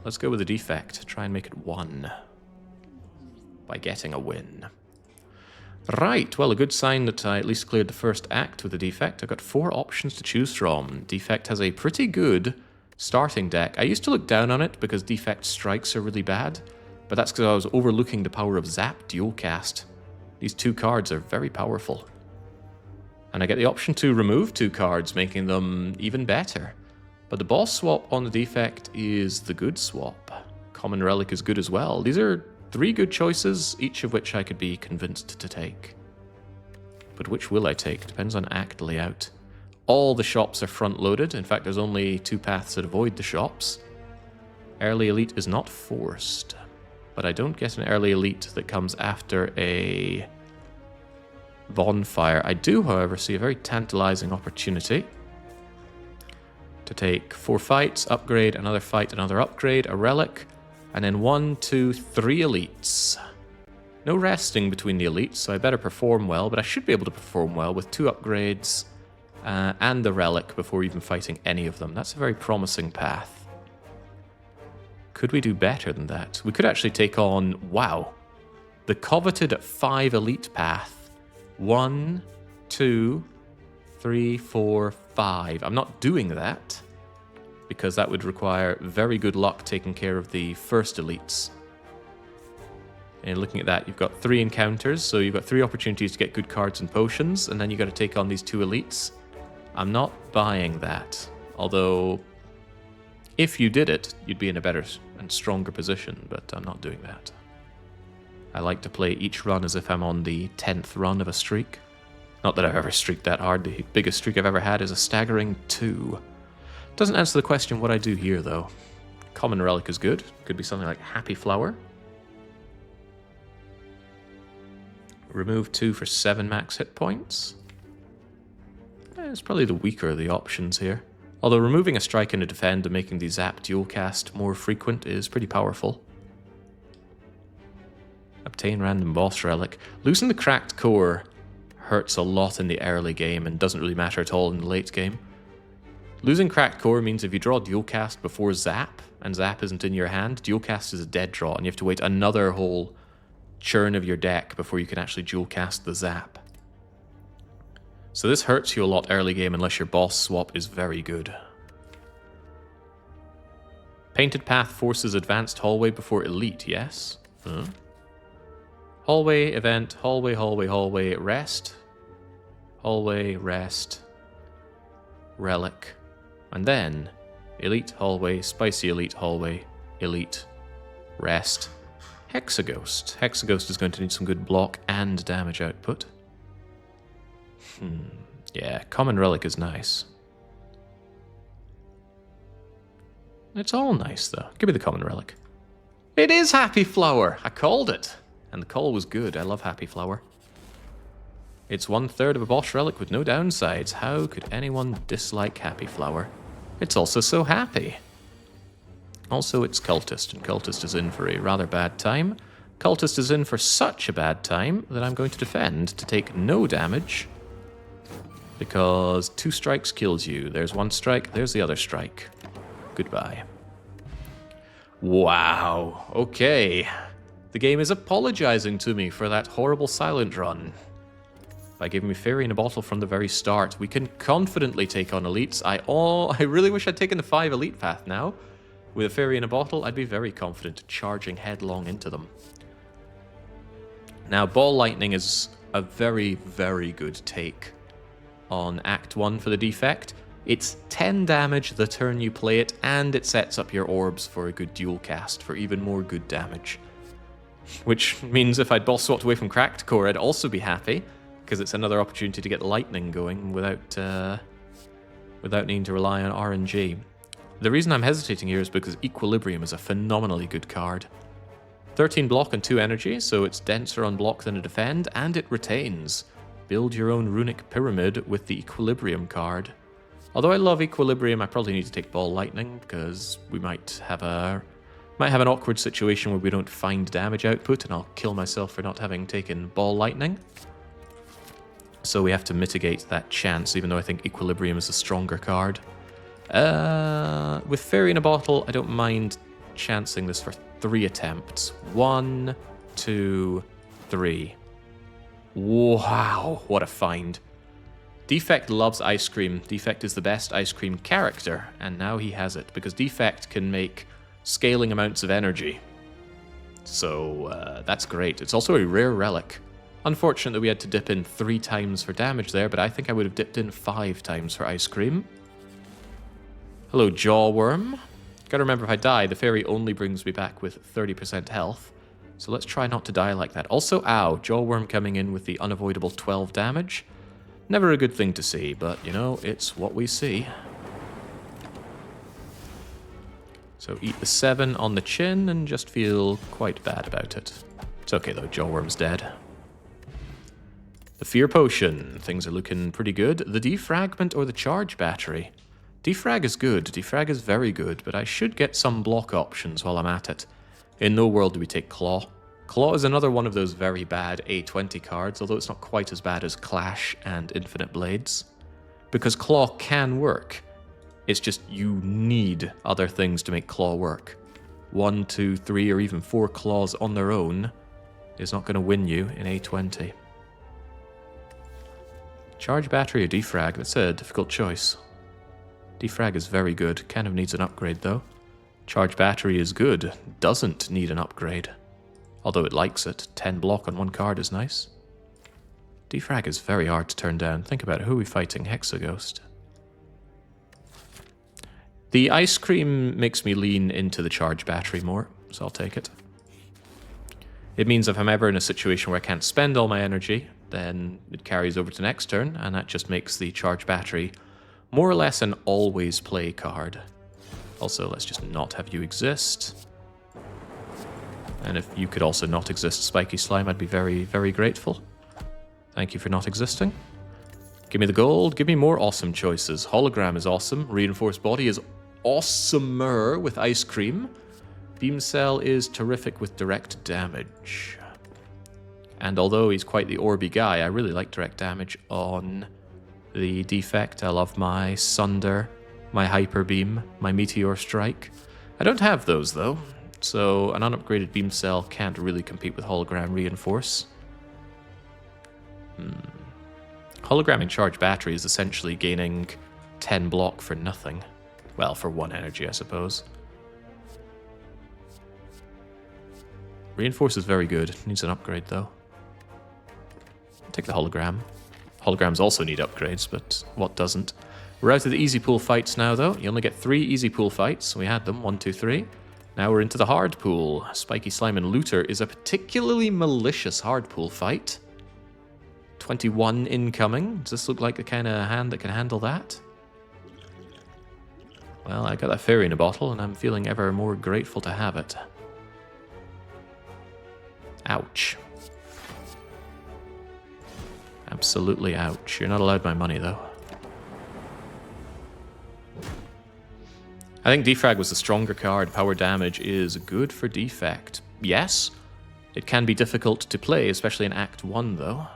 Let's go with the Defect. Try and make it 1 by getting a win. Right, well, a good sign that I at least cleared the first act with the Defect. I've got 4 options to choose from. Defect has a pretty good starting deck. I used to look down on it because Defect strikes are really bad, but that's because I was overlooking the power of Zap Dualcast. These 2 cards are very powerful. And I get the option to remove 2 cards, making them even better. But the boss swap on the Defect is the good swap. Common Relic is good as well. These are 3 good choices, each of which I could be convinced to take. But which will I take? Depends on act layout. All the shops are front-loaded. In fact, there's only 2 paths that avoid the shops. Early Elite is not forced. But I don't get an Early Elite that comes after a bonfire. I do, however, see a very tantalizing opportunity to take 4 fights, upgrade, another fight, another upgrade, a relic, and then 1, 2, 3 elites. No resting between the elites, so I better perform well, but I should be able to perform well with 2 upgrades and the relic before even fighting any of them. That's a very promising path. Could we do better than that? We could actually take on, wow, the coveted 5 elite path. 1, 2, 3, 4, 5. I'm not doing that because that would require very good luck taking care of the first elites. And looking at that, you've got 3 encounters, so you've got 3 opportunities to get good cards and potions, and then you've got to take on these 2 elites. I'm not buying that. Although, if you did it, you'd be in a better and stronger position, but I'm not doing that. I like to play each run as if I'm on the 10th run of a streak. Not that I've ever streaked that hard. The biggest streak I've ever had is a staggering 2. Doesn't answer the question what I do here, though. Common Relic is good. Could be something like Happy Flower. Remove 2 for 7 max hit points. It's probably the weaker of the options here. Although removing a strike and a defend and making the Zap Dualcast more frequent is pretty powerful. Obtain random boss relic. Losing the cracked core hurts a lot in the early game and doesn't really matter at all in the late game. Losing cracked core means if you draw Dualcast before Zap, and Zap isn't in your hand, Dualcast is a dead draw, and you have to wait another whole churn of your deck before you can actually Dualcast the Zap. So this hurts you a lot early game unless your boss swap is very good. Painted Path forces advanced hallway before elite, yes? Hallway, event, hallway, hallway, hallway, rest. Hallway, rest. Relic. And then elite, hallway, spicy elite, hallway, elite, rest. Hexaghost. Hexaghost is going to need some good block and damage output. Yeah, Common Relic is nice. It's all nice, though. Give me the Common Relic. It is Happy Flower! I called it! And the call was good. I love Happy Flower. It's 1/3 of a boss relic with no downsides. How could anyone dislike Happy Flower? It's also so happy. Also, it's Cultist, and Cultist is in for a rather bad time. Cultist is in for such a bad time that I'm going to defend to take no damage. Because 2 strikes kills you. There's 1 strike, there's the other strike. Goodbye. Wow, okay. The game is apologizing to me for that horrible silent run. By giving me Fairy in a Bottle from the very start, we can confidently take on elites. I really wish I'd taken the 5 elite path now. With a Fairy in a Bottle, I'd be very confident charging headlong into them. Now, Ball Lightning is a very, very good take on Act 1 for the Defect. It's 10 damage the turn you play it, and it sets up your orbs for a good dual cast for even more good damage. Which means if I'd boss swapped away from Cracked Core, I'd also be happy, because it's another opportunity to get lightning going without needing to rely on RNG. The reason I'm hesitating here is because Equilibrium is a phenomenally good card. 13 block and 2 energy, so it's denser on block than a defend, and it retains. Build your own runic pyramid with the Equilibrium card. Although I love Equilibrium, I probably need to take Ball Lightning, because we might have an awkward situation where we don't find damage output, and I'll kill myself for not having taken Ball Lightning. So we have to mitigate that chance, even though I think Equilibrium is a stronger card. With Fairy in a Bottle, I don't mind chancing this for 3 attempts. 1, 2, 3. Wow, what a find. Defect loves ice cream. Defect is the best ice cream character, and now he has it, because Defect can make scaling amounts of energy. So that's great. It's also a rare relic. Unfortunate that we had to dip in 3 times for damage there, but I think I would have dipped in 5 times for ice cream. Hello, Jawworm. Gotta remember, if I die, the fairy only brings me back with 30% health. So let's try not to die like that. Also, ow, Jawworm coming in with the unavoidable 12 damage. Never a good thing to see, but, you know, it's what we see. So eat the 7 on the chin and just feel quite bad about it. It's okay, though. Jawworm's dead. The Fear Potion. Things are looking pretty good. The Defragment or the Charge Battery. Defrag is good. Defrag is very good, but I should get some block options while I'm at it. In no world do we take Claw. Claw is another one of those very bad A20 cards, although it's not quite as bad as Clash and Infinite Blades. Because Claw can work. It's just you need other things to make Claw work. 1, 2, 3, or even 4 Claws on their own is not going to win you in A20. Charge Battery or Defrag? That's a difficult choice. Defrag is very good, kind of needs an upgrade though. Charge Battery is good, doesn't need an upgrade. Although it likes it, 10 block on 1 card is nice. Defrag is very hard to turn down. Think about it, who are we fighting? Hexaghost. The ice cream makes me lean into the Charge Battery more, so I'll take it. It means if I'm ever in a situation where I can't spend all my energy, then it carries over to next turn, and that just makes the Charge Battery more or less an always play card. Also, let's just not have you exist. And if you could also not exist, Spiky Slime, I'd be very, very grateful. Thank you for not existing. Give me the gold, give me more awesome choices. Hologram is awesome, Reinforced Body is awesomer with Ice Cream. Beam Cell is terrific with direct damage. And although he's quite the Orby guy, I really like direct damage on the Defect. I love my Sunder, my Hyper Beam, my Meteor Strike. I don't have those though, so an unupgraded Beam Cell can't really compete with Hologram Reinforce. Hologram and Charge Battery is essentially gaining 10 block for nothing. Well, for 1 energy, I suppose. Reinforce is very good. Needs an upgrade, though. I'll take the Hologram. Holograms also need upgrades, but what doesn't? We're out of the easy pool fights now, though. You only get 3 easy pool fights. We had them, 1, 2, 3. Now we're into the hard pool. Spiky Slime and Looter is a particularly malicious hard pool fight. 21 incoming. Does this look like the kind of hand that can handle that? Well, I got that fairy in a bottle, and I'm feeling ever more grateful to have it. Ouch. Absolutely ouch. You're not allowed my money, though. I think Defrag was the stronger card. Power damage is good for Defect. Yes, it can be difficult to play, especially in Act 1, though.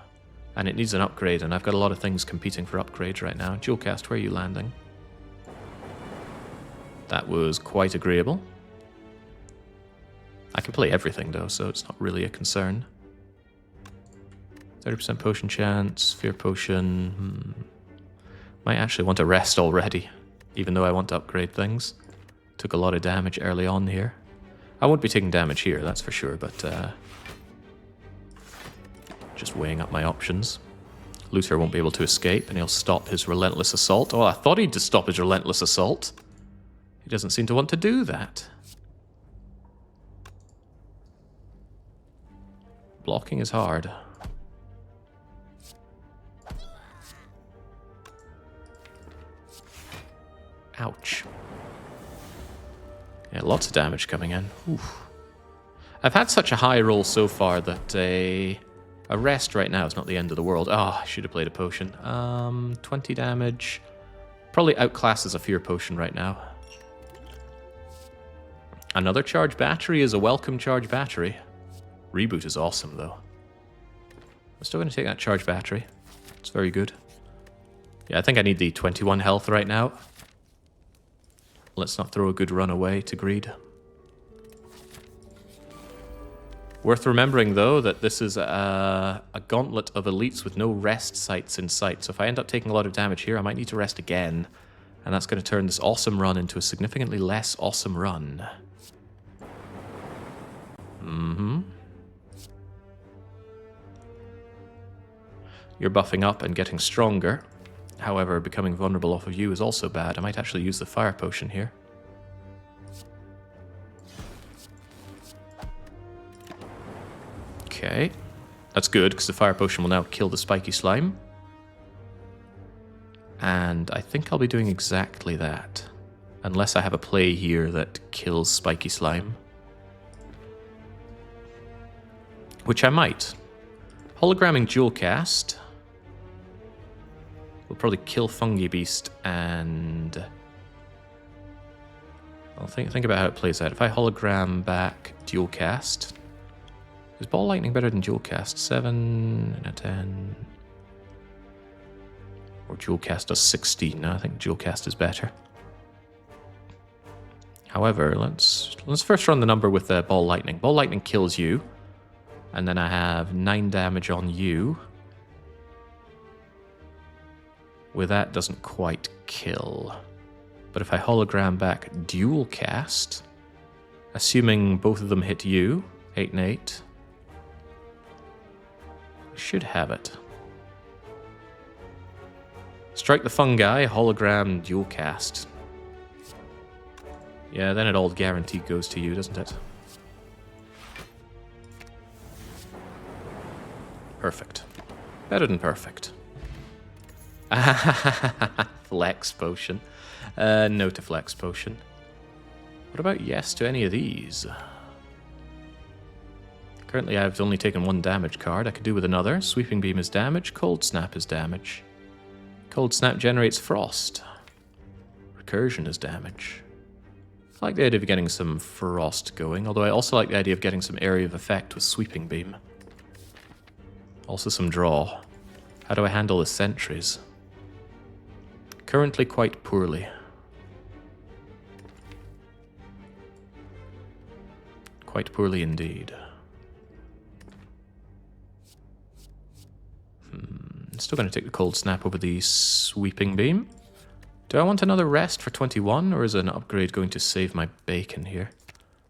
And it needs an upgrade, and I've got a lot of things competing for upgrades right now. Jewelcast, where are you landing? That was quite agreeable. I can play everything, though, so it's not really a concern. 30% potion chance, Fear Potion. Might actually want to rest already, even though I want to upgrade things. Took a lot of damage early on here. I won't be taking damage here, that's for sure, but just weighing up my options. Luther won't be able to escape, and he'll stop his relentless assault. Oh, I thought he'd just stop his relentless assault. He doesn't seem to want to do that. Blocking is hard. Ouch. Yeah, lots of damage coming in. Oof. I've had such a high roll so far that a rest right now is not the end of the world. Oh, I should have played a potion. 20 damage. Probably outclasses a Fear Potion right now. Another Charge Battery is a welcome Charge Battery. Reboot is awesome, though. I'm still going to take that Charge Battery. It's very good. Yeah, I think I need the 21 health right now. Let's not throw a good run away to greed. Worth remembering, though, that this is a gauntlet of elites with no rest sites in sight. So if I end up taking a lot of damage here, I might need to rest again. And that's going to turn this awesome run into a significantly less awesome run. You're buffing up and getting stronger. However, becoming vulnerable off of you is also bad. I might actually use the fire potion here. Okay. That's good, because the fire potion will now kill the spiky slime. And I think I'll be doing exactly that. Unless I have a play here that kills spiky slime. Which I might. Hologramming Dual Cast will probably kill Fungi Beast and... Well, think about how it plays out. If I hologram back Dual Cast... Is Ball Lightning better than Dual Cast? 7 and a 10... Or Dual Cast does 16. No, I think Dual Cast is better. However, let's first run the number with Ball Lightning. Ball Lightning kills you. And then I have 9 damage on you. With that, doesn't quite kill. But if I hologram back Dual Cast, assuming both of them hit you, 8 and 8, I should have it. Strike the fungi, hologram Dual Cast. Yeah, then it all guaranteed goes to you, doesn't it? Perfect. Better than perfect. Flex potion. No to flex potion. What about yes to any of these? Currently I've only taken 1 damage card. I could do with another. Sweeping Beam is damage. Cold Snap is damage. Cold Snap generates frost. Recursion is damage. I like the idea of getting some frost going, although I also like the idea of getting some area of effect with Sweeping Beam. Also some draw. How do I handle the sentries? Currently quite poorly. Quite poorly indeed. Still going to take the Cold Snap over the Sweeping Beam. Do I want another rest for 21, or is an upgrade going to save my bacon here?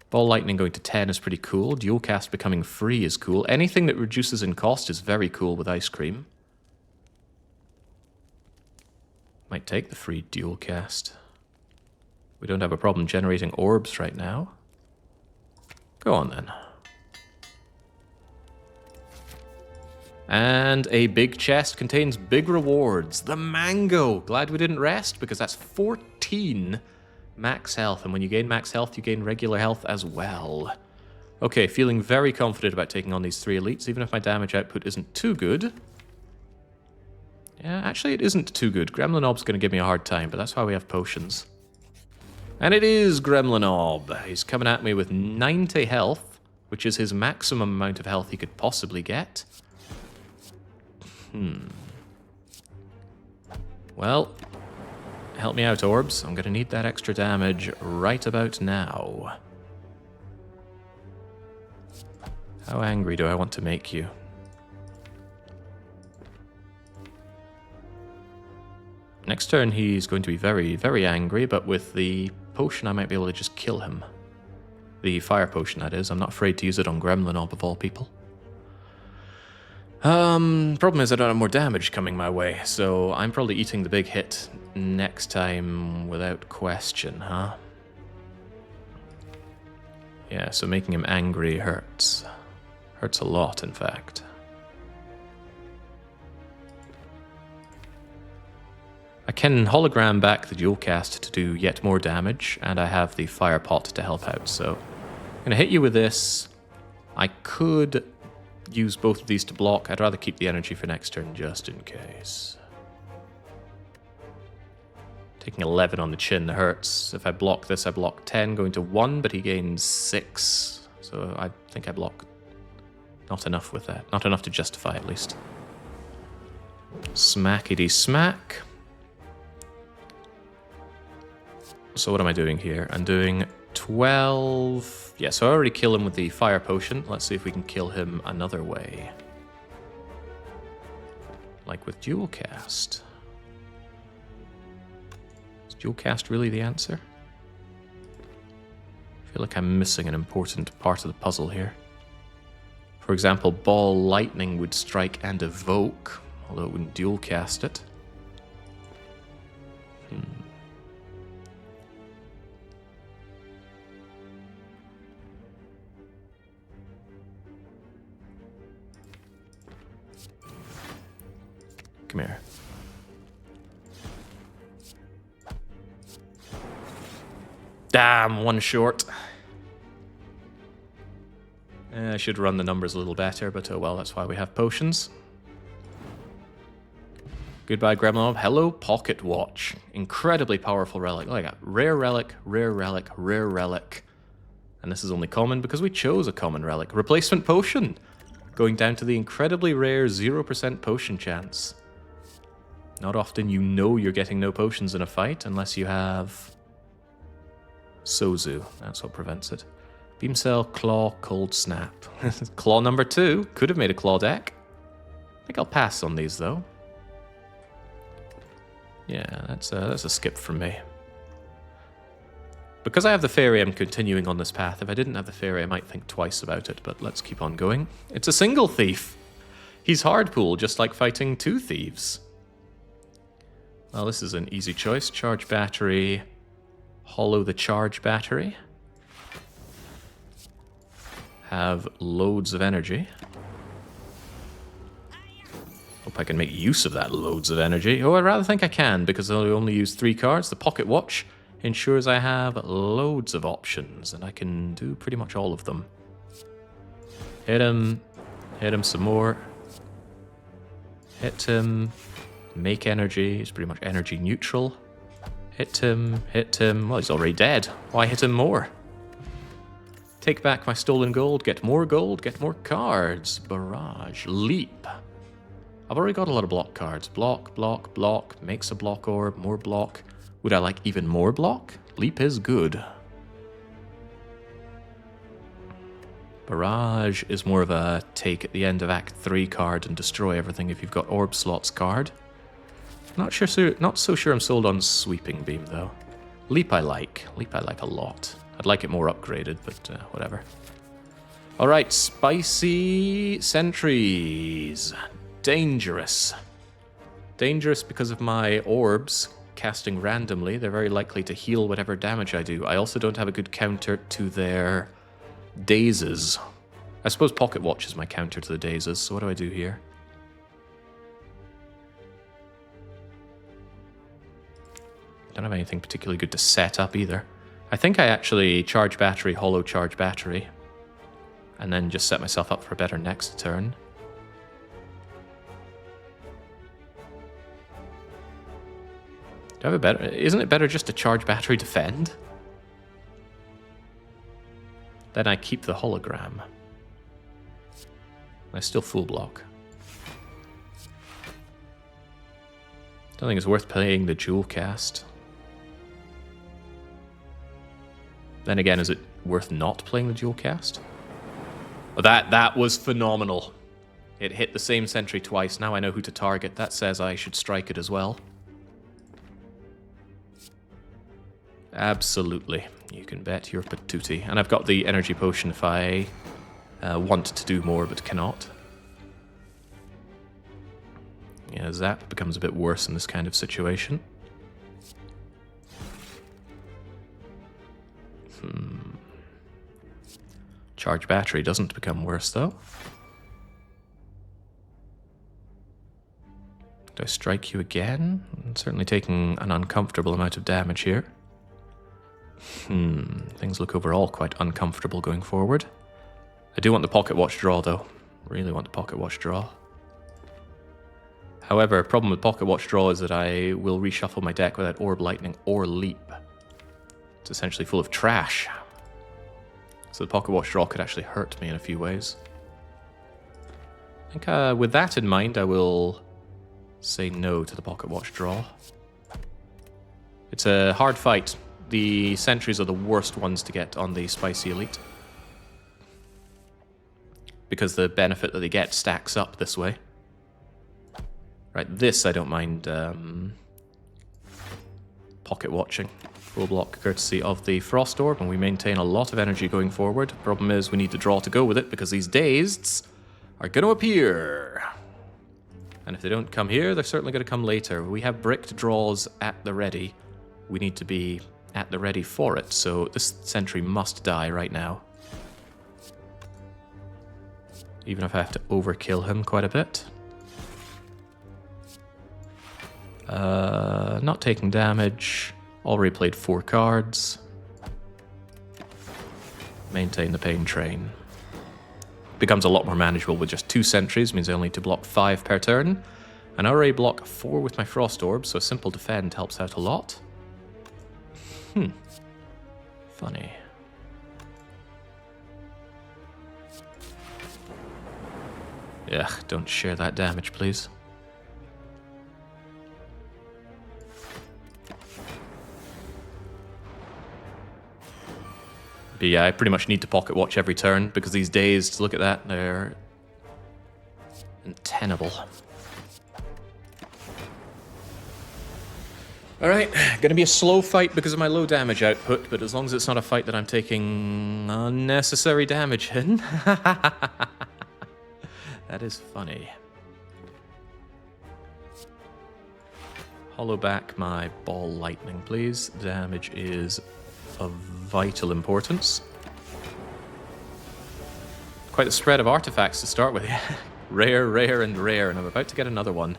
Ball Lightning going to 10 is pretty cool. Dual Cast becoming free is cool. Anything that reduces in cost is very cool with Ice Cream. Might take the free Dual Cast. We don't have a problem generating orbs right now. Go on then. And a big chest contains big rewards. The mango! Glad we didn't rest, because that's 14 max health. And when you gain max health, you gain regular health as well. Okay, feeling very confident about taking on these 3 elites, even if my damage output isn't too good. Yeah, actually it isn't too good. Gremlinob's going to give me a hard time, but that's why we have potions. And it is Gremlinob. He's coming at me with 90 health, which is his maximum amount of health he could possibly get. Well, help me out, orbs. I'm going to need that extra damage right about now. How angry do I want to make you? Next turn he's going to be very, very angry, but with the potion I might be able to just kill him. The fire potion, that is. I'm not afraid to use it on Gremlinob of all people. Problem is I don't have more damage coming my way, so I'm probably eating the big hit next time without question, huh? Yeah, so making him angry hurts. Hurts a lot, in fact. I can hologram back the Dual Cast to do yet more damage, and I have the Fire Pot to help out, so I'm going to hit you with this. I could use both of these to block. I'd rather keep the energy for next turn just in case. Taking 11 on the chin hurts. If I block this, I block 10, going to 1, but he gains 6. So I think I block not enough with that. Not enough to justify, at least. Smackety smack. So what am I doing here? I'm doing 12. Yeah, so I already kill him with the fire potion. Let's see if we can kill him another way. Like with dual cast. Is dual cast really the answer? I feel like I'm missing an important part of the puzzle here. For example, ball lightning would strike and evoke, although it wouldn't dual cast it. Come here. Damn, one short. I should run the numbers a little better, but oh well, that's why we have potions. Goodbye, Gremlin. Hello, Pocket Watch. Incredibly powerful relic. Oh, I got rare relic, rare relic, rare relic. And this is only common because we chose a common relic. Replacement potion. Going down to the incredibly rare 0% potion chance. Not often you know you're getting no potions in a fight unless you have Sozu. That's what prevents it. Beam Cell, Claw, Cold Snap. Claw number 2. Could have made a Claw deck. I think I'll pass on these though. Yeah, that's a skip from me. Because I have the fairy, I'm continuing on this path. If I didn't have the fairy, I might think twice about it, but let's keep on going. It's a single thief. He's hard pool, just like fighting 2 thieves. Well, this is an easy choice. Charge battery, hollow the charge battery. Have loads of energy. Hope I can make use of that loads of energy. Oh, I rather think I can, because I'll only use 3 cards. The Pocket Watch ensures I have loads of options, and I can do pretty much all of them. Hit him some more. Hit him, make energy, he's pretty much energy neutral. Hit him, well he's already dead. Why hit him more? Take back my stolen gold, get more cards. Barrage, leap. I've already got a lot of block cards. Block, block, block, makes a block orb, more block. Would I like even more block? Leap is good. Barrage is more of a take at the end of Act 3 card and destroy everything if you've got orb slots card. Not so sure I'm sold on Sweeping Beam though. Leap I like a lot. I'd like it more upgraded, but whatever. Alright, Spicy Sentries. Dangerous. Dangerous because of my orbs casting randomly. They're very likely to heal whatever damage I do. I also don't have a good counter to their dazes. I suppose Pocket Watch is my counter to the dazes, so what do I do here? Don't have anything particularly good to set up either. I think I actually charge battery, hollow charge battery, and then just set myself up for a better next turn. Do I have a better? Isn't it better just to charge battery defend? Then I keep the hologram. I still full block. Don't think it's worth playing the dual cast. Then again, is it worth not playing the dual cast? Oh, that was phenomenal. It hit the same sentry twice. Now I know who to target. That says I should strike it as well. Absolutely. You can bet your patootie. And I've got the energy potion if I want to do more but cannot. Yeah, Zap becomes a bit worse in this kind of situation. Charge battery doesn't become worse though. Do I strike you again? I'm certainly taking an uncomfortable amount of damage here. Things look overall quite uncomfortable going forward. I do want the Pocket Watch draw though. Really want the Pocket Watch draw. However, a problem with Pocket Watch draw is that I will reshuffle my deck without Orb Lightning or Leap. It's essentially full of trash. So the Pocket Watch draw could actually hurt me in a few ways. I think with that in mind, I will say no to the Pocket Watch draw. It's a hard fight. the sentries are the worst ones to get on the Spicy Elite. Because the benefit that they get stacks up this way. Right, this I don't mind pocket watching. Full block courtesy of the Frost Orb, and we maintain a lot of energy going forward. Problem is we need to draw to go with it because these dazed are going to appear. And if they don't come here, they're certainly going to come later. We have bricked draws at the ready. We need to be at the ready for it, so this sentry must die right now. Even if I have to overkill him quite a bit. Not taking damage. Already played 4 cards. Maintain the pain train. Becomes a lot more manageable with just 2 sentries, means I only need to block 5 per turn. And I already block 4 with my Frost Orb, so a simple defend helps out a lot. Funny. Ugh, don't share that damage, please. But yeah, I pretty much need to pocket watch every turn because these dazed, look at that, they're untenable. Alright, gonna be a slow fight because of my low damage output, but as long as it's not a fight that I'm taking unnecessary damage in. That is funny. Hollow back my ball lightning, please. Damage is of vital importance. Quite the spread of artifacts to start with. Rare, rare, and rare, and I'm about to get another one.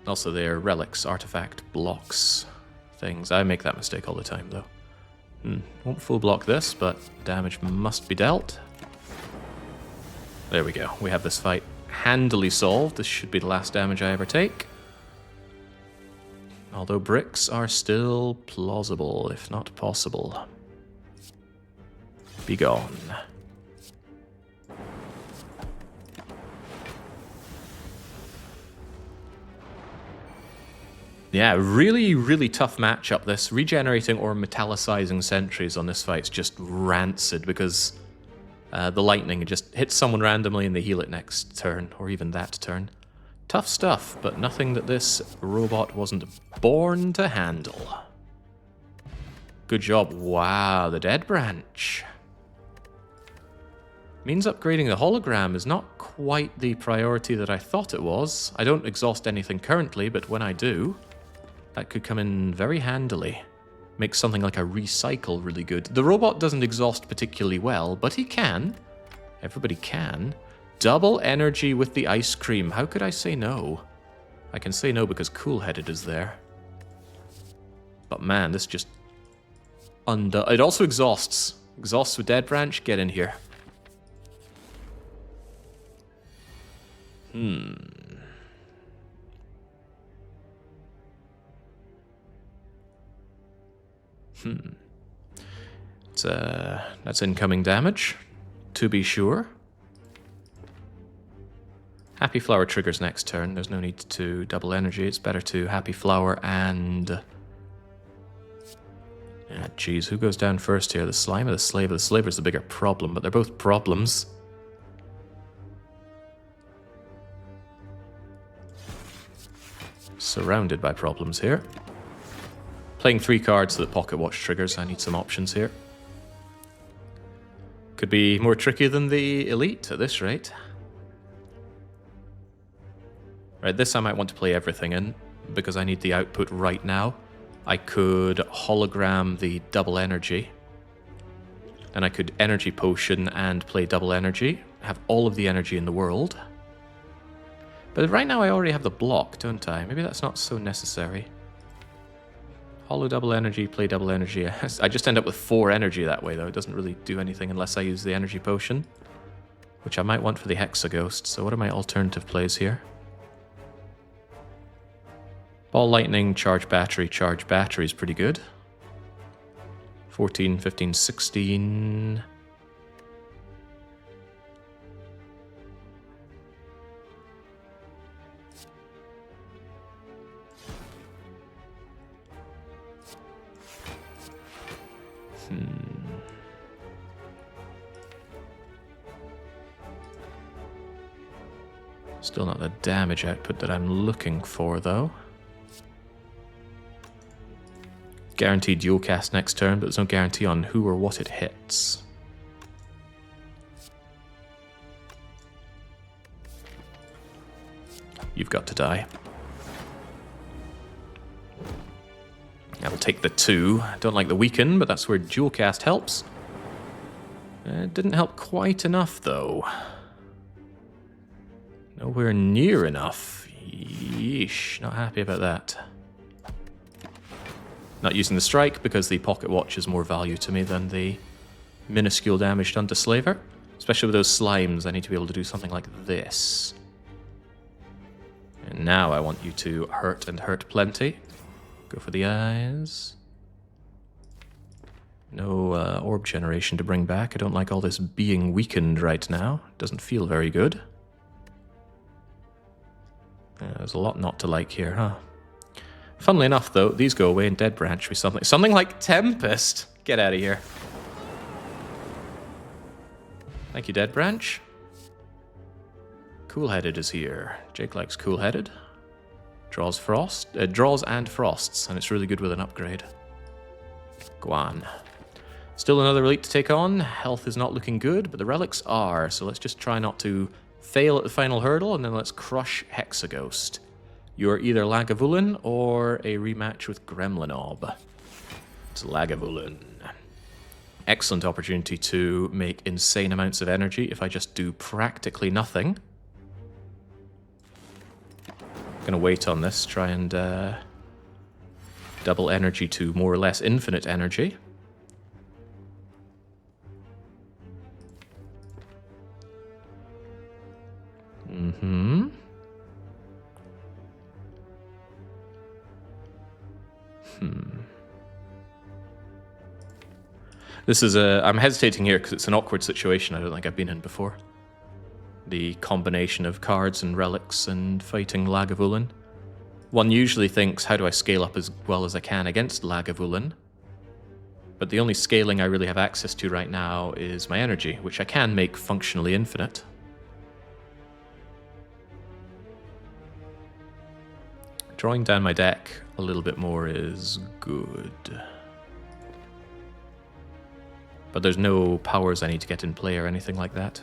Also, they're relics, artifact blocks, things. I make that mistake all the time, though. Won't full block this, but damage must be dealt. There we go. We have this fight handily solved. This should be the last damage I ever take. Although bricks are still plausible, if not possible. Be gone. Yeah, really, really tough matchup this. Regenerating or metallicizing sentries on this fight's just rancid because the lightning just hits someone randomly and they heal it next turn, or even that turn. Tough stuff, but nothing that this robot wasn't born to handle. Good job. Wow, the Dead Branch. Means upgrading the hologram is not quite the priority that I thought it was. I don't exhaust anything currently, but when I do, that could come in very handily. Makes something like a recycle really good. The robot doesn't exhaust particularly well, but he can. Everybody can. Double energy with the ice cream. How could I say no? I can say no because Cool-Headed is there. But man, this just... It also exhausts. Exhausts with Dead Branch. Get in here. That's incoming damage, to be sure. Happy Flower triggers next turn. There's no need to double energy. It's better to Happy Flower and... Geez, who goes down first here? The Slime or the Slaver? The Slaver's the bigger problem, but they're both problems. Surrounded by problems here. Playing 3 cards that Pocket Watch triggers. I need some options here. Could be more tricky than the Elite at this rate. Right, this I might want to play everything in, because I need the output right now. I could hologram the double energy. And I could energy potion and play double energy. Have all of the energy in the world. But right now I already have the block, don't I? Maybe that's not so necessary. Holo double energy, play double energy. I just end up with 4 energy that way, though. It doesn't really do anything unless I use the energy potion. Which I might want for the Hexaghost. So what are my alternative plays here? Ball Lightning, charge battery is pretty good. 14, 15, 16... Still not the damage output that I'm looking for, though. Guaranteed dual cast next turn, but there's no guarantee on who or what it hits. You've got to die. I will take the 2. I don't like the weaken, but that's where dual cast helps. It didn't help quite enough, though. Nowhere near enough. Yeesh, not happy about that. Not using the strike because the pocket watch is more value to me than the minuscule damage done to Slaver. Especially with those slimes, I need to be able to do something like this. And now I want you to hurt and hurt plenty. Go for the eyes. No orb generation to bring back. I don't like all this being weakened right now. Doesn't feel very good. Yeah, there's a lot not to like here, huh? Funnily enough, though, these go away and Dead Branch me something like Tempest. Get out of here. Thank you, Dead Branch. Cool-headed is here. Jake likes cool-headed. Draws and frosts, and it's really good with an upgrade. Go on. Still another elite to take on. Health is not looking good, but the relics are, so let's just try not to fail at the final hurdle, and then let's crush Hexaghost. You're either Lagavulin or a rematch with Gremlinob. It's Lagavulin. Excellent opportunity to make insane amounts of energy if I just do practically nothing. Gonna wait on this, try and double energy to more or less infinite energy. This is I'm hesitating here because it's an awkward situation I don't think I've been in before. The combination of cards and relics and fighting Lagavulin. One usually thinks, how do I scale up as well as I can against Lagavulin? But the only scaling I really have access to right now is my energy, which I can make functionally infinite. Drawing down my deck a little bit more is good. But there's no powers I need to get in play or anything like that.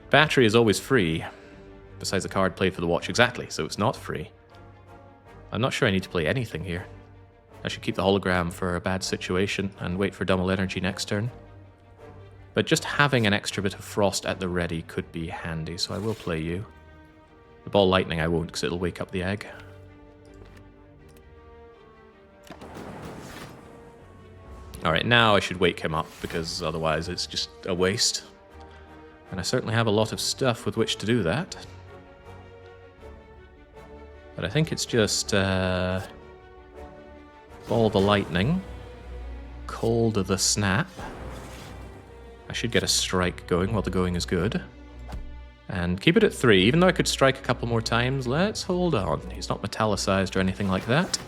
Battery is always free, besides the card played for the watch exactly, so it's not free. I'm not sure I need to play anything here. I should keep the hologram for a bad situation and wait for double energy next turn. But just having an extra bit of frost at the ready could be handy, so I will play you. The ball lightning I won't, because it'll wake up the egg. Alright, now I should wake him up, because otherwise it's just a waste. And I certainly have a lot of stuff with which to do that. But I think it's just Ball the Lightning, Cold the Snap. I should get a strike going while the going is good. And keep it at 3, even though I could strike a couple more times, let's hold on. He's not metallicized or anything like that.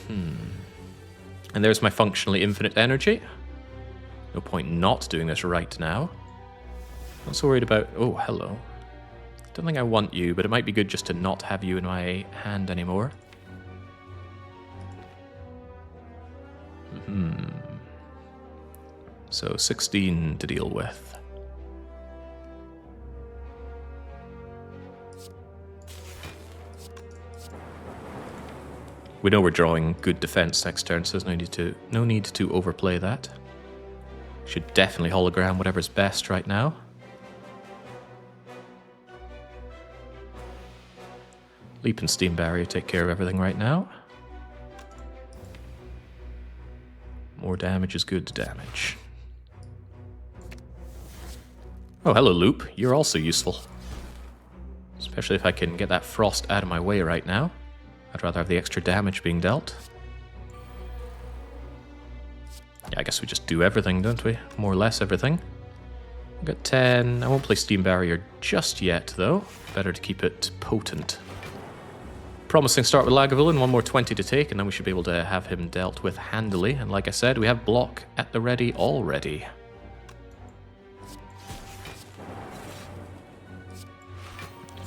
And there's my functionally infinite energy. No point not doing this right now. Not so worried about... Oh, hello. Don't think I want you, but it might be good just to not have you in my hand anymore. So 16 to deal with. We know we're drawing good defense next turn, so there's no need to overplay that. Should definitely hologram whatever's best right now. Leap and Steam Barrier take care of everything right now. More damage is good damage. Oh, hello, Loop. You're also useful. Especially if I can get that frost out of my way right now. I'd rather have the extra damage being dealt. Yeah, I guess we just do everything, don't we? More or less everything. We've got 10. I won't play Steam Barrier just yet, though. Better to keep it potent. Promising start with Lagavulin, one more 20 to take, and then we should be able to have him dealt with handily. And like I said, we have block at the ready already.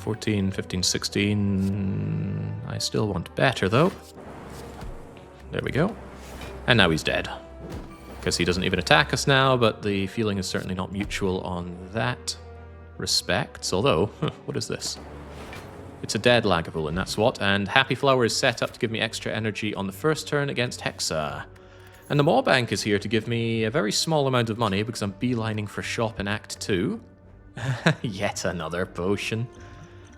$14, $15, $16... I still want better, though. There we go. And now he's dead. Because he doesn't even attack us now, but the feeling is certainly not mutual on that respect. Although, what is this? It's a dead Lagavulin, that's what. And Happy Flower is set up to give me extra energy on the first turn against Hexa. And the Maw Bank is here to give me a very small amount of money because I'm beelining for shop in Act 2. Yet another potion.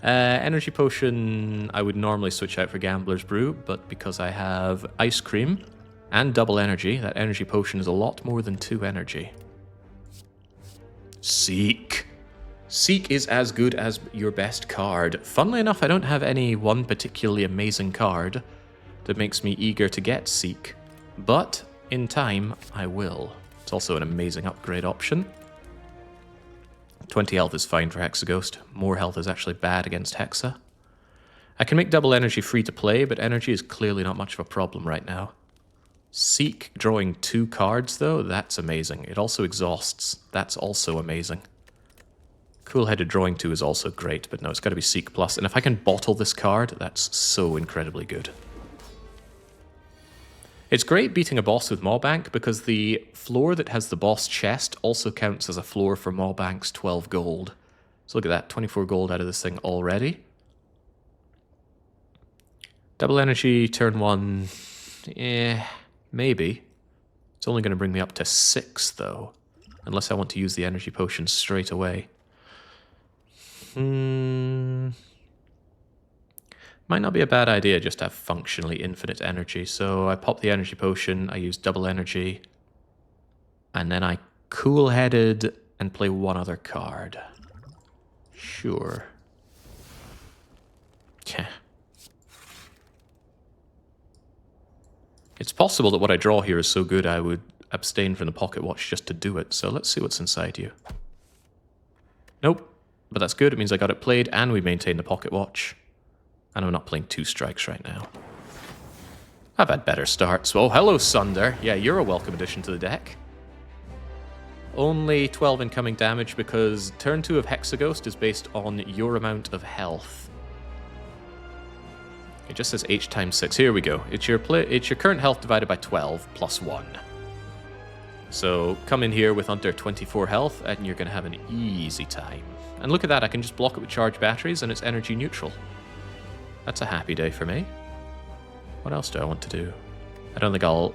Energy potion I would normally switch out for Gambler's Brew, but because I have ice cream and double energy, that energy potion is a lot more than 2 energy. Seek. Seek is as good as your best card. Funnily enough, I don't have any one particularly amazing card that makes me eager to get Seek, but in time I will. It's also an amazing upgrade option. 20 health is fine for Hexaghost. More health is actually bad against Hexa. I can make double energy free to play, but energy is clearly not much of a problem right now. Seek drawing 2 cards, though, that's amazing. It also exhausts. That's also amazing. Cool-headed drawing 2 is also great, but no, it's got to be Seek Plus. And if I can bottle this card, that's so incredibly good. It's great beating a boss with Mawbank because the floor that has the boss chest also counts as a floor for Mawbank's 12 gold. So look at that, 24 gold out of this thing already. Double energy, turn 1, maybe. It's only going to bring me up to 6 though, unless I want to use the energy potion straight away. Might not be a bad idea just to have functionally infinite energy. So I pop the energy potion, I use double energy, and then I cool-headed and play one other card. Sure. Yeah. It's possible that what I draw here is so good I would abstain from the pocket watch just to do it. So let's see what's inside you. Nope. But that's good, it means I got it played and we maintain the pocket watch. And I'm not playing 2 strikes right now. I've had better starts. Oh, hello, Sunder. Yeah, you're a welcome addition to the deck. Only 12 incoming damage because turn 2 of Hexaghost is based on your amount of health. It just says H times 6. Here we go. It's your current health divided by 12 plus 1. So come in here with under 24 health and you're going to have an easy time. And look at that, I can just block it with charged batteries and it's energy neutral. That's a happy day for me. What else do I want to do? I don't think I'll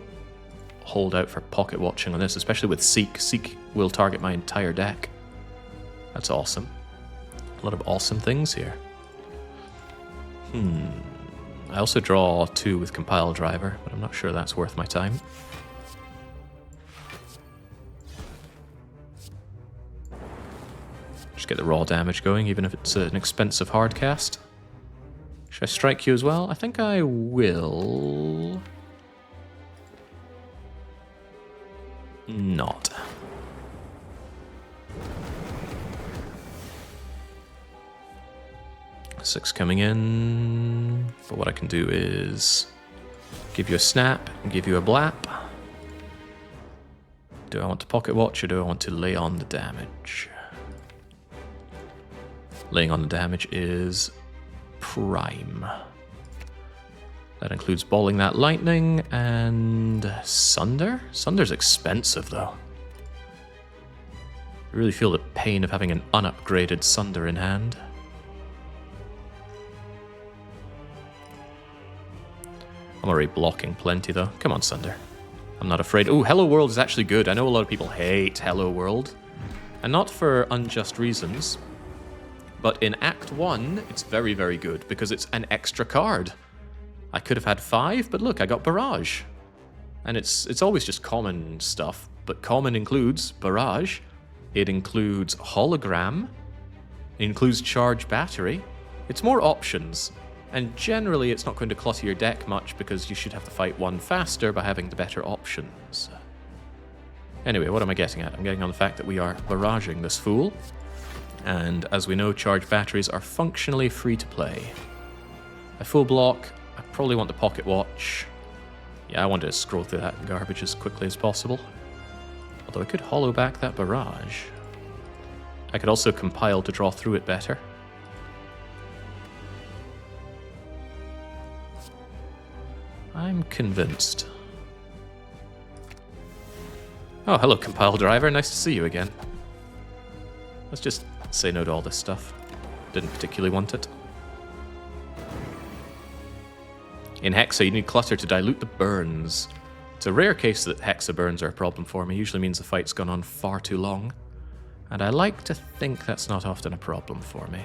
hold out for pocket watching on this, especially with Seek. Seek will target my entire deck. That's awesome. A lot of awesome things here. I also draw 2 with Compile Driver, but I'm not sure that's worth my time. Just get the raw damage going, even if it's an expensive hard cast. Should I strike you as well? I think I will. Not. Six coming in. But what I can do is give you a snap and give you a blap. Do I want to pocket watch or do I want to lay on the damage? Laying on the damage is prime. That includes balling that lightning and Sunder. Sunder's expensive though. I really feel the pain of having an unupgraded Sunder in hand. I'm already blocking plenty though. Come on, Sunder. I'm not afraid. Oh, Hello World is actually good. I know a lot of people hate Hello World. And not for unjust reasons. But in Act 1, it's very, very good because it's an extra card. I could have had 5, but look, I got Barrage. And it's always just common stuff, but common includes Barrage, it includes Hologram, it includes Charge Battery. It's more options, and generally it's not going to clutter your deck much because you should have to fight one faster by having the better options. Anyway, what am I getting at? I'm getting on the fact that we are barraging this fool. And as we know, charged batteries are functionally free to play. I full block. I probably want the pocket watch. Yeah, I wanted to scroll through that garbage as quickly as possible. Although I could hollow back that barrage. I could also compile to draw through it better. I'm convinced. Oh, hello, compile driver. Nice to see you again. Let's just say no to all this stuff. Didn't particularly want it. In Hexa, you need Clutter to dilute the burns. It's a rare case that Hexa burns are a problem for me. Usually means the fight's gone on far too long. And I like to think that's not often a problem for me.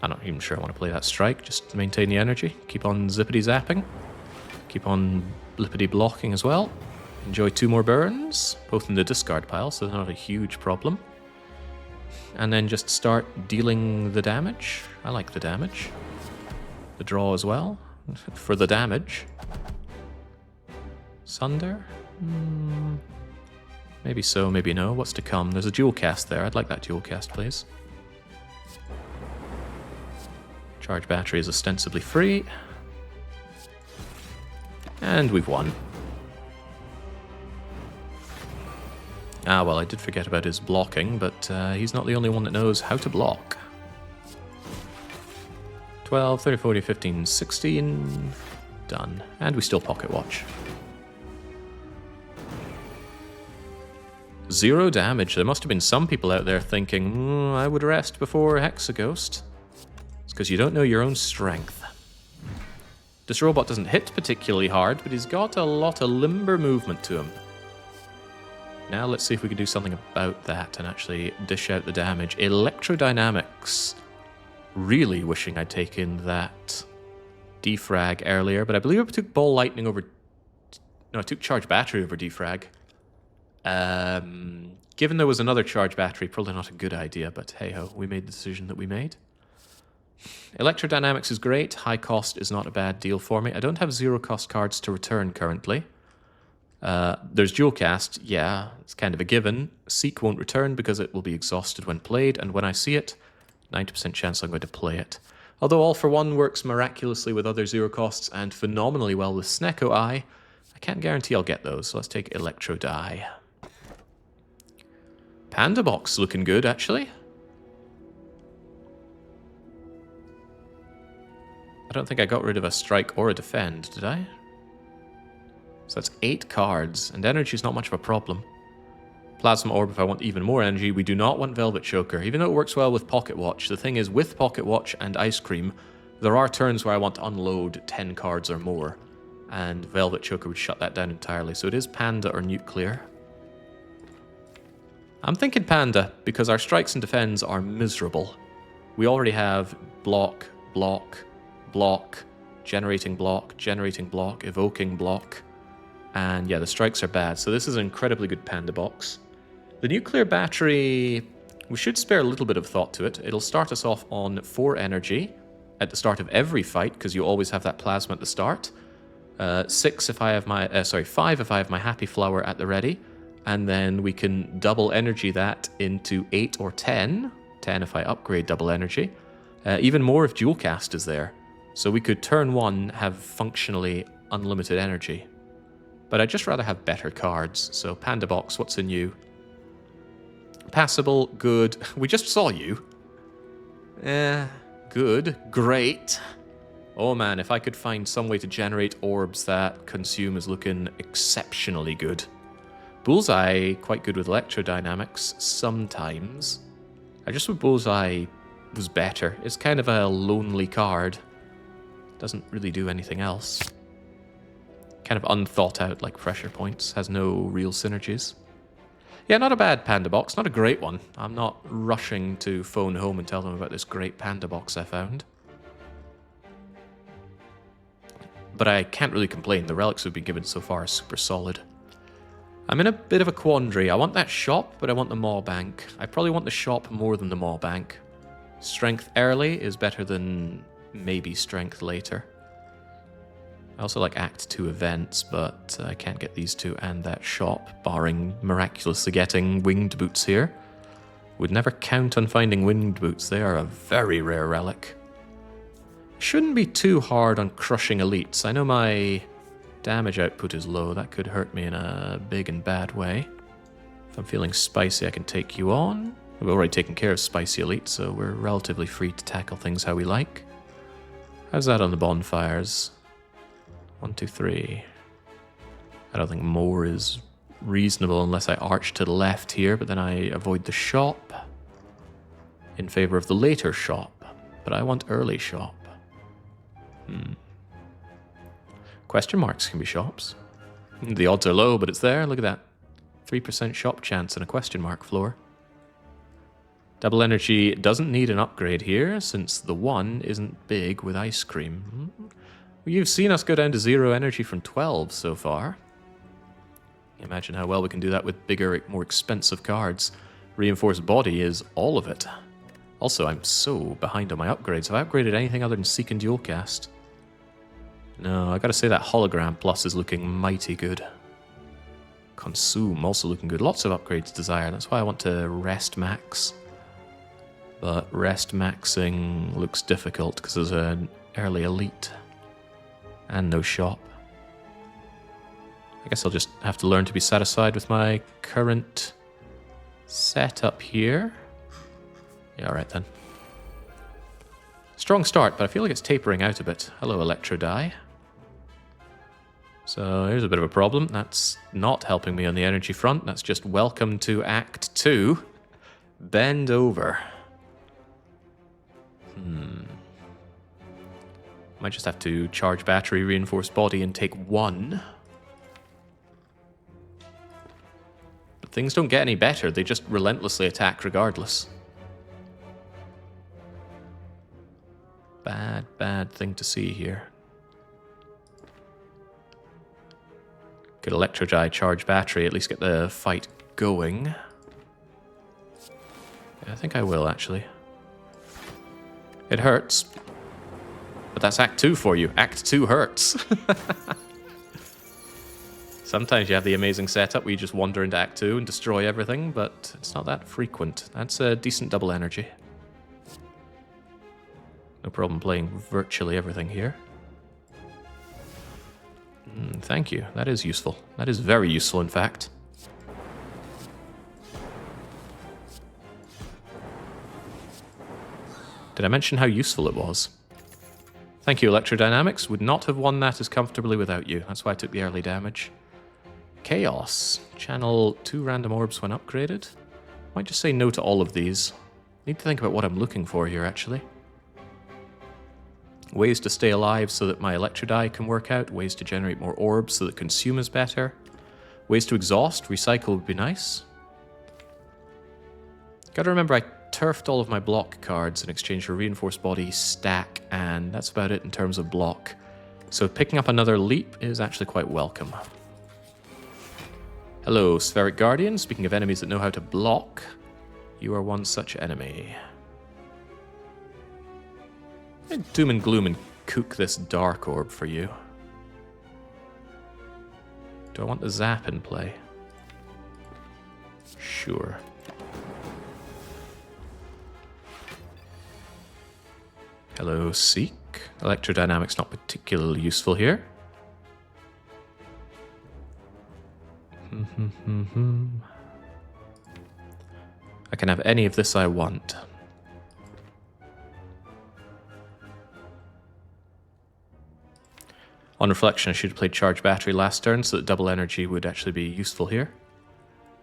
I'm not even sure I want to play that strike, just to maintain the energy. Keep on zippity zapping. Keep on blippity blocking as well. Enjoy 2 more burns, both in the discard pile, so they're not a huge problem. And then just start dealing the damage. I like the damage. The draw as well, for the damage. Sunder? Maybe so, maybe no. What's to come? There's a dual cast there. I'd like that dual cast, please. Charge battery is ostensibly free. And we've won. Ah, well, I did forget about his blocking, but he's not the only one that knows how to block. 12, 13, 14, 15, 16. Done. And we still pocket watch. 0 damage. There must have been some people out there thinking, I would rest before Hexaghost. It's because you don't know your own strength. This robot doesn't hit particularly hard, but he's got a lot of limber movement to him. Now let's see if we can do something about that and actually dish out the damage. Electrodynamics. Really wishing I'd taken that defrag earlier, but I believe I took Ball Lightning over... No, I took Charge Battery over defrag. Given there was another Charge Battery, probably not a good idea, but hey-ho, we made the decision that we made. Electrodynamics is great. High cost is not a bad deal for me. I don't have 0 cost cards to return currently. There's dual cast, yeah, it's kind of a given. Seek won't return because it will be exhausted when played, and when I see it, 90% chance I'm going to play it. Although All for One works miraculously with other 0 costs and phenomenally well with Snecko Eye, I can't guarantee I'll get those, so let's take Electro Die. Panda Box looking good, actually. I don't think I got rid of a strike or a defend, did I? So that's 8 cards, and energy is not much of a problem. Plasma Orb if I want even more energy. We do not want Velvet Choker, even though it works well with Pocket Watch. The thing is, with Pocket Watch and Ice Cream, there are turns where I want to unload 10 cards or more, and Velvet Choker would shut that down entirely. So it is Panda or Nuclear. I'm thinking Panda, because our strikes and defends are miserable. We already have block, block, block, generating block, evoking block. And yeah, the strikes are bad, so this is an incredibly good Panda Box. The nuclear battery, we should spare a little bit of thought to it. It'll start us off on 4 energy at the start of every fight, because you always have that plasma at the start. 6 if I have my, 5 if I have my Happy Flower at the ready. And then we can double energy that into 8 or 10. 10 if I upgrade double energy. Even more if dual cast is there. So we could turn 1 have functionally unlimited energy. But I'd just rather have better cards. So Panda Box, what's in you? Passable, good. We just saw you. Good, great. Oh man, if I could find some way to generate orbs that consume is looking exceptionally good. Bullseye, quite good with electrodynamics, sometimes. I just wish Bullseye was better. It's kind of a lonely card. Doesn't really do anything else. Kind of unthought out, like pressure points. Has no real synergies. Yeah, not a bad Panda Box. Not a great one. I'm not rushing to phone home and tell them about this great Panda Box I found. But I can't really complain. The relics we've been given so far are super solid. I'm in a bit of a quandary. I want that shop, but I want the Maw Bank. I probably want the shop more than the Maw Bank. Strength early is better than maybe strength later. I also like Act 2 events, but I can't get these two and that shop, barring miraculously getting winged boots here. Would never count on finding winged boots. They are a very rare relic. Shouldn't be too hard on crushing elites. I know my damage output is low. That could hurt me in a big and bad way. If I'm feeling spicy, I can take you on. We've already taken care of spicy elites, so we're relatively free to tackle things how we like. How's that on the bonfires? 1, 2, 3. I don't think more is reasonable unless I arch to the left here, but then I avoid the shop in favor of the later shop. But I want early shop. Question marks can be shops. The odds are low, but it's there. Look at that. 3% shop chance and a question mark floor. Double energy doesn't need an upgrade here, since the 1 isn't big with ice cream. You've seen us go down to 0 energy from 12 so far. Imagine how well we can do that with bigger, more expensive cards. Reinforced body is all of it. Also, I'm so behind on my upgrades. Have I upgraded anything other than Seek and Dualcast? No, I gotta say that Hologram Plus is looking mighty good. Consume, also looking good. Lots of upgrades desire. That's why I want to rest max. But rest maxing looks difficult because there's an early elite. And no shop. I guess I'll just have to learn to be satisfied with my current setup here. Yeah, alright then. Strong start, but I feel like it's tapering out a bit. Hello, Electro Die. So here's a bit of a problem. That's not helping me on the energy front. That's just welcome to Act 2. Bend over. Might just have to charge battery, reinforce body, and take 1. But things don't get any better. They just relentlessly attack regardless. Bad, bad thing to see here. Could Electrodry, charge battery, at least get the fight going. Yeah, I think I will, actually. It hurts. But that's Act 2 for you. Act 2 hurts. Sometimes you have the amazing setup where you just wander into Act 2 and destroy everything, but it's not that frequent. That's a decent double energy. No problem playing virtually everything here. Thank you. That is useful. That is very useful, in fact. Did I mention how useful it was? Thank you, Electrodynamics. Would not have won that as comfortably without you. That's why I took the early damage. Chaos. Channel 2 random orbs when upgraded. Might just say no to all of these. Need to think about what I'm looking for here, actually. Ways to stay alive so that my Electrodye can work out. Ways to generate more orbs so that consume is better. Ways to exhaust. Recycle would be nice. Gotta remember I turfed all of my block cards in exchange for reinforced body, stack, and that's about it in terms of block. So picking up another leap is actually quite welcome. Hello, Spheric Guardian. Speaking of enemies that know how to block, you are one such enemy. I'd doom and gloom and cook this Dark Orb for you. Do I want the Zap in play? Sure. Hello, Seek. Electrodynamics not particularly useful here. I can have any of this I want. On reflection, I should have played Charge Battery last turn so that double energy would actually be useful here.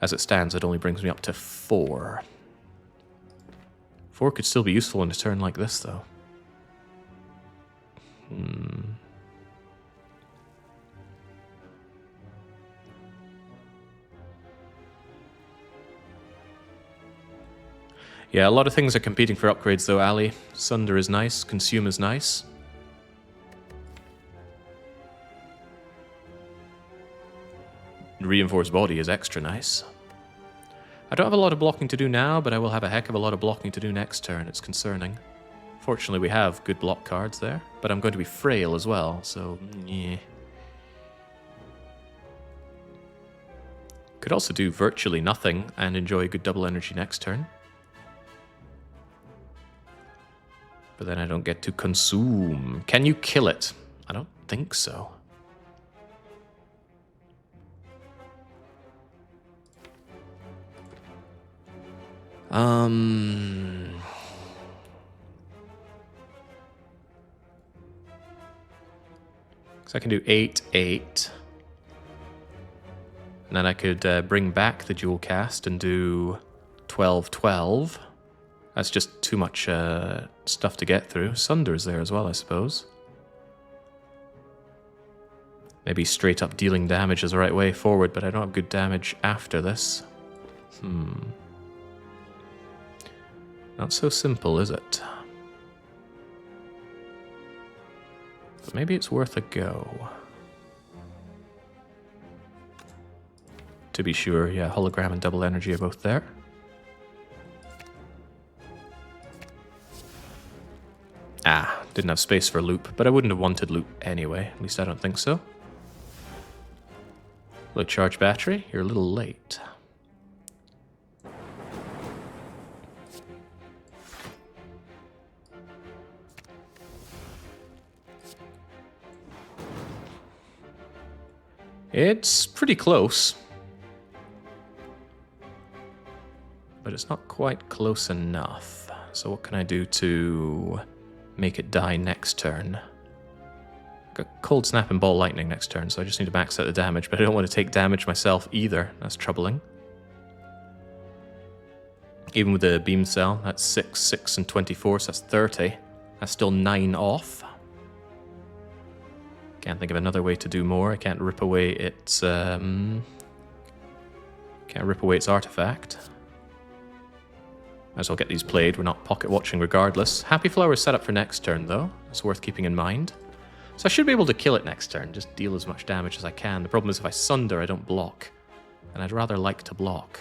As it stands, it only brings me up to 4. 4 could still be useful in a turn like this, though. Yeah, a lot of things are competing for upgrades, though, Ali. Sunder is nice, Consume is nice. Reinforced Body is extra nice. I don't have a lot of blocking to do now, but I will have a heck of a lot of blocking to do next turn. It's concerning. Fortunately, we have good block cards there, but I'm going to be frail as well, so yeah. Could also do virtually nothing and enjoy a good double energy next turn. But then I don't get to consume. Can you kill it? I don't think so. So I can do 8, 8. And then I could bring back the dual cast and do 12, 12. That's just too much stuff to get through. Sunder's there as well, I suppose. Maybe straight up dealing damage is the right way forward, but I don't have good damage after this. Not so simple, is it? But maybe it's worth a go. To be sure, yeah, hologram and double energy are both there. Ah, didn't have space for loop, but I wouldn't have wanted loop anyway. At least I don't think so. Low charge battery, you're a little late. It's pretty close. But it's not quite close enough. So what can I do to make it die next turn? Got Cold Snap and Ball Lightning next turn, so I just need to max out the damage, but I don't want to take damage myself either. That's troubling. Even with the Beam Cell, that's 6, 6, and 24, so that's 30. That's still 9 off. Can't think of another way to do more. I can't rip away its artifact. Might as well get these played. We're not pocket watching regardless. Happy Flower is set up for next turn though. It's worth keeping in mind. So I should be able to kill it next turn. Just deal as much damage as I can. The problem is if I Sunder, I don't block. And I'd rather like to block.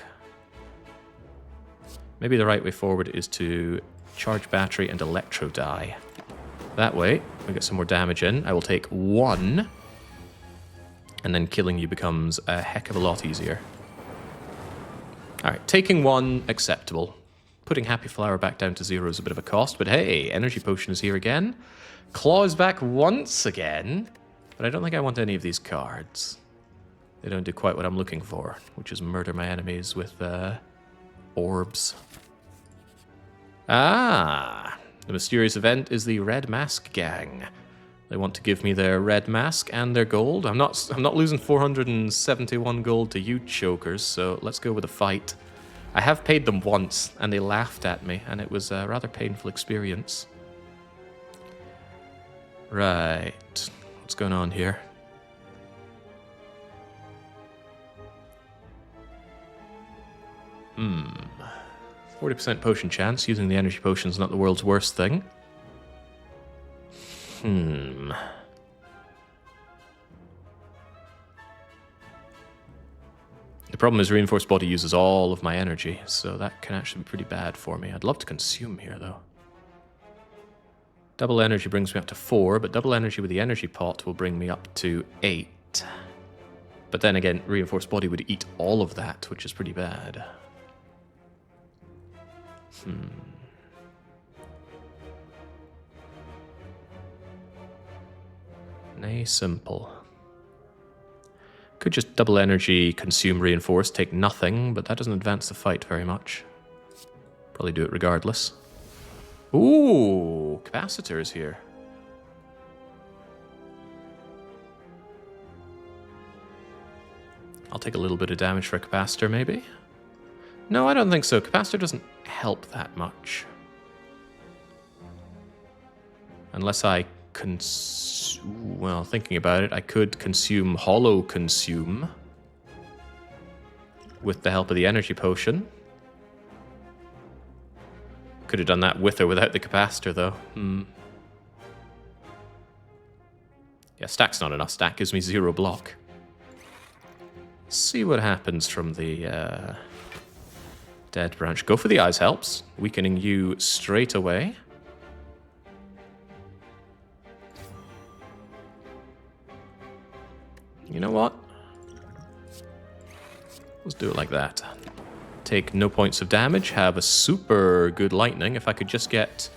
Maybe the right way forward is to charge battery and electro die. That way, we get some more damage in. I will take 1, and then killing you becomes a heck of a lot easier. Alright, taking 1, acceptable. Putting Happy Flower back down to 0 is a bit of a cost, but hey, Energy Potion is here again. Claw is back once again, but I don't think I want any of these cards. They don't do quite what I'm looking for, which is murder my enemies with orbs. Ah! The mysterious event is the Red Mask Gang. They want to give me their red mask and their gold. I'm not losing 471 gold to you chokers, so let's go with a fight. I have paid them once, and they laughed at me, and it was a rather painful experience. Right. What's going on here? Hmm. 40% potion chance. Using the energy potion is not the world's worst thing. The problem is Reinforced Body uses all of my energy, so that can actually be pretty bad for me. I'd love to consume here, though. Double energy brings me up to 4, but double energy with the energy pot will bring me up to 8. But then again, Reinforced Body would eat all of that, which is pretty bad. Nay, simple. Could just double energy, consume reinforce, take nothing, but that doesn't advance the fight very much. Probably do it regardless. Ooh, capacitor is here. I'll take a little bit of damage for a capacitor, maybe? No, I don't think so. Capacitor doesn't help that much. Unless I well, thinking about it, I could consume Hollow Consume with the help of the energy potion. Could have done that with or without the capacitor, though. Yeah, stack's not enough. Stack gives me 0 block. See what happens from the dead branch. Go for the eyes helps. Weakening you straight away. You know what? Let's do it like that. Take no points of damage, have a super good lightning. If I could just get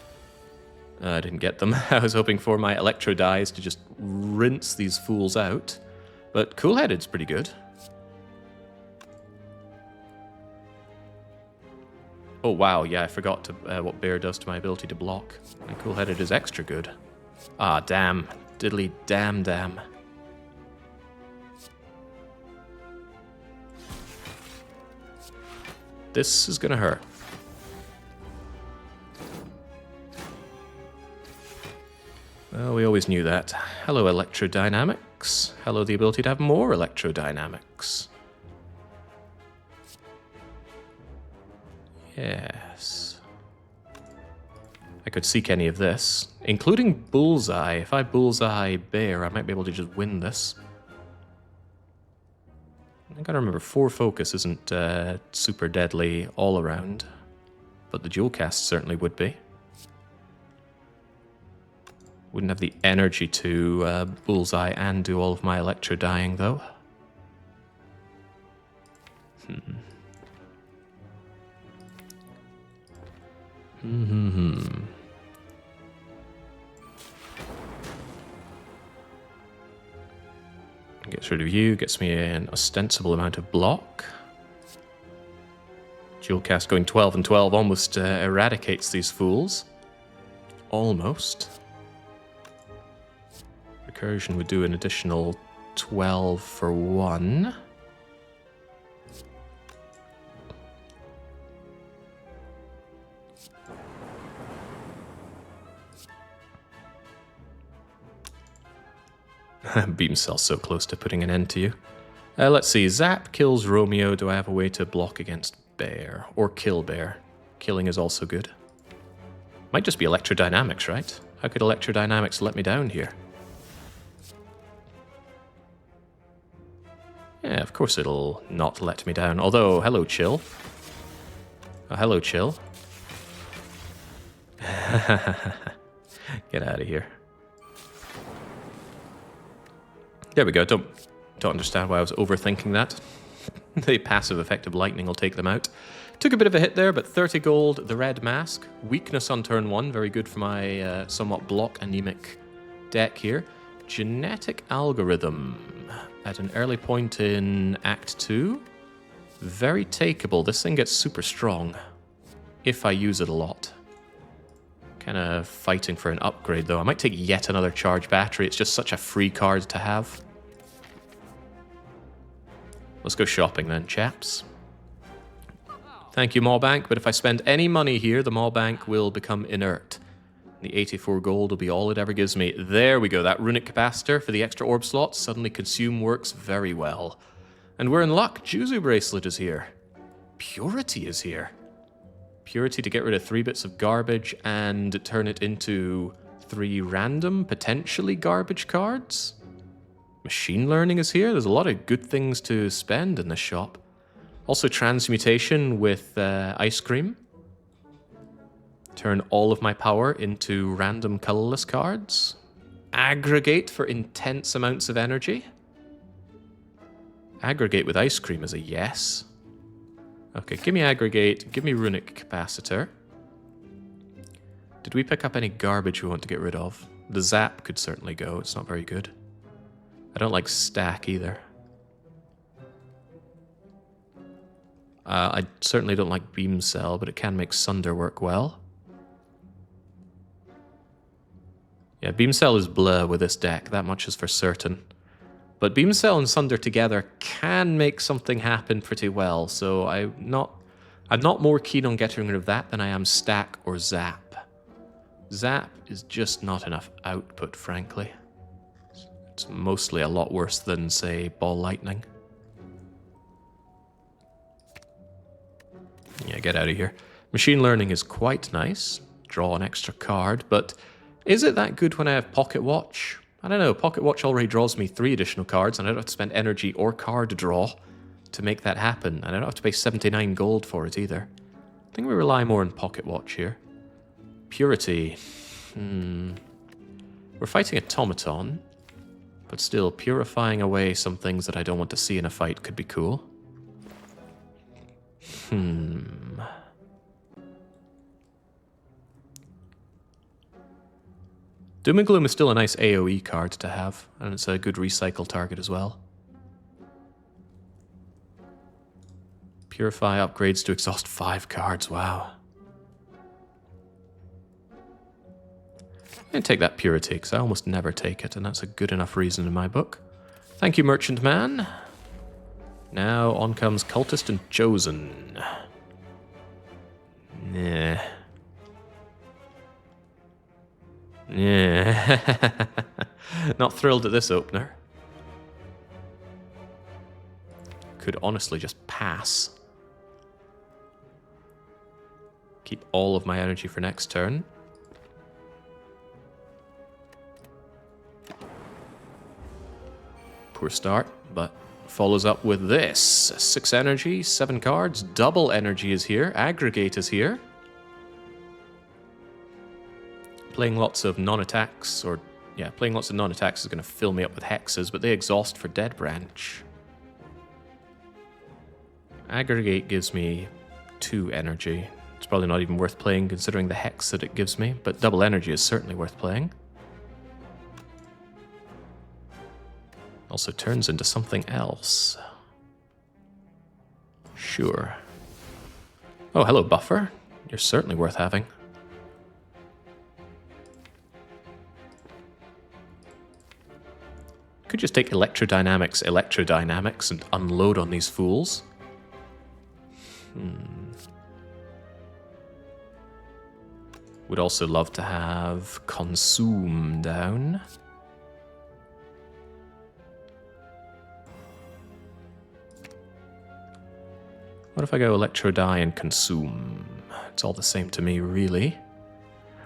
I didn't get them. I was hoping for my electro dyes to just rinse these fools out. But cool-headed's pretty good. Oh wow, yeah, I forgot to, what bear does to my ability to block. And cool-headed is extra good. Ah, damn. Diddly damn. This is gonna hurt. Well, we always knew that. Hello, electrodynamics. Hello, the ability to have more electrodynamics. Yes. I could seek any of this, including Bullseye. If I Bullseye Bear, I might be able to just win this. I gotta remember, 4 focus isn't super deadly all around, but the dual cast certainly would be. Wouldn't have the energy to Bullseye and do all of my electro dying, though. Gets rid of you, gets me an ostensible amount of block. Dual cast going 12 and 12 almost eradicates these fools. Almost. Recursion would do an additional 12 for 1. Beam Cell so close to putting an end to you. Let's see, Zap kills Romeo. Do I have a way to block against Bear? Or kill Bear? Killing is also good. Might just be electrodynamics, right? How could electrodynamics let me down here? Yeah, of course it'll not let me down. Although, hello, Chill. Oh, hello, Chill. Get out of here. There we go. Don't understand why I was overthinking that. The passive effect of lightning will take them out. Took a bit of a hit there, but 30 gold, the red mask. Weakness on turn 1, very good for my somewhat block anemic deck here. Genetic algorithm at an early point in Act 2. Very takeable. This thing gets super strong if I use it a lot. Kind of fighting for an upgrade, though. I might take yet another charge battery. It's just such a free card to have. Let's go shopping then, chaps. Thank you, Mawbank, but if I spend any money here, the Mawbank will become inert. The 84 gold will be all it ever gives me. There we go. That runic capacitor for the extra orb slots suddenly consume works very well. And we're in luck. Juzu Bracelet is here. Purity is here. Purity to get rid of 3 bits of garbage and turn it into 3 random, potentially garbage cards. Machine Learning is here. There's a lot of good things to spend in this shop. Also Transmutation with Ice Cream. Turn all of my power into random colorless cards. Aggregate for intense amounts of energy. Aggregate with Ice Cream is a yes. Okay, give me Aggregate, give me Runic Capacitor. Did we pick up any garbage we want to get rid of? The Zap could certainly go, it's not very good. I don't like Stack either. I certainly don't like Beam Cell, but it can make Sunder work well. Yeah, Beam Cell is blah with this deck, that much is for certain. But Beam Cell and Sunder together can make something happen pretty well, so I'm not more keen on getting rid of that than I am Stack or Zap. Zap is just not enough output, frankly. It's mostly a lot worse than, say, Ball Lightning. Yeah, get out of here. Machine Learning is quite nice. Draw an extra card, but is it that good when I have Pocket Watch? I don't know, Pocket Watch already draws me 3 additional cards, and I don't have to spend energy or card draw to make that happen, and I don't have to pay 79 gold for it either. I think we rely more on Pocket Watch here. Purity. We're fighting Automaton, but still, purifying away some things that I don't want to see in a fight could be cool. Doom and Gloom is still a nice AoE card to have, and it's a good recycle target as well. Purify upgrades to exhaust 5 cards, wow. I'm going to take that Purity, because I almost never take it, and that's a good enough reason in my book. Thank you, Merchant Man. Now on comes Cultist and Chosen. Nah. Yeah. Not thrilled at this opener. Could honestly just pass. Keep all of my energy for next turn. Poor start, but follows up with this. 6 energy, 7 cards, double energy is here, aggregate is here. Playing lots of non-attacks, or yeah, playing lots of non-attacks is going to fill me up with hexes, but they exhaust for Dead Branch. Aggregate gives me 2 energy. It's probably not even worth playing considering the hex that it gives me, but double energy is certainly worth playing. Also turns into something else. Sure. Oh, hello, Buffer. You're certainly worth having. Could just take electrodynamics, and unload on these fools. Would also love to have Consume down. What if I go Electrodye and Consume? It's all the same to me, really.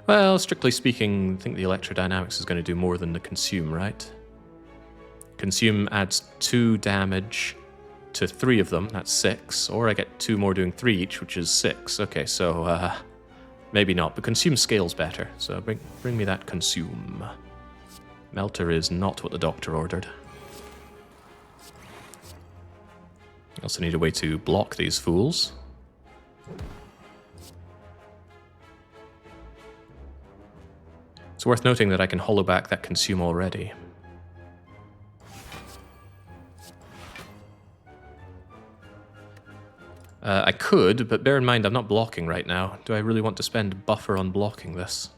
Well, strictly speaking, I think the Electrodynamics is going to do more than the Consume, right? Consume adds 2 damage to 3 of them, that's 6. Or I get 2 more doing 3 each, which is 6. Okay, so maybe not, but Consume scales better. So bring me that Consume. Melter is not what the doctor ordered. I also need a way to block these fools. It's worth noting that I can hollow back that Consume already. I could, but bear in mind I'm not blocking right now. Do I really want to spend buffer on blocking this?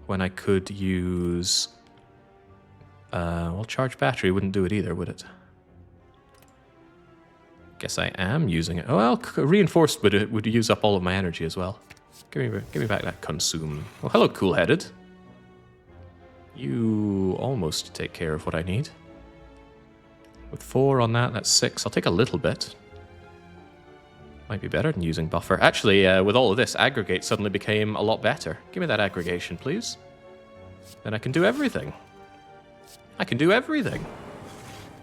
When I could use... well, Charge Battery wouldn't do it either, would it? Guess I am using it. Oh, well, Reinforced would use up all of my energy as well. Give me back that Consume. Oh, hello, Cool-Headed. You almost take care of what I need. With 4 on that, that's 6. I'll take a little bit. Might be better than using buffer. Actually, with all of this, aggregate suddenly became a lot better. Give me that aggregation, please. Then I can do everything. I can do everything.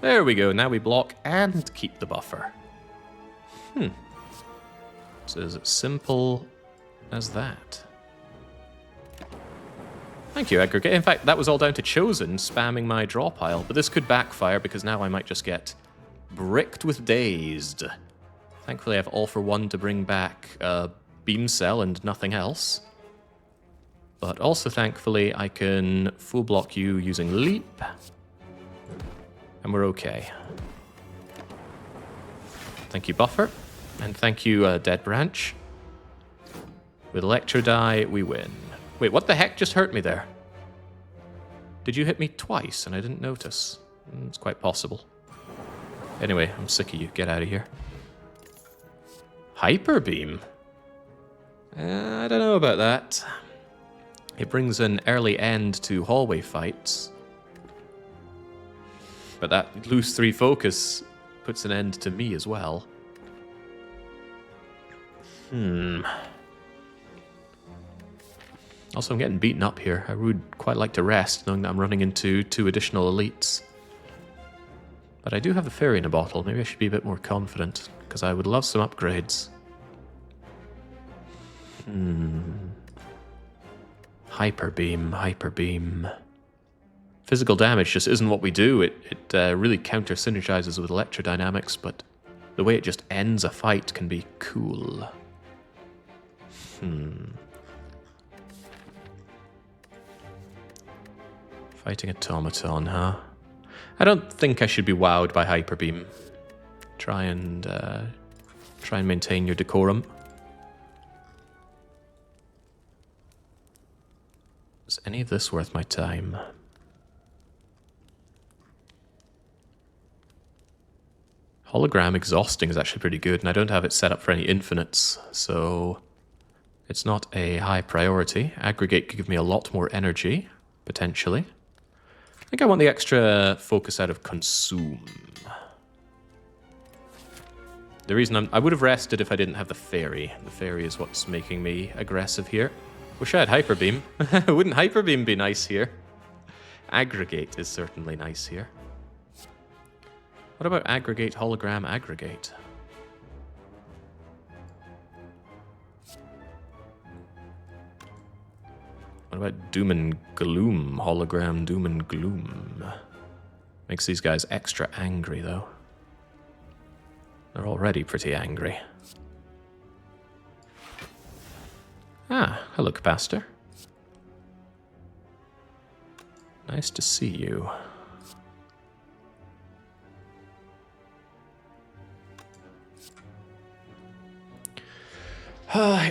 There we go. Now we block and keep the buffer. So is it simple as that? Thank you, aggregate. In fact, that was all down to Chosen spamming my draw pile, but this could backfire because now I might just get bricked with Dazed. Thankfully, I have All for One to bring back Beam Cell and nothing else. But also, thankfully, I can full block you using Leap. And we're okay. Thank you, Buffer. And thank you, Dead Branch. With Electrodye, we win. Wait, what the heck just hurt me there? Did you hit me twice and I didn't notice? It's quite possible. Anyway, I'm sick of you. Get out of here. Hyper Beam? I don't know about that. It brings an early end to hallway fights. But that lose 3 focus puts an end to me as well. Also, I'm getting beaten up here. I would quite like to rest, knowing that I'm running into 2 additional elites. But I do have the fairy in a bottle. Maybe I should be a bit more confident, because I would love some upgrades. Hyper Beam, Hyper Beam. Physical damage just isn't what we do. It really counter-synergizes with electrodynamics, but the way it just ends a fight can be cool. Fighting automaton, huh? I don't think I should be wowed by Hyper Beam. Try and maintain your decorum. Is any of this worth my time? Hologram exhausting is actually pretty good, and I don't have it set up for any infinites, so it's not a high priority. Aggregate could give me a lot more energy, potentially. I think I want the extra focus out of consume. The reason I would have rested if I didn't have the fairy. The fairy is what's making me aggressive here. Wish I had Hyper Beam. Wouldn't Hyper Beam be nice here? Aggregate is certainly nice here. What about aggregate, hologram, aggregate? What about doom and gloom, hologram, doom and gloom? Makes these guys extra angry, though. They're already pretty angry. Ah, hello, capacitor. Nice to see you.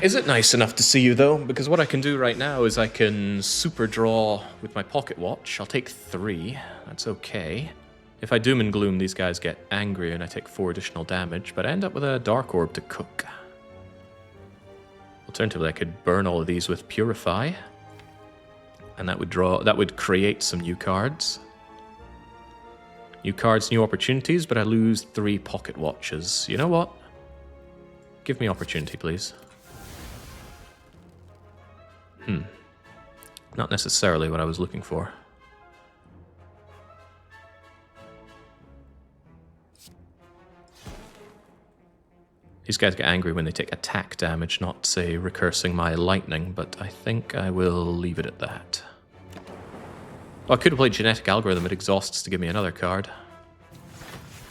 Is it nice enough to see you, though? Because what I can do right now is I can super draw with my pocket watch. I'll take 3. That's okay. If I doom and gloom, these guys get angry and I take 4 additional damage, but I end up with a dark orb to cook. Alternatively, I could burn all of these with purify, and that would create some new cards. New cards, new opportunities, but I lose 3 pocket watches. You know what? Give me opportunity, please. Not necessarily what I was looking for. These guys get angry when they take attack damage, not, say, recursing my lightning, but I think I will leave it at that. Oh, I could have played Genetic Algorithm. It exhausts to give me another card.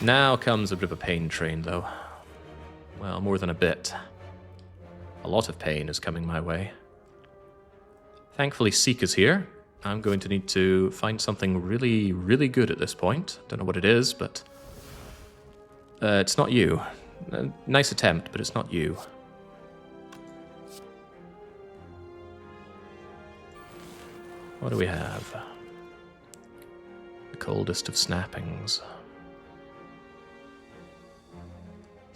Now comes a bit of a pain train, though. Well, more than a bit. A lot of pain is coming my way. Thankfully, Seek is here. I'm going to need to find something really, really good at this point. Don't know what it is, but it's not you. Nice attempt, but it's not you. What do we have? The coldest of snappings.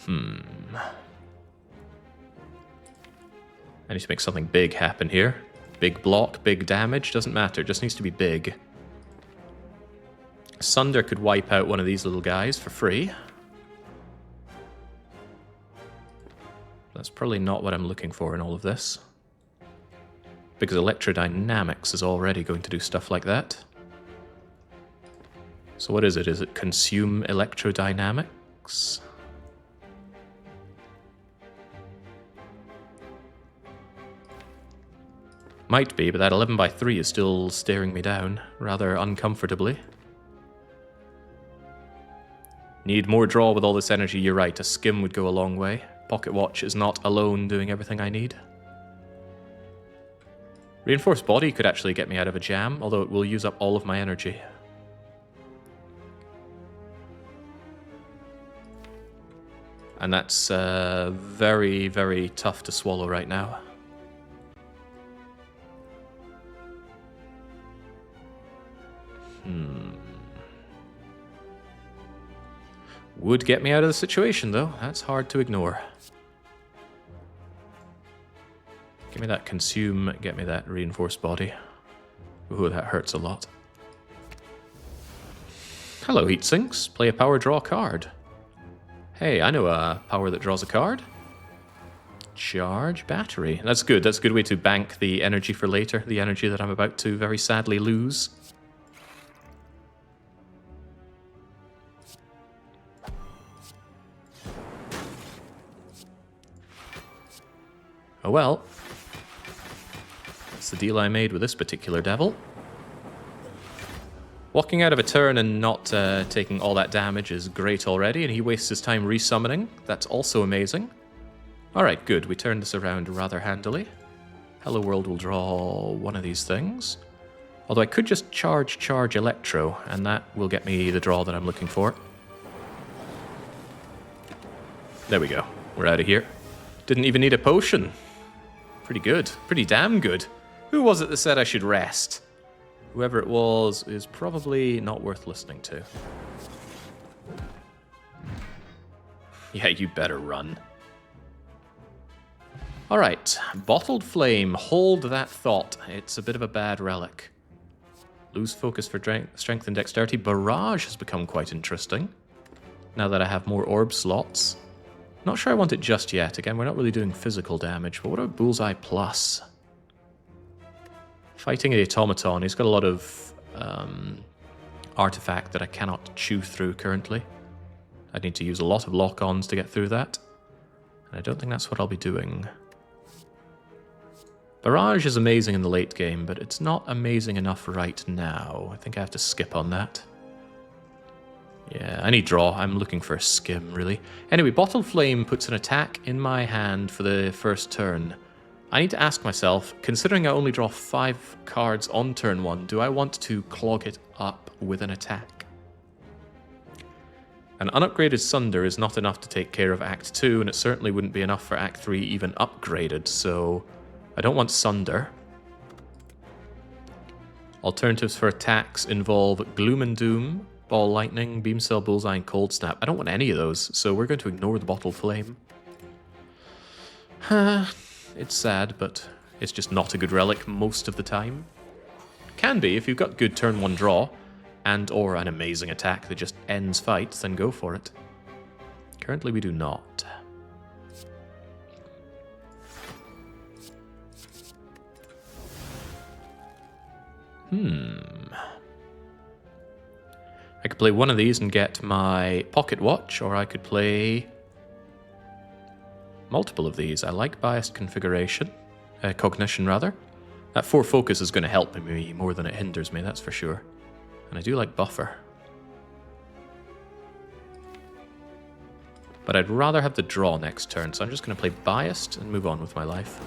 I need to make something big happen here. Big block, big damage, doesn't matter, it just needs to be big. Sunder could wipe out one of these little guys for free. That's probably not what I'm looking for in all of this. Because electrodynamics is already going to do stuff like that. So what is it? Is it consume electrodynamics? Might be, but that 11 by 3 is still staring me down, rather uncomfortably. Need more draw with all this energy, you're right, a skim would go a long way. Pocket watch is not alone doing everything I need. Reinforced body could actually get me out of a jam, although it will use up all of my energy. And that's very, very tough to swallow right now. Would get me out of the situation, though. That's hard to ignore. Give me that consume, get me that reinforced body. Ooh, that hurts a lot. Hello, Heatsinks. Play a power draw card. Hey, I know a power that draws a card. Charge battery. That's good. That's a good way to bank the energy for later. The energy that I'm about to very sadly lose. Oh well. That's the deal I made with this particular devil. Walking out of a turn and not taking all that damage is great already, and he wastes his time resummoning. That's also amazing. Alright, good. We turned this around rather handily. Hello World will draw one of these things. Although I could just charge Electro, and that will get me the draw that I'm looking for. There we go. We're out of here. Didn't even need a potion. Pretty good. Pretty damn good. Who was it that said I should rest? Whoever it was is probably not worth listening to. Yeah, you better run. Alright, Bottled Flame. Hold that thought. It's a bit of a bad relic. Lose focus for strength and dexterity. Barrage has become quite interesting. Now that I have more orb slots. Not sure I want it just yet. Again, we're not really doing physical damage, but what about Bullseye Plus? Fighting the automaton. He's got a lot of artifact that I cannot chew through currently. I'd need to use a lot of lock-ons to get through that. And I don't think that's what I'll be doing. Barrage is amazing in the late game, but it's not amazing enough right now. I think I have to skip on that. Yeah, I need draw. I'm looking for a skim, really. Anyway, Bottled Flame puts an attack in my hand for the first turn. I need to ask myself, considering I only draw 5 cards on turn 1, do I want to clog it up with an attack? An unupgraded Sunder is not enough to take care of Act 2, and it certainly wouldn't be enough for Act 3 even upgraded, so I don't want Sunder. Alternatives for attacks involve Gloom and Doom, Ball Lightning, Beam Cell, Bullseye, and Cold Snap. I don't want any of those, so we're going to ignore the Bottled Flame. It's sad, but it's just not a good relic most of the time. Can be, if you've got good turn 1 draw, and or an amazing attack that just ends fights, then go for it. Currently we do not. I could play one of these and get my pocket watch, or I could play multiple of these. I like biased configuration, cognition rather. That 4 focus is going to help me more than it hinders me, that's for sure. And I do like buffer. But I'd rather have the draw next turn, so I'm just going to play biased and move on with my life.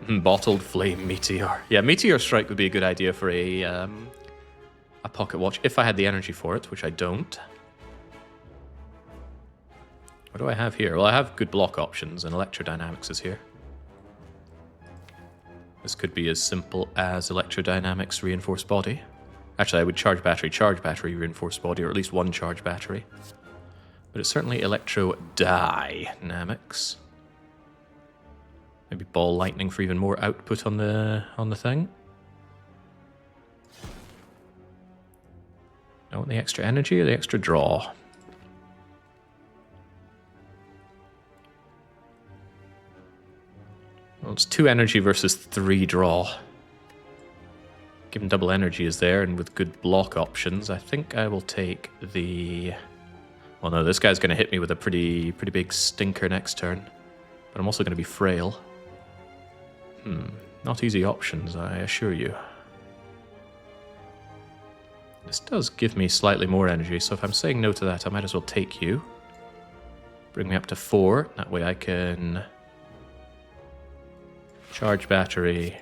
Bottled Flame Meteor. Yeah, Meteor Strike would be a good idea for a pocket watch, if I had the energy for it, which I don't. What do I have here? Well, I have good block options, and Electrodynamics is here. This could be as simple as Electrodynamics Reinforced Body. Actually, I would charge battery, Reinforced Body, or at least one charge battery. But it's certainly Electrodynamics. Maybe Ball Lightning for even more output on the thing. I want the extra energy or the extra draw. Well, it's 2 energy versus 3 draw. Given double energy is there, and with good block options, I think I will take the... Well, no, this guy's going to hit me with a pretty big stinker next turn. But I'm also going to be frail. Not easy options, I assure you. This does give me slightly more energy, so if I'm saying no to that, I might as well take you. Bring me up to 4, that way I can... Charge battery,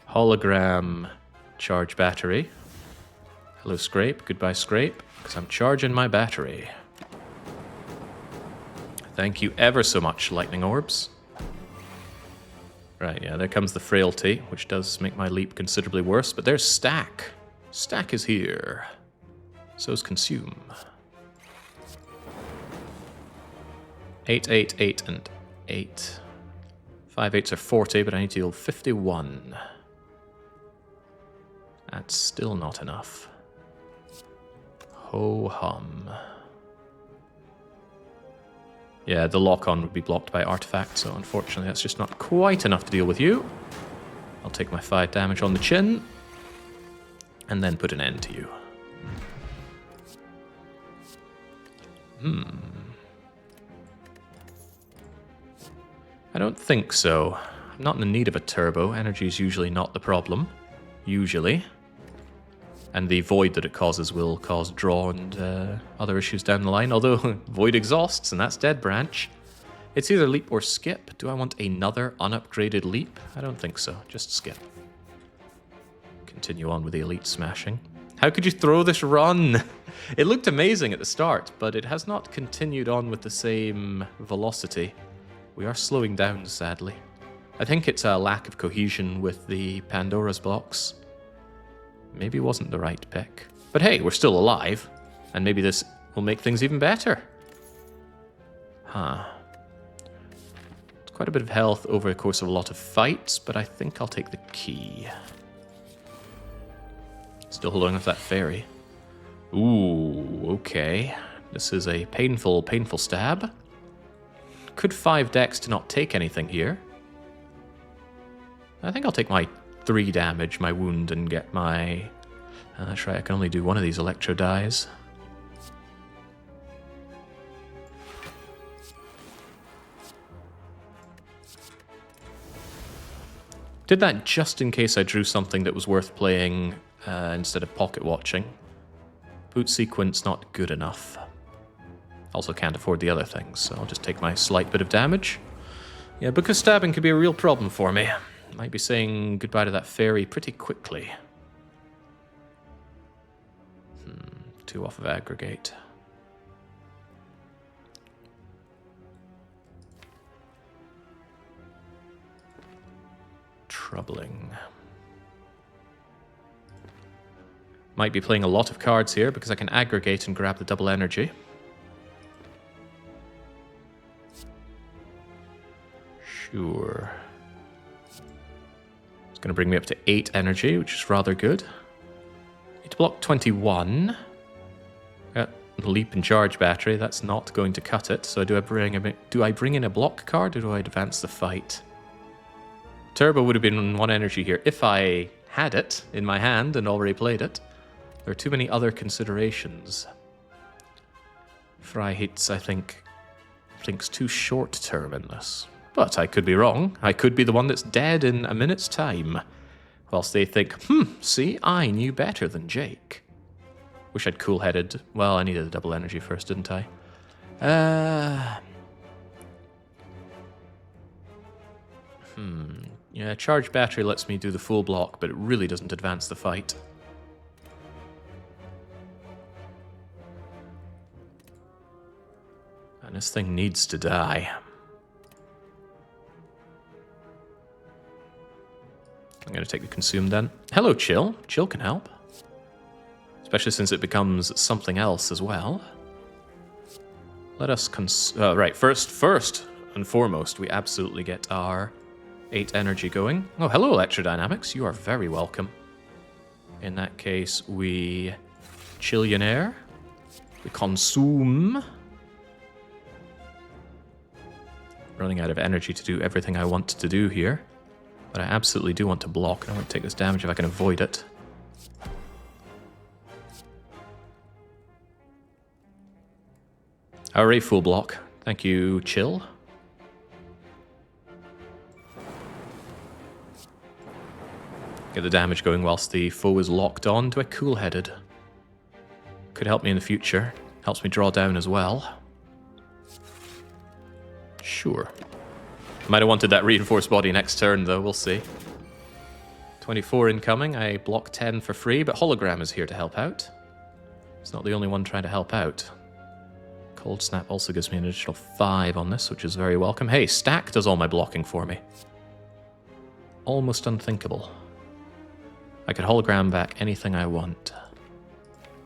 hologram, charge battery. Hello Scrape, goodbye Scrape, because I'm charging my battery. Thank you ever so much, Lightning Orbs. Right, yeah, there comes the Frailty, which does make my leap considerably worse, but there's Stack. Stack is here. So's Consume. 8, 8, 8, and 8. 5 8s are 40, but I need to deal 51. That's still not enough. Ho-hum. Yeah, the lock-on would be blocked by artifact, so unfortunately that's just not quite enough to deal with you. I'll take my 5 damage on the chin, and then put an end to you. I don't think so. I'm not in the need of a turbo. Energy is usually not the problem. Usually. And the void that it causes will cause draw and other issues down the line. Although, void exhausts, and that's dead branch. It's either leap or skip. Do I want another unupgraded leap? I don't think so. Just skip. Continue on with the elite smashing. How could you throw this run? It looked amazing at the start, but it has not continued on with the same velocity. We are slowing down, sadly. I think it's a lack of cohesion with the Pandora's blocks. Maybe it wasn't the right pick. But hey, we're still alive, and maybe this will make things even better. Huh. It's quite a bit of health over the course of a lot of fights, but I think I'll take the key. Still holding off that fairy. Ooh, okay. This is a painful, painful stab. Could 5 dex to not take anything here. I think I'll take my 3 damage, my wound, and get my... that's right, I can only do one of these electro dies. Did that just in case I drew something that was worth playing instead of pocket watching. Boot sequence not good enough. Also can't afford the other things, so I'll just take my slight bit of damage. Yeah, because stabbing could be a real problem for me. Might be saying goodbye to that fairy pretty quickly. 2 off of aggregate. Troubling. Might be playing a lot of cards here because I can aggregate and grab the double energy. Sure. It's going to bring me up to 8 energy, which is rather good. Need to block 21. Got leap and charge battery. That's not going to cut it. So do I bring in a block card or do I advance the fight? Turbo would have been 1 energy here if I had it in my hand and already played it. There are too many other considerations. Freiheitz, I think, thinks too short term in this. But I could be wrong. I could be the one that's dead in a minute's time. Whilst they think, see, I knew better than Jake. Wish I'd cool-headed. Well, I needed a double energy first, didn't I? Yeah, charge battery lets me do the full block, but it really doesn't advance the fight. And this thing needs to die. I'm going to take the consume then. Hello, Chill. Chill can help. Especially since it becomes something else as well. Let us right, first and foremost, we absolutely get our 8 energy going. Oh, hello, Electrodynamics. You are very welcome. In that case, we Chillionaire. We consume. Running out of energy to do everything I want to do here. But I absolutely do want to block. I want to take this damage if I can avoid it. Alright, full block. Thank you, Chill. Get the damage going whilst the foe is locked on. Do I cool-headed? Could help me in the future. Helps me draw down as well. Sure. Might have wanted that reinforced body next turn, though. We'll see. 24 incoming. I block 10 for free, but Hologram is here to help out. It's not the only one trying to help out. Cold Snap also gives me an additional 5 on this, which is very welcome. Hey, Stack does all my blocking for me. Almost unthinkable. I could Hologram back anything I want.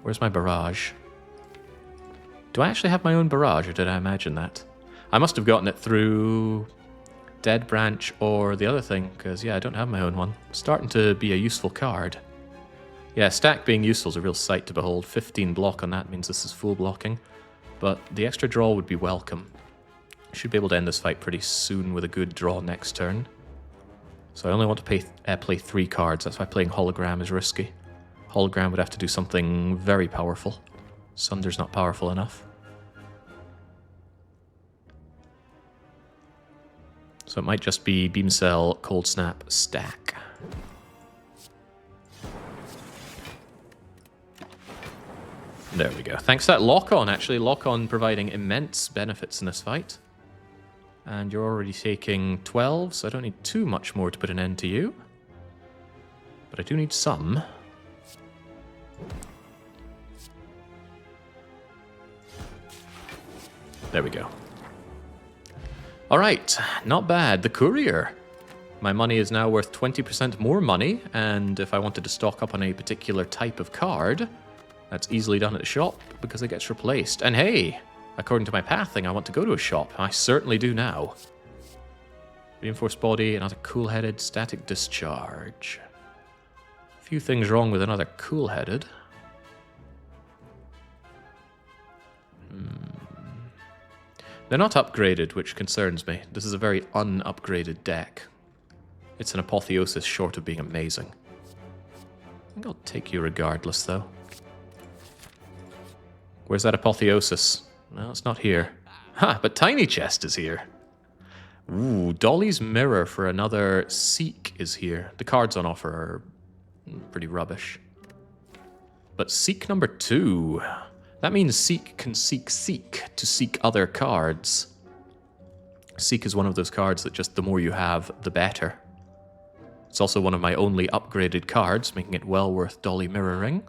Where's my barrage? Do I actually have my own barrage, or did I imagine that? I must have gotten it through Dead Branch or the other thing, because, yeah, I don't have my own one. It's starting to be a useful card. Yeah, Stack being useful is a real sight to behold. 15 block on that means this is full blocking. But the extra draw would be welcome. Should be able to end this fight pretty soon with a good draw next turn. So I only want to play 3 cards. That's why playing Hologram is risky. Hologram would have to do something very powerful. Sunder's not powerful enough. So it might just be Beam Cell, Cold Snap, Stack. There we go. Thanks to that lock-on, actually. Lock-on providing immense benefits in this fight. And you're already taking 12, so I don't need too much more to put an end to you. But I do need some. There we go. Alright, not bad. The courier. My money is now worth 20% more money, and if I wanted to stock up on a particular type of card, that's easily done at the shop because it gets replaced. And hey, according to my pathing, I want to go to a shop. I certainly do now. Reinforced body, another cool-headed, static discharge. A few things wrong with another cool-headed. They're not upgraded, which concerns me. This is a very unupgraded deck. It's an apotheosis short of being amazing. I think I'll take you regardless, though. Where's that apotheosis? No, it's not here. Ha, but Tiny Chest is here. Ooh, Dolly's Mirror for another Seek is here. The cards on offer are pretty rubbish. But Seek number 2. That means Seek can Seek to seek other cards. Seek is one of those cards that just the more you have, the better. It's also one of my only upgraded cards, making it well worth Dolly mirroring.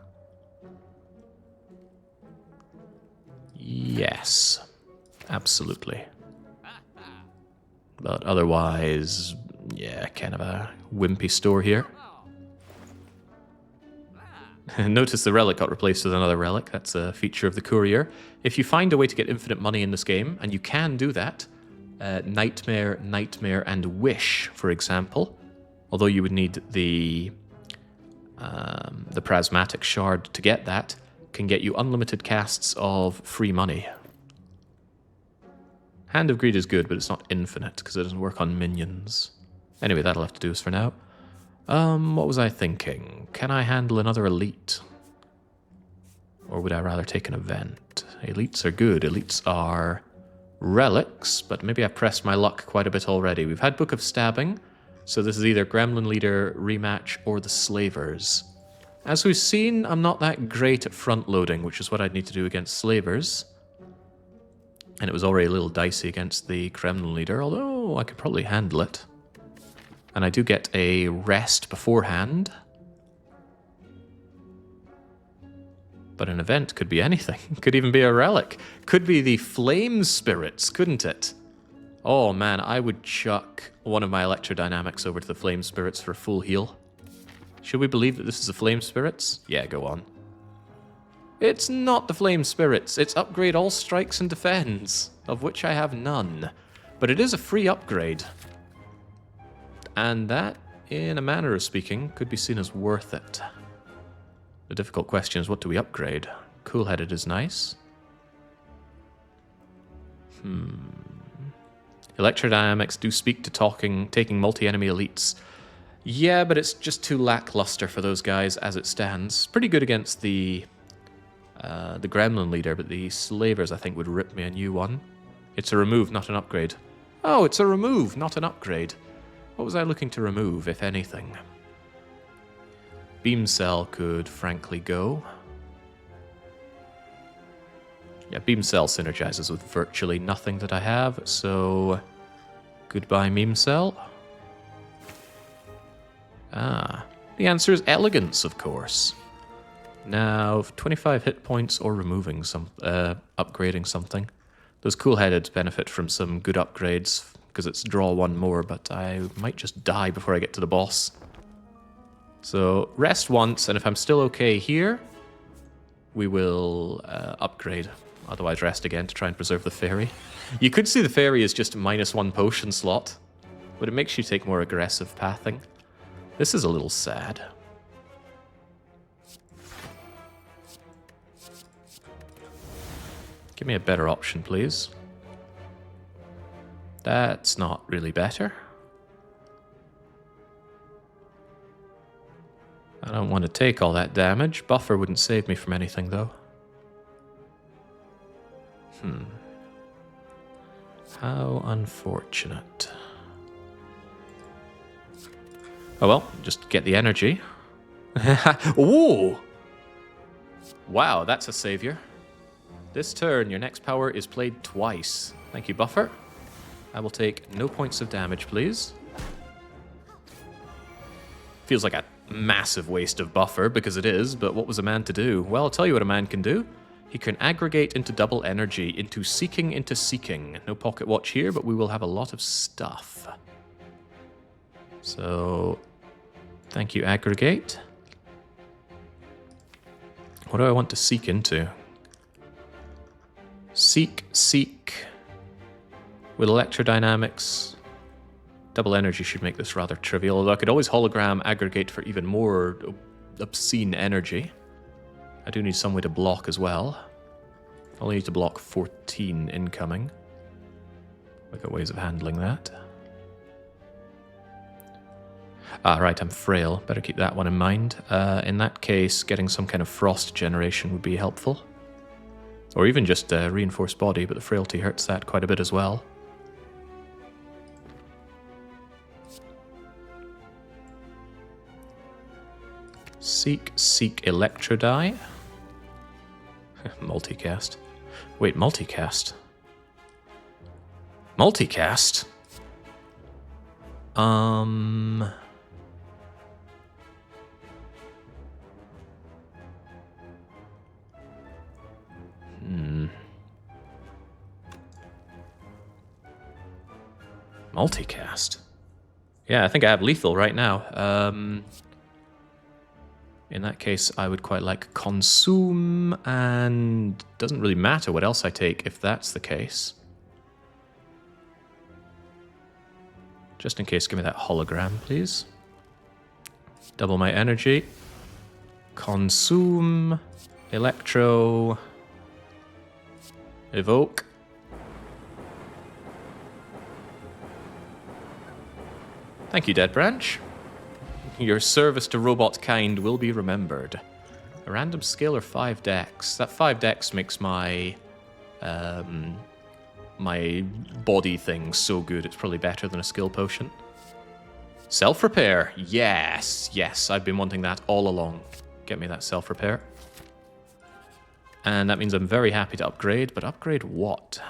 Yes, absolutely. But otherwise, yeah, kind of a wimpy store here. Notice the relic got replaced with another relic. That's a feature of the courier. If you find a way to get infinite money in this game, and you can do that, Nightmare, Nightmare, and Wish, for example, although you would need the Prismatic Shard to get that, can get you unlimited casts of free money. Hand of Greed is good, but it's not infinite, because it doesn't work on minions. Anyway, that'll have to do us for now. What was I thinking? Can I handle another elite? Or would I rather take an event? Elites are good. Elites are relics, but maybe I pressed my luck quite a bit already. We've had Book of Stabbing, so this is either Gremlin Leader, Rematch, or the Slavers. As we've seen, I'm not that great at front-loading, which is what I'd need to do against Slavers. And it was already a little dicey against the Gremlin Leader, although I could probably handle it. And I do get a rest beforehand. But an event could be anything. Could even be a relic. Could be the Flame Spirits, couldn't it? Oh man, I would chuck one of my Electrodynamics over to the Flame Spirits for full heal. Should we believe that this is the Flame Spirits? Yeah, go on. It's not the Flame Spirits. It's upgrade all strikes and defends, of which I have none. But it is a free upgrade. And that, in a manner of speaking, could be seen as worth it. The difficult question is, what do we upgrade? Cool-headed is nice. Electrodynamics do speak to taking multi-enemy elites. Yeah, but it's just too lackluster for those guys as it stands. Pretty good against the Gremlin Leader, but the Slavers, I think, would rip me a new one. It's a remove, not an upgrade. Oh, it's a remove, not an upgrade. What was I looking to remove, if anything? Beam Cell could frankly go. Yeah, Beam Cell synergizes with virtually nothing that I have, so goodbye Meme Cell. Ah, the answer is Elegance, of course. Now, 25 hit points or removing some, upgrading something. Those cool-headed benefit from some good upgrades, because it's draw one more, but I might just die before I get to the boss. So, rest once, and if I'm still okay here, we will upgrade. Otherwise, rest again to try and preserve the fairy. You could see the fairy as just -1 potion slot, but it makes you take more aggressive pathing. This is a little sad. Give me a better option, please. That's not really better. I don't want to take all that damage. Buffer wouldn't save me from anything, though. How unfortunate. Oh well, just get the energy. Ooh! Wow, that's a savior. This turn, your next power is played twice. Thank you, Buffer. I will take no points of damage, please. Feels like a massive waste of buffer, because it is, but what was a man to do? Well, I'll tell you what a man can do. He can aggregate into double energy, into seeking. No pocket watch here, but we will have a lot of stuff. So, thank you, aggregate. What do I want to seek into? Seek. With electrodynamics, double energy should make this rather trivial, although I could always hologram aggregate for even more obscene energy. I do need some way to block as well. Only need to block 14 incoming. Look at ways of handling that. Ah, right, I'm frail. Better keep that one in mind. In that case, getting some kind of frost generation would be helpful. Or even just reinforced body, but the frailty hurts that quite a bit as well. Seek Electrodye. Multicast. Wait, multicast? Multicast? Multicast? Yeah, I think I have lethal right now. In that case, I would quite like consume, and doesn't really matter what else I take if that's the case. Just in case, give me that hologram, please. Double my energy. Consume. Electro. Evoke. Thank you, Dead Branch. Your service to robot kind will be remembered. A random skill or 5 dex. That 5 dex makes my my body thing so good. It's probably better than a skill potion. Self-repair. Yes, I've been wanting that all along. Get me that self-repair. And that means I'm very happy to upgrade, but upgrade what?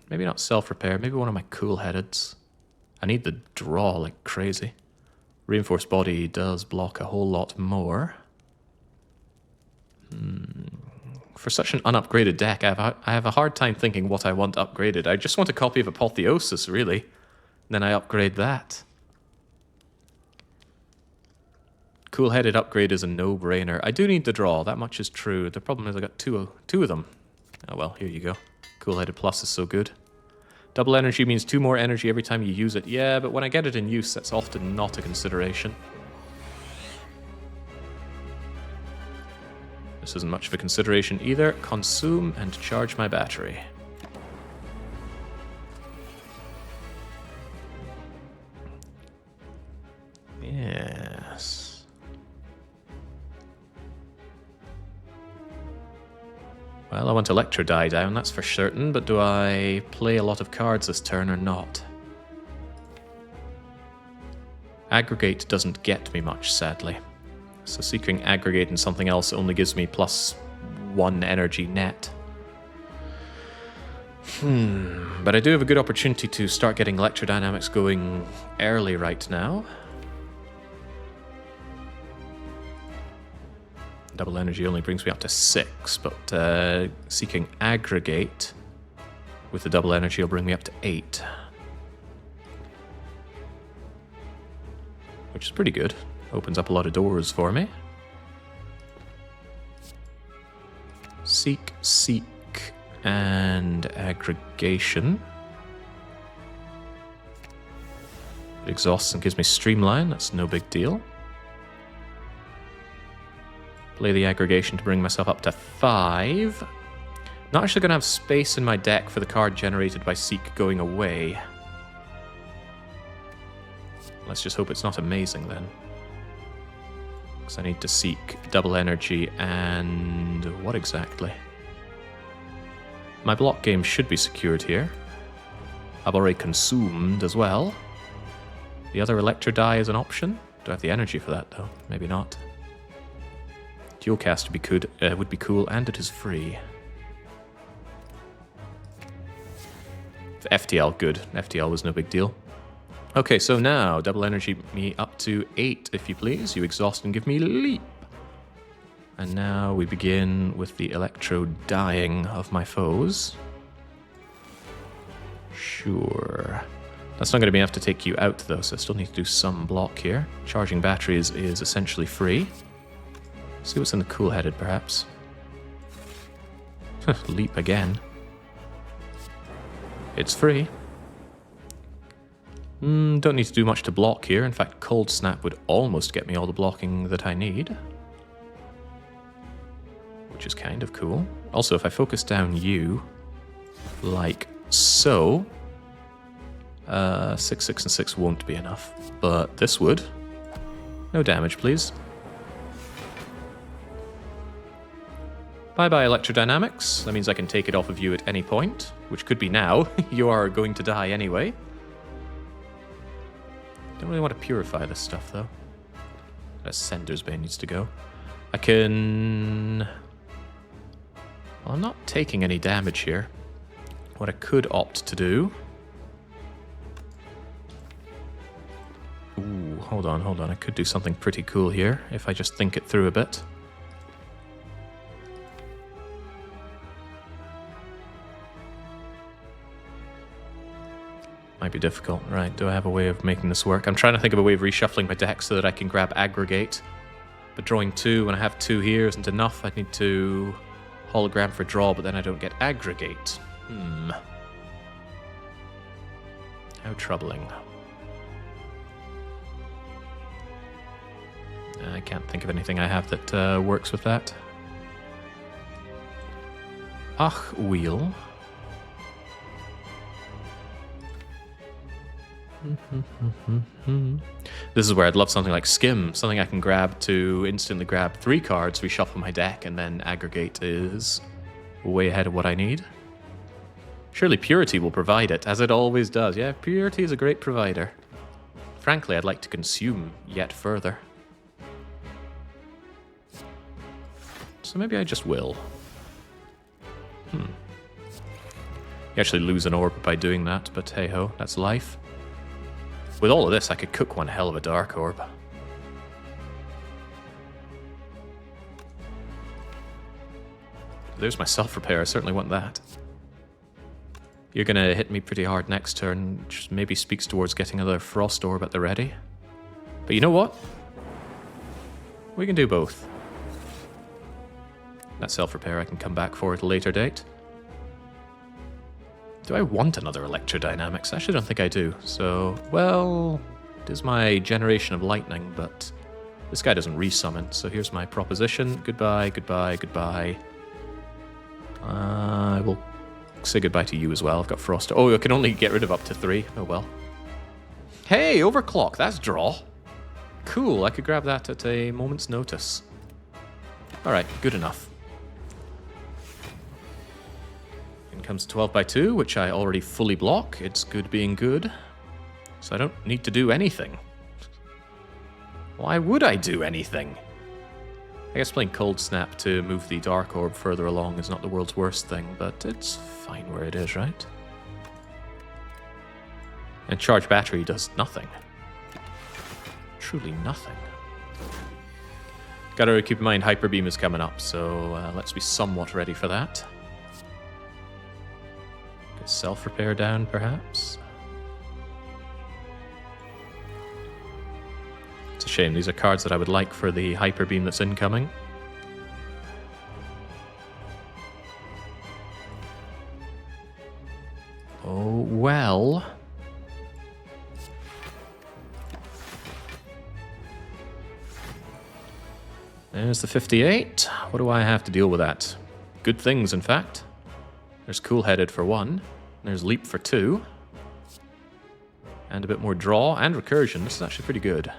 Maybe not self-repair, maybe one of my cool-headeds. I need the draw like crazy. Reinforced body does block a whole lot more. For such an unupgraded deck, I have a hard time thinking what I want upgraded. I just want a copy of Apotheosis, really. Then I upgrade that. Cool-headed upgrade is a no-brainer. I do need the draw, that much is true. The problem is I got two of them. Oh well, here you go. Cool-headed plus is so good. Double energy means 2 more energy every time you use it. Yeah, but when I get it in use, that's often not a consideration. This isn't much of a consideration either. Consume and charge my battery. Yes. Well, I want Electrodye down, that's for certain, but do I play a lot of cards this turn or not? Aggregate doesn't get me much, sadly. So seeking aggregate and something else only gives me +1 energy net. But I do have a good opportunity to start getting electrodynamics going early right now. Double energy only brings me up to 6, but seeking aggregate with the double energy will bring me up to 8. Which is pretty good. Opens up a lot of doors for me. Seek, and aggregation. It exhausts and gives me streamline, that's no big deal. Play the aggregation to bring myself up to 5. Not actually going to have space in my deck for the card generated by Seek going away. Let's just hope it's not amazing then. Because I need to seek double energy and... what exactly? My block game should be secured here. I've already consumed as well. The other Electrodye is an option. Do I have the energy for that though? Maybe not. Dual cast would be cool, and it is free. FTL, good. FTL was no big deal. Okay, so now, double energy me up to 8, if you please. You exhaust and give me leap. And now we begin with the electro dying of my foes. Sure. That's not going to be enough to take you out, though, so I still need to do some block here. Charging batteries is essentially free. See what's in the cool-headed, perhaps. Leap again. It's free. Don't need to do much to block here. In fact, Cold Snap would almost get me all the blocking that I need. Which is kind of cool. Also, if I focus down you, like so, 6, 6, and 6 won't be enough. But this would. No damage, please. Bye-bye, Electrodynamics. That means I can take it off of you at any point, which could be now. You are going to die anyway. Don't really want to purify this stuff, though. Ascender's Bane needs to go. I can... Well, I'm not taking any damage here. What I could opt to do... Ooh, hold on. I could do something pretty cool here, if I just think it through a bit. Might be difficult. Right, do I have a way of making this work? I'm trying to think of a way of reshuffling my deck so that I can grab Aggregate. But drawing 2, when I have 2 here, isn't enough. I need to hologram for draw, but then I don't get Aggregate. How troubling. I can't think of anything I have that works with that. Ach, wheel. This is where I'd love something like Skim, something I can grab to instantly grab 3 cards, reshuffle my deck, and then Aggregate is way ahead of what I need. Surely Purity will provide it, as it always does. Yeah, Purity is a great provider. Frankly, I'd like to consume yet further. So maybe I just will. You actually lose an orb by doing that, but hey-ho, that's life. With all of this, I could cook one hell of a Dark Orb. There's my self-repair, I certainly want that. You're gonna hit me pretty hard next turn, which maybe speaks towards getting another Frost Orb at the ready. But you know what? We can do both. That self-repair I can come back for at a later date. Do I want another Electrodynamics? I actually don't think I do. So, well, it is my generation of lightning, but this guy doesn't resummon, so here's my proposition. Goodbye, goodbye, goodbye. I will say goodbye to you as well. I've got Frost. Oh, I can only get rid of up to 3. Oh well. Hey, Overclock, that's draw. Cool, I could grab that at a moment's notice. Alright, good enough. Comes 12 by 2, which I already fully block. It's good being good. So I don't need to do anything. Why would I do anything? I guess playing Cold Snap to move the Dark Orb further along is not the world's worst thing, but it's fine where it is, right? And Charge Battery does nothing. Truly nothing. Gotta keep in mind Hyper Beam is coming up, so let's be somewhat ready for that. Self-repair down, perhaps? It's a shame. These are cards that I would like for the Hyper Beam that's incoming. Oh, well. There's the 58. What do I have to deal with that? Good things, in fact. There's Cool-Headed for 1. There's Leap for 2. And a bit more draw and recursion. This is actually pretty good.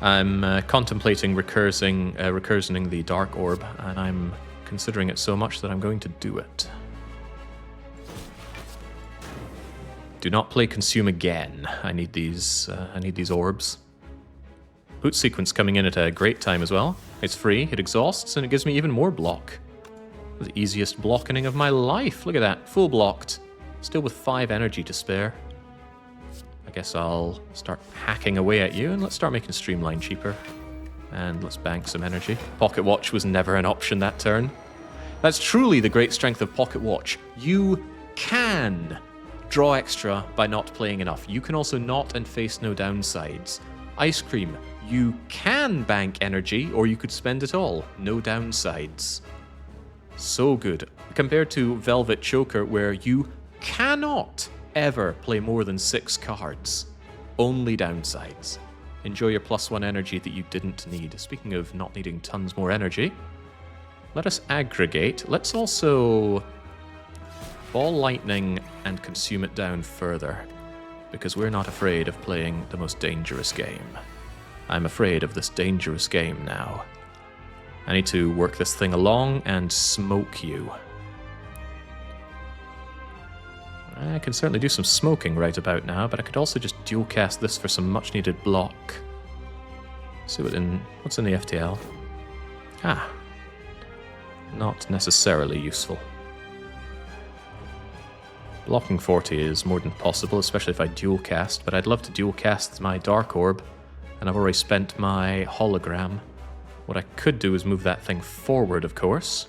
I'm contemplating recursioning the Dark Orb, and I'm considering it so much that I'm going to do it. Do not play Consume again. I need these orbs. Boot sequence coming in at a great time as well. It's free, it exhausts, and it gives me even more block. The easiest blocking of my life. Look at that, full blocked. Still with 5 energy to spare. I guess I'll start hacking away at you, and let's start making Streamline cheaper. And let's bank some energy. Pocket Watch was never an option that turn. That's truly the great strength of Pocket Watch. You can draw extra by not playing enough. You can also not and face no downsides. Ice Cream, you can bank energy, or you could spend it all. No downsides. So good. Compared to Velvet Choker, where you cannot ever play more than 6 cards. Only downsides. Enjoy your +1 energy that you didn't need. Speaking of not needing tons more energy, let us aggregate. Let's also Ball Lightning and consume it down further, because we're not afraid of playing the most dangerous game. I'm afraid of this dangerous game now. I need to work this thing along and smoke you. I can certainly do some smoking right about now, but I could also just dual cast this for some much needed block. See what's in the FTL. Ah. Not necessarily useful. Blocking 40 is more than possible, especially if I dual cast, but I'd love to dual cast my Dark Orb, and I've already spent my hologram. What I could do is move that thing forward, of course.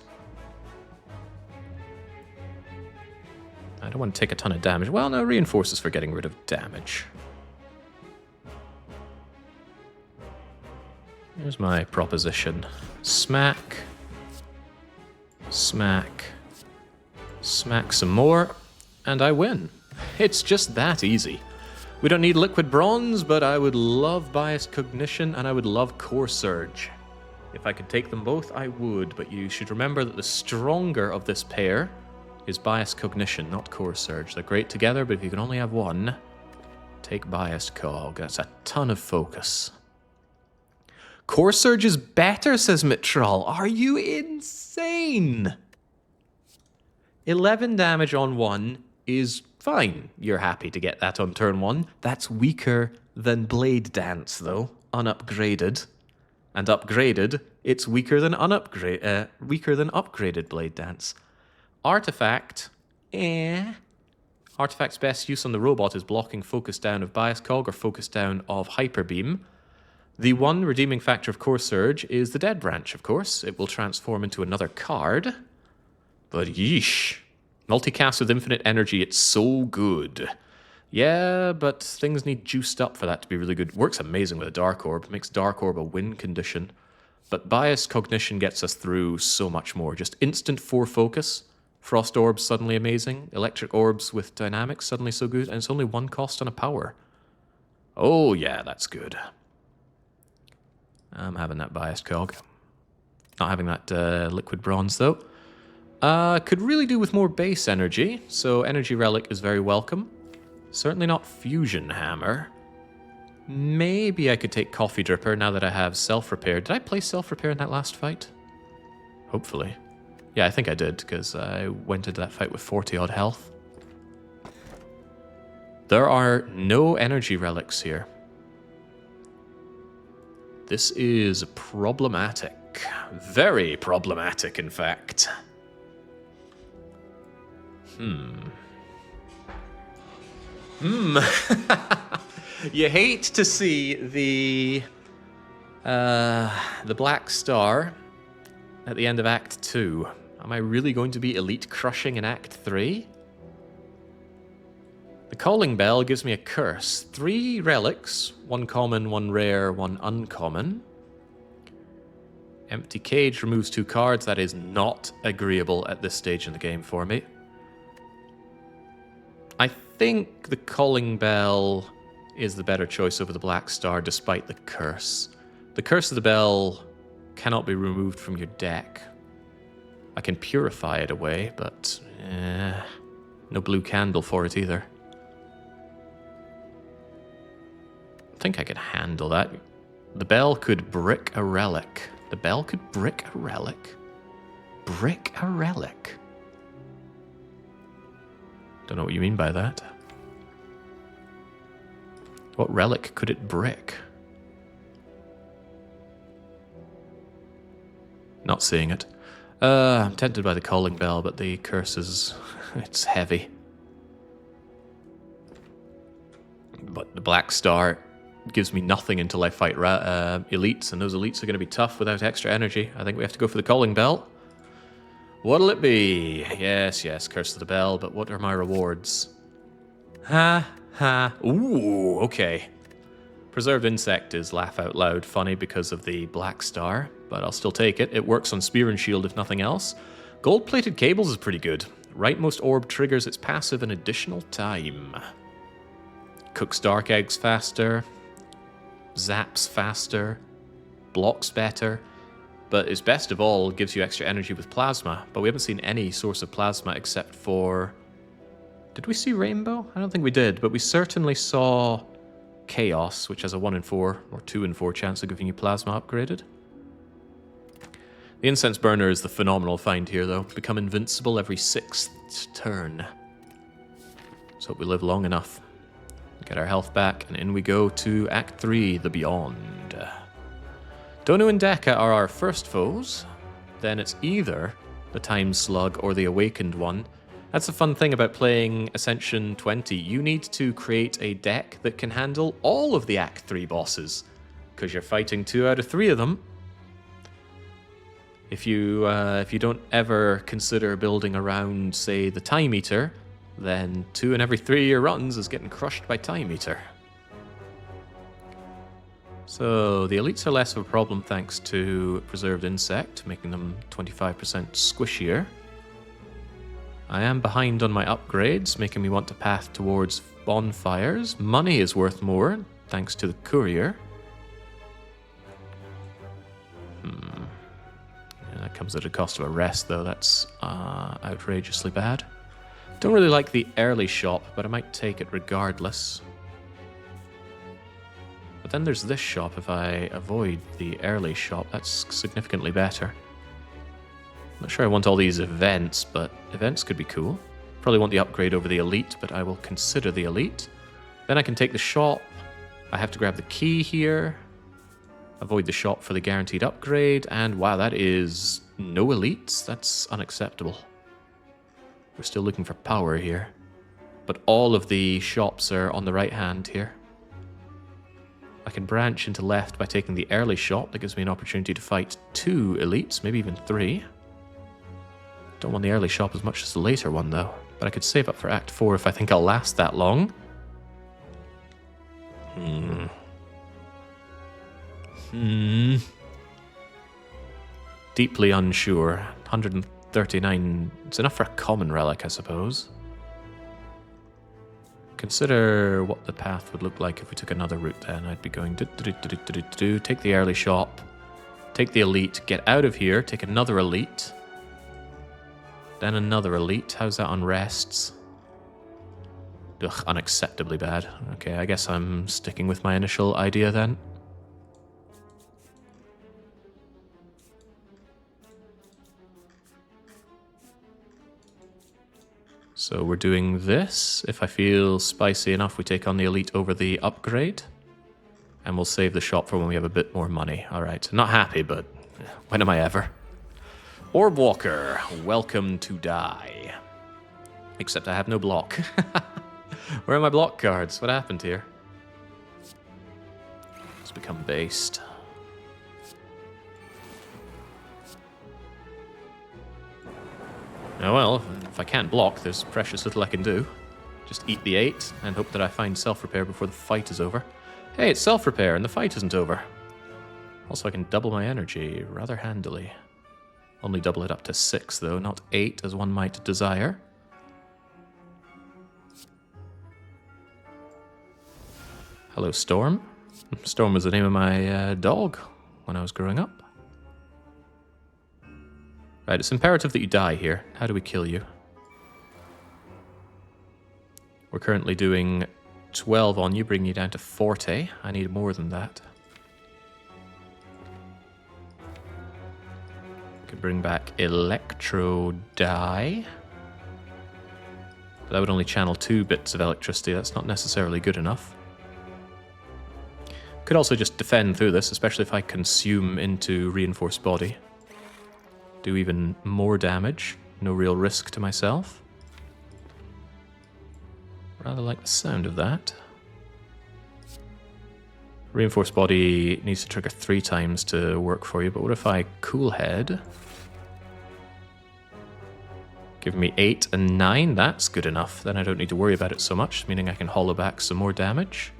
I don't want to take a ton of damage. Well, no, reinforces for getting rid of damage. Here's my proposition. Smack. Smack. Smack some more. And I win. It's just that easy. We don't need Liquid Bronze, but I would love Biased Cognition, and I would love Core Surge. If I could take them both, I would, but you should remember that the stronger of this pair is Biased Cognition, not Core Surge. They're great together, but if you can only have one, take Biased Cog. That's a ton of focus. Core Surge is better, says Mitral. Are you insane? 11 damage on 1 is fine. You're happy to get that on turn 1. That's weaker than Blade Dance, though. Unupgraded. And upgraded, it's weaker than upgraded Blade Dance. Artifact, Artifact's best use on the robot is blocking focus down of Bias Cog or focus down of Hyper Beam. The one redeeming factor of Core Surge is the Dead Branch, of course. It will transform into another card. But yeesh. Multicast with infinite energy, it's so good. Yeah, but things need juiced up for that to be really good. Works amazing with a Dark Orb. Makes Dark Orb a win condition. But Biased Cognition gets us through so much more. Just instant 4 focus. Frost Orbs suddenly amazing. Electric Orbs with Dynamics suddenly so good. And it's only 1 cost on a power. Oh yeah, that's good. I'm having that Biased Cog. Not having that Liquid Bronze though. Could really do with more base energy. So Energy Relic is very welcome. Certainly not Fusion Hammer. Maybe I could take Coffee Dripper now that I have Self-Repair. Did I play Self-Repair in that last fight? Hopefully. Yeah, I think I did, because I went into that fight with 40-odd health. There are no Energy Relics here. This is problematic. Very problematic, in fact. You hate to see the Black Star at the end of Act 2. Am I really going to be elite crushing in Act 3? The Calling Bell gives me a curse. 3 relics, 1 common, 1 rare, 1 uncommon. Empty Cage removes 2 cards. That is not agreeable at this stage in the game for me. I think the Calling Bell is the better choice over the Black Star, despite the curse. The Curse of the Bell cannot be removed from your deck. I can purify it away, but no blue candle for it either. I think I could handle that. The Bell could brick a relic. The Bell could brick a relic. Brick a relic. Don't know what you mean by that. What relic could it brick? Not seeing it. I'm tempted by the calling bell, but the curse is... it's heavy. But the Black Star gives me nothing until I fight elites, and those elites are going to be tough without extra energy. I think we have to go for the calling bell. What'll it be? Yes, yes, Curse of the Bell, but what are my rewards? Ha, ha. Ooh, okay. Preserved Insect is laugh out loud funny because of the Black Star, but I'll still take it. It works on Spear and Shield if nothing else. Gold-plated Cables is pretty good. Rightmost Orb triggers its passive an additional time. Cooks Dark Eggs faster. Zaps faster. Blocks better. But its best of all, gives you extra energy with Plasma. But we haven't seen any source of Plasma except for... Did we see Rainbow? I don't think we did, but we certainly saw Chaos, which has a 1 in 4 or 2 in 4 chance of giving you Plasma upgraded. The Incense Burner is the phenomenal find here, though. Become invincible every 6th turn. So hope we live long enough. Get our health back, and in we go to Act 3, The Beyond. Donu and Deka are our first foes. Then it's either the Time Slug or the Awakened one. That's the fun thing about playing Ascension 20. You need to create a deck that can handle all of the Act 3 bosses, because you're fighting 2 out of 3 of them. If you don't ever consider building around, say, the Time Eater, then 2 in every 3 of your runs is getting crushed by Time Eater. So the elites are less of a problem thanks to Preserved Insect, making them 25% squishier. I am behind on my upgrades, making me want to path towards bonfires. Money is worth more, thanks to the courier. Yeah, that comes at a cost of a rest, though. That's outrageously bad. Don't really like the early shop, but I might take it regardless. But then there's this shop. If I avoid the early shop, that's significantly better. Not sure I want all these events, but events could be cool. Probably want the upgrade over the elite, but I will consider the elite. Then I can take the shop. I have to grab the key here. Avoid the shop for the guaranteed upgrade. And wow, that is no elites. That's unacceptable. We're still looking for power here. But all of the shops are on the right hand here. I can branch into left by taking the early shop. That gives me an opportunity to fight 2 elites, maybe even 3. Don't want the early shop as much as the later one, though. But I could save up for Act 4 if I think I'll last that long. Deeply unsure. 139. It's enough for a common relic, I suppose. Consider what the path would look like if we took another route then. I'd be going take the early shop, take the elite, get out of here, take another elite, then another elite. How's that on rests? Ugh, unacceptably bad. Okay, I guess I'm sticking with my initial idea then. So we're doing this. If I feel spicy enough, we take on the elite over the upgrade. And we'll save the shop for when we have a bit more money. Alright, not happy, but when am I ever? Orb Walker, welcome to die. Except I have no block. Where are my block cards? What happened here? It's become based. Oh well, if I can't block, there's precious little I can do. Just eat the 8 and hope that I find self-repair before the fight is over. Hey, it's self-repair and the fight isn't over. Also, I can double my energy rather handily. Only double it up to 6, though, not 8, as one might desire. Hello, Storm. Storm was the name of my dog when I was growing up. Right, it's imperative that you die here. How do we kill you? We're currently doing 12 on you, bringing you down to 40. I need more than that. Could bring back Electro Die. But that would only channel 2 bits of electricity. That's not necessarily good enough. Could also just defend through this, especially if I consume into Reinforced Body. do even more damage. No real risk to myself. Rather like the sound of that. Reinforced body needs to trigger 3 times to work for you, but what if I cool head? Give me 8 and 9, that's good enough. Then I don't need to worry about it so much, meaning I can hollow back some more damage.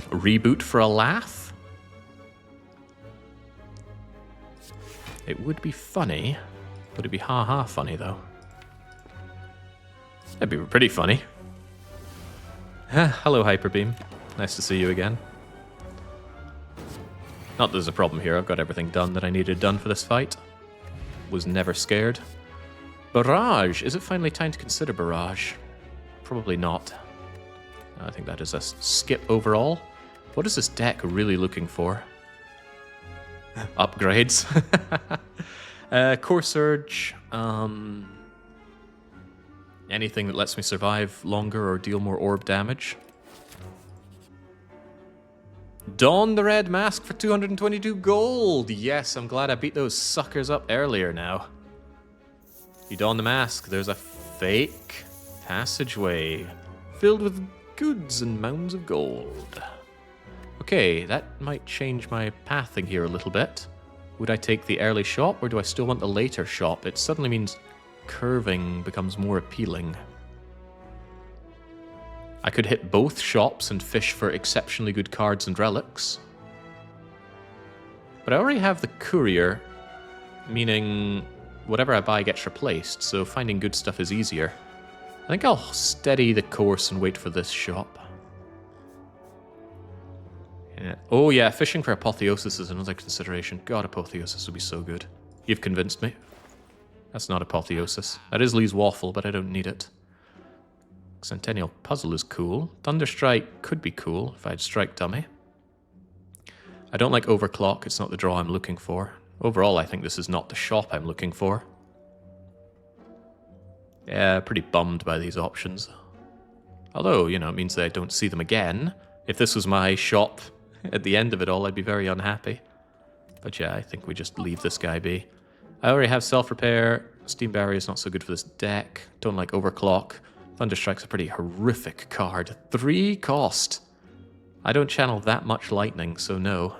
Reboot for a laugh? It would be funny. Would it be ha-ha funny, though? That'd be pretty funny. Hello, Hyperbeam. Nice to see you again. Not that there's a problem here. I've got everything done that I needed done for this fight. Was never scared. Barrage. Is it finally time to consider Barrage? Probably not. I think that is a skip overall. What is this deck really looking for? Upgrades. Core Surge. Anything that lets me survive longer or deal more orb damage. Don the Red Mask for 222 gold. Yes, I'm glad I beat those suckers up earlier now. You don the mask, there's a fake passageway filled with goods and mounds of gold. Okay, that might change my pathing here a little bit. Would I take the early shop or do I still want the later shop? It suddenly means curving becomes more appealing. I could hit both shops and fish for exceptionally good cards and relics. But I already have the courier, meaning whatever I buy gets replaced, so finding good stuff is easier. I think I'll steady the course and wait for this shop. Yeah. Oh yeah, fishing for Apotheosis is another consideration. God, Apotheosis would be so good. You've convinced me. That's not Apotheosis. That is Lee's Waffle, but I don't need it. Centennial Puzzle is cool. Thunderstrike could be cool if I had Strike Dummy. I don't like Overclock. It's not the draw I'm looking for. Overall, I think this is not the shop I'm looking for. Yeah, pretty bummed by these options. Although, you know, it means that I don't see them again. If this was my shop at the end of it all, I'd be very unhappy. But yeah, I think we just leave this guy be. I already have Self-Repair. Steam Barrier is not so good for this deck. Don't like Overclock. Thunderstrike's a pretty horrific card. 3 cost. I don't channel that much lightning, so no.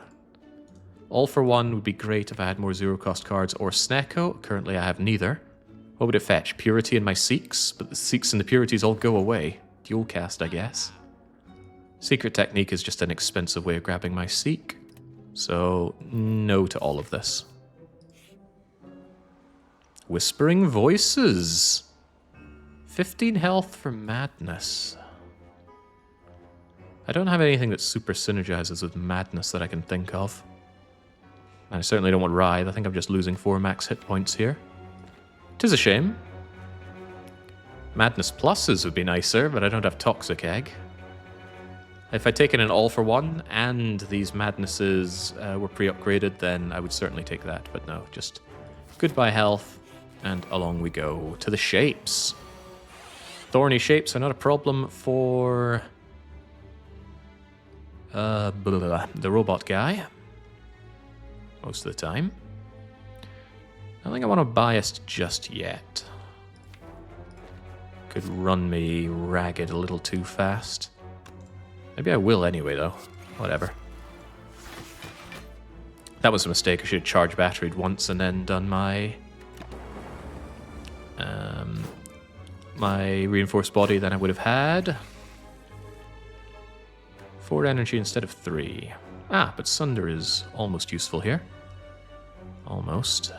All for One would be great if I had more 0-cost cards, or Snecko. Currently I have neither. What would it fetch? Purity and my Seeks? But the Seeks and the Purities all go away. Dual cast, I guess. Secret Technique is just an expensive way of grabbing my Seek. So, no to all of this. Whispering Voices. 15 health for Madness. I don't have anything that super synergizes with Madness that I can think of. And I certainly don't want Writhe. I think I'm just losing 4 max hit points here. 'Tis a shame. Madness Pluses would be nicer, but I don't have Toxic Egg. If I'd taken an All for One and these Madnesses were pre-upgraded, then I would certainly take that. But no, just goodbye health, and along we go to the shapes. Thorny shapes are not a problem for the robot guy most of the time. I don't think I want to bias just yet. Could run me ragged a little too fast. Maybe I will anyway, though. Whatever. That was a mistake. I should have charged batteried once and then done my my reinforced body. Then I would have had 4 energy instead of 3. Ah, but Sunder is almost useful here. Almost.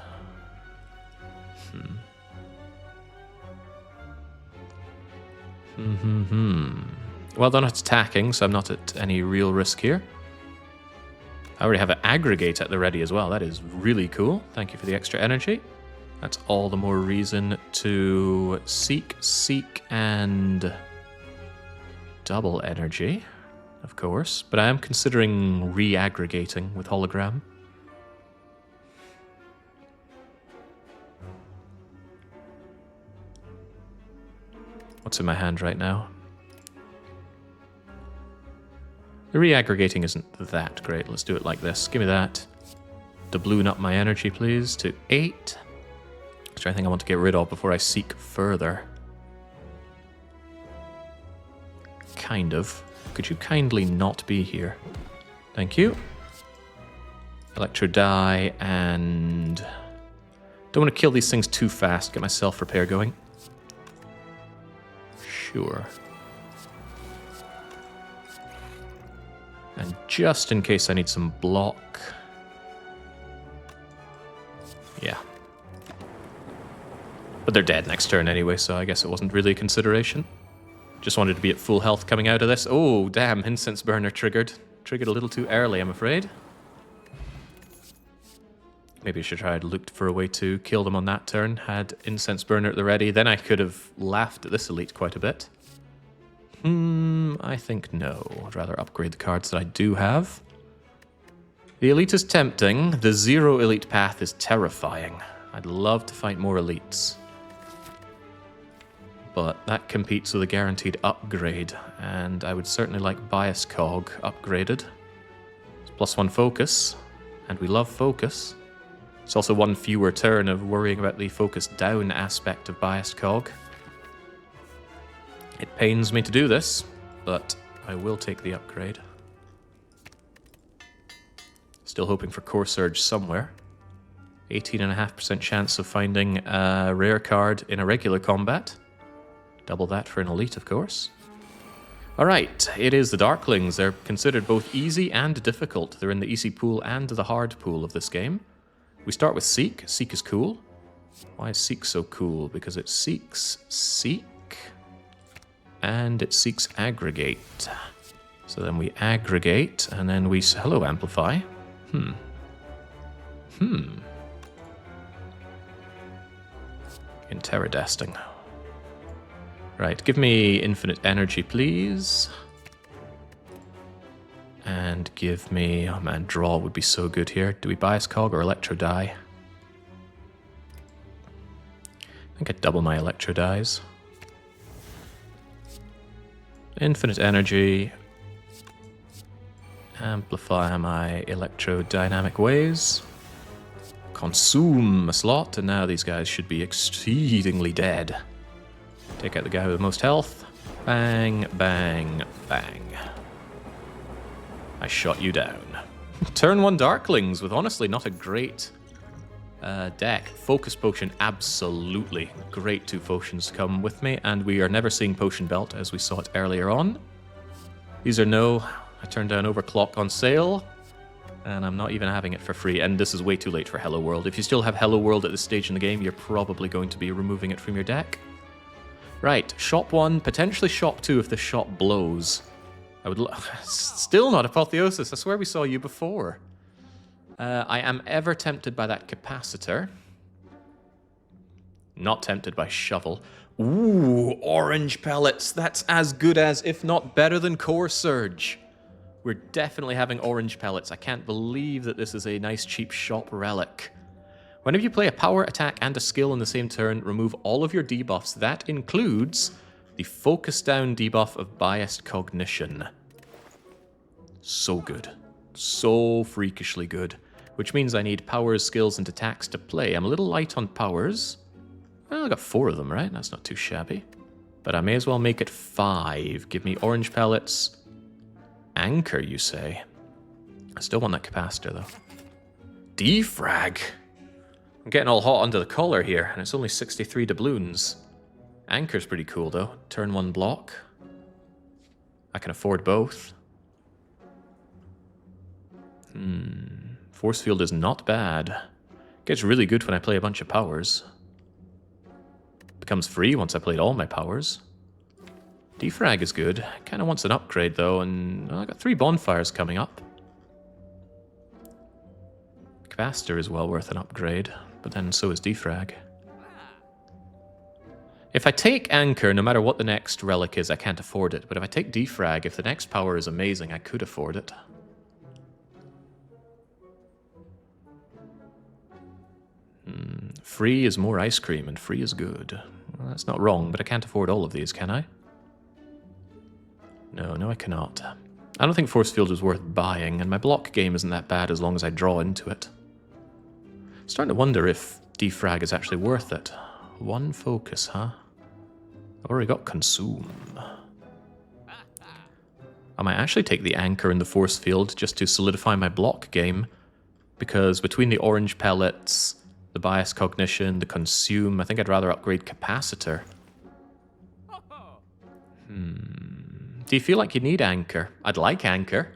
Well, they're not attacking, so I'm not at any real risk here. I already have an aggregate at the ready as well. That is really cool. Thank you for the extra energy. That's all the more reason to seek, and double energy, of course. But I am considering re-aggregating with hologram. What's in my hand right now? The re-aggregating isn't that great. Let's do it like this. Give me that. Doubloon up my energy, please, to 8. Is there anything I want to get rid of before I seek further? Kind of. Could you kindly not be here? Thank you. Electro die and... Don't want to kill these things too fast. Get my self-repair going. Sure. And just in case I need some block... Yeah. But they're dead next turn anyway, so I guess it wasn't really a consideration. Just wanted to be at full health coming out of this. Oh, damn, Incense Burner triggered. Triggered a little too early, I'm afraid. Maybe I should try to look for a way to kill them on that turn. Had Incense Burner at the ready. Then I could have laughed at this elite quite a bit. I think no. I'd rather upgrade the cards that I do have. The elite is tempting. The 0 elite path is terrifying. I'd love to fight more elites. But that competes with a guaranteed upgrade, and I would certainly like Bias Cog upgraded. It's +1 focus, and we love focus. It's also 1 fewer turn of worrying about the focus down aspect of Bias Cog. It pains me to do this, but I will take the upgrade. Still hoping for Core Surge somewhere. 18.5% chance of finding a rare card in a regular combat. Double that for an elite, of course. Alright, it is the Darklings. They're considered both easy and difficult. They're in the easy pool and the hard pool of this game. We start with Seek. Seek is cool. Why is Seek so cool? Because it seeks Seek, and it seeks Aggregate. So then we aggregate, and then we... Hello, Amplify. Interrodesting. Right, give me infinite energy, please. And give me... Oh man, draw would be so good here. Do we Bias Cog or Electro Die? I think I'd double my Electro Dies. Infinite energy. Amplify my electrodynamic ways. Consume a slot, and now these guys should be exceedingly dead. Take out the guy with the most health. Bang, bang, bang. I shot you down. Turn 1 Darklings with honestly not a great deck. Focus Potion, absolutely. Great 2 potions come with me, and we are never seeing Potion Belt as we saw it earlier on. These are no... I turned down Overclock on sale, and I'm not even having it for free, and this is way too late for Hello World. If you still have Hello World at this stage in the game, you're probably going to be removing it from your deck. Right, shop 1, potentially shop 2 if the shop blows. I would still not Apotheosis, I swear we saw you before. I am ever tempted by that Capacitor. Not tempted by Shovel. Ooh, Orange Pellets, that's as good as, if not better than Core Surge. We're definitely having Orange Pellets. I can't believe that this is a nice cheap shop relic. Whenever you play a power, attack, and a skill in the same turn, remove all of your debuffs. That includes the Focus Down debuff of Biased Cognition. So good. So freakishly good. Which means I need powers, skills, and attacks to play. I'm a little light on powers. Well, I got 4 of them, right? That's not too shabby. But I may as well make it 5. Give me Orange Pellets. Anchor, you say? I still want that Capacitor, though. Defrag! I'm getting all hot under the collar here, and it's only 63 doubloons. Anchor's pretty cool, though. Turn 1 block. I can afford both. Force Field is not bad. Gets really good when I play a bunch of powers. Becomes free once I played all my powers. Defrag is good. Kind of wants an upgrade, though, and I got 3 bonfires coming up. Capacitor is well worth an upgrade, but then so is Defrag. If I take Anchor, no matter what the next relic is, I can't afford it. But if I take Defrag, if the next power is amazing, I could afford it. Free is more ice cream, and free is good. Well, that's not wrong, but I can't afford all of these, can I? No, I cannot. I don't think Force Field is worth buying, and my block game isn't that bad as long as I draw into it. Starting to wonder if Defrag is actually worth it. One focus, huh? I've already got Consume. I might actually take the Anchor in the Force Field just to solidify my block game, because between the Orange Pellets, the Bias Cognition, the Consume, I think I'd rather upgrade Capacitor. Do you feel like you need Anchor? I'd like Anchor.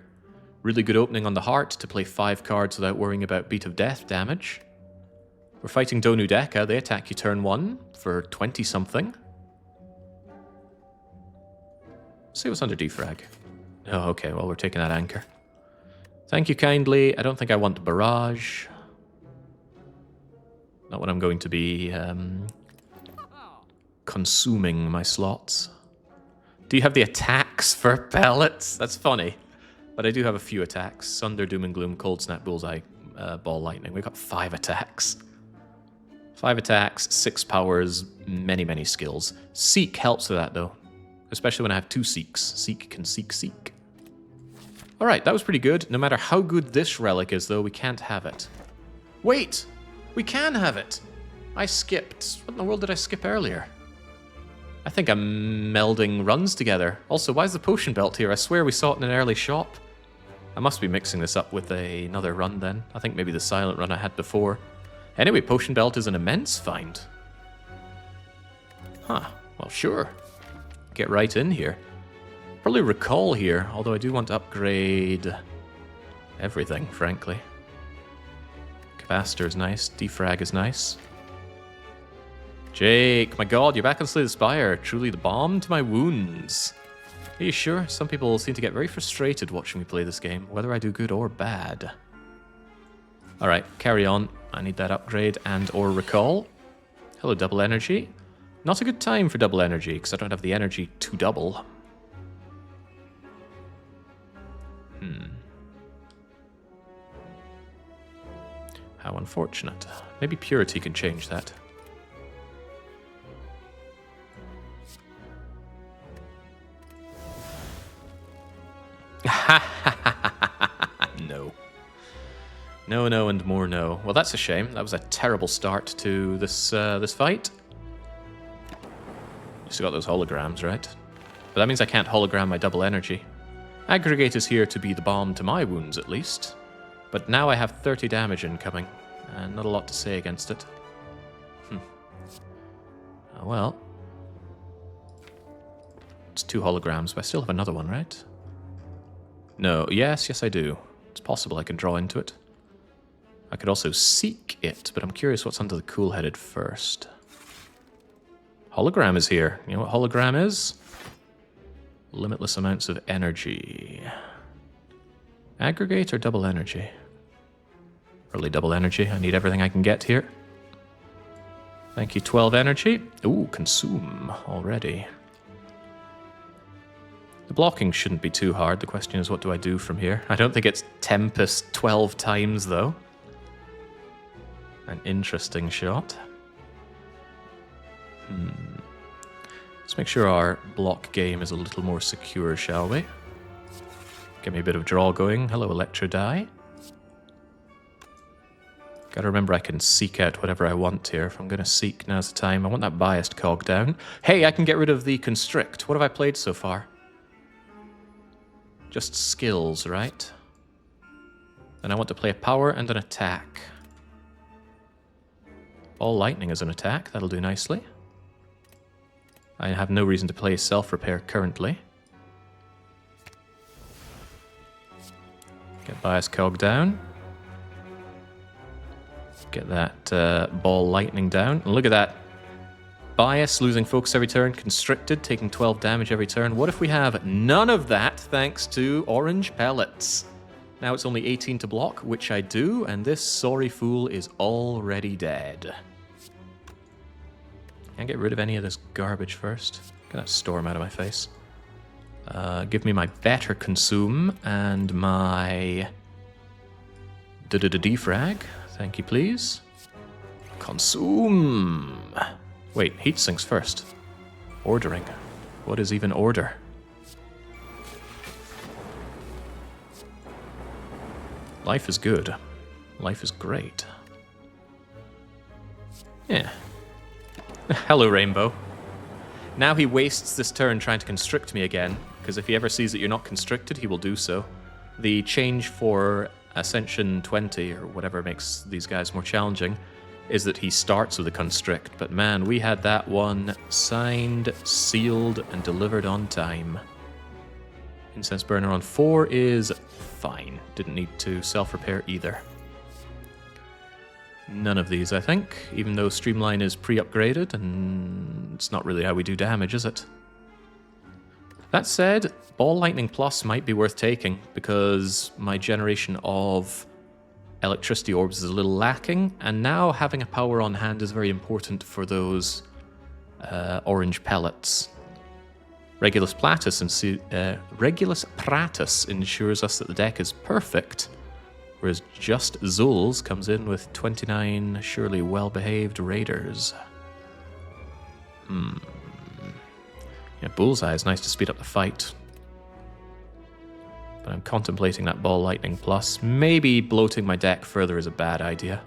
Really good opening on the heart to play 5 cards without worrying about Beat of Death damage. We're fighting Donu Deka. They attack you turn 1 for 20-something. See what's under Defrag. Oh, okay, well, we're taking that Anchor. Thank you kindly. I don't think I want Barrage. Not when I'm going to be consuming my slots. Do you have the attacks for pellets? That's funny. But I do have a few attacks. Sunder, Doom and Gloom, Cold Snap, Bullseye, Ball Lightning. We've got 5 attacks. 5 attacks, 6 powers, many, many skills. Seek helps with that, though. Especially when I have 2 Seeks. Seek can seek. Alright, that was pretty good. No matter how good this relic is, though, we can't have it. Wait! We can have it! I skipped. What in the world did I skip earlier? I think I'm melding runs together. Also, why is the potion belt here? I swear we saw it in an early shop. I must be mixing this up with another run then. I think maybe the silent run I had before. Anyway, potion belt is an immense find. Huh, well sure. Get right in here. Probably recall here, although I do want to upgrade everything, frankly. Capacitor is nice, Defrag is nice. Jake, my god, you're back on Slay the Spire. Truly the balm to my wounds. Are you sure? Some people seem to get very frustrated watching me play this game, whether I do good or bad. Alright, carry on. I need that upgrade and or recall. Hello, double energy. Not a good time for double energy, because I don't have the energy to double. How unfortunate. Maybe Purity can change that. No. No, and more no. Well, that's a shame. That was a terrible start to this this fight. You still got those holograms, right? But that means I can't hologram my double energy. Aggregate is here to be the balm to my wounds, at least. But now I have 30 damage incoming, and not a lot to say against it. Oh, well. It's 2 holograms, but I still have another one, right? No, yes, I do. It's possible I can draw into it. I could also seek it, but I'm curious what's under the cool-headed first. Hologram is here. You know what hologram is? Limitless amounts of energy. Aggregate or double energy? Early double energy. I need everything I can get here. Thank you, 12 energy. Ooh, consume already. The blocking shouldn't be too hard. The question is, what do I do from here? I don't think it's Tempest 12 times, though. An interesting shot. Let's make sure our block game is a little more secure, shall we? Get me a bit of draw going. Hello, Electro Die. Gotta remember I can seek out whatever I want here. If I'm gonna seek, now's the time. I want that biased cog down. Hey, I can get rid of the constrict. What have I played so far? Just skills, right? And I want to play a power and an attack. Ball Lightning is an attack. That'll do nicely. I have no reason to play Self-Repair currently. Get Bias Cog down. Get that Ball Lightning down. And look at that. Bias, losing focus every turn. Constricted, taking 12 damage every turn. What if we have none of that thanks to Orange Pellets? Now it's only 18 to block, which I do, and this sorry fool is already dead. Can't get rid of any of this garbage first. Get that storm out of my face. Give me my better consume and my defrag. Thank you, please. Consume. Wait, heat sinks first. Ordering. What is even order? Life is good. Life is great. Yeah. Hello, Rainbow. Now he wastes this turn trying to constrict me again, because if he ever sees that you're not constricted, he will do so. The change for Ascension 20, or whatever makes these guys more challenging, is that he starts with a constrict. But man, we had that one signed, sealed, and delivered on time. Incense burner on 4 is fine. Didn't need to self-repair either. None of these, I think, even though Streamline is pre-upgraded, and it's not really how we do damage, is it? That said, Ball Lightning Plus might be worth taking, because my generation of electricity orbs is a little lacking, and now having a power on hand is very important for those orange pellets. Regulus Pratus ensures us that the deck is perfect, whereas just Zul's comes in with 29 surely well-behaved raiders. Yeah, Bullseye is nice to speed up the fight. But I'm contemplating that Ball Lightning Plus. Maybe bloating my deck further is a bad idea.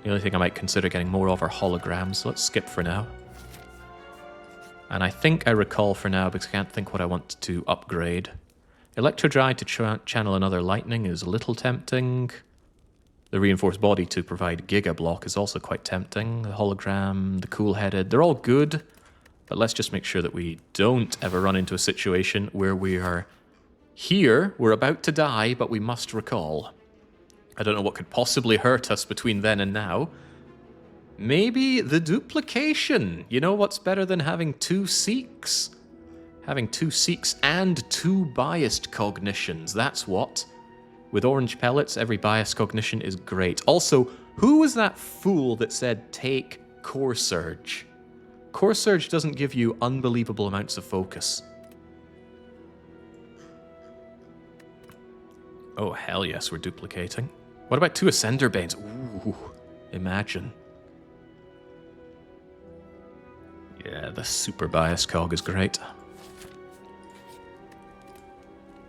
The only thing I might consider getting more of are holograms, so let's skip for now. And I think I recall for now, because I can't think what I want to upgrade. Electrodry to channel another lightning is a little tempting. The reinforced body to provide Giga Block is also quite tempting. The hologram, the cool-headed, they're all good. But let's just make sure that we don't ever run into a situation where we are here, we're about to die, but we must recall. I don't know what could possibly hurt us between then and now. Maybe the duplication. You know what's better than having 2 Seeks? Having 2 Seeks and 2 biased cognitions, that's what. With orange pellets, every biased cognition is great. Also, who was that fool that said take Core Surge? Core Surge doesn't give you unbelievable amounts of focus. Oh, hell yes, we're duplicating. What about 2 Ascender Banes? Ooh, imagine. Yeah, the super biased cog is great.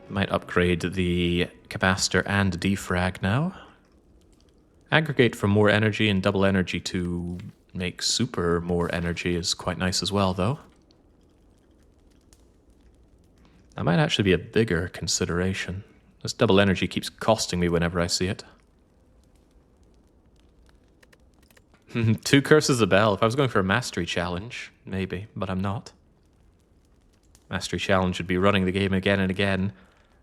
Might upgrade the capacitor and defrag now. Aggregate for more energy and double energy to make super more energy is quite nice as well, though. That might actually be a bigger consideration. This double energy keeps costing me whenever I see it. 2 Curses of Bell. If I was going for a Mastery Challenge, maybe, but I'm not. Mastery Challenge would be running the game again and again,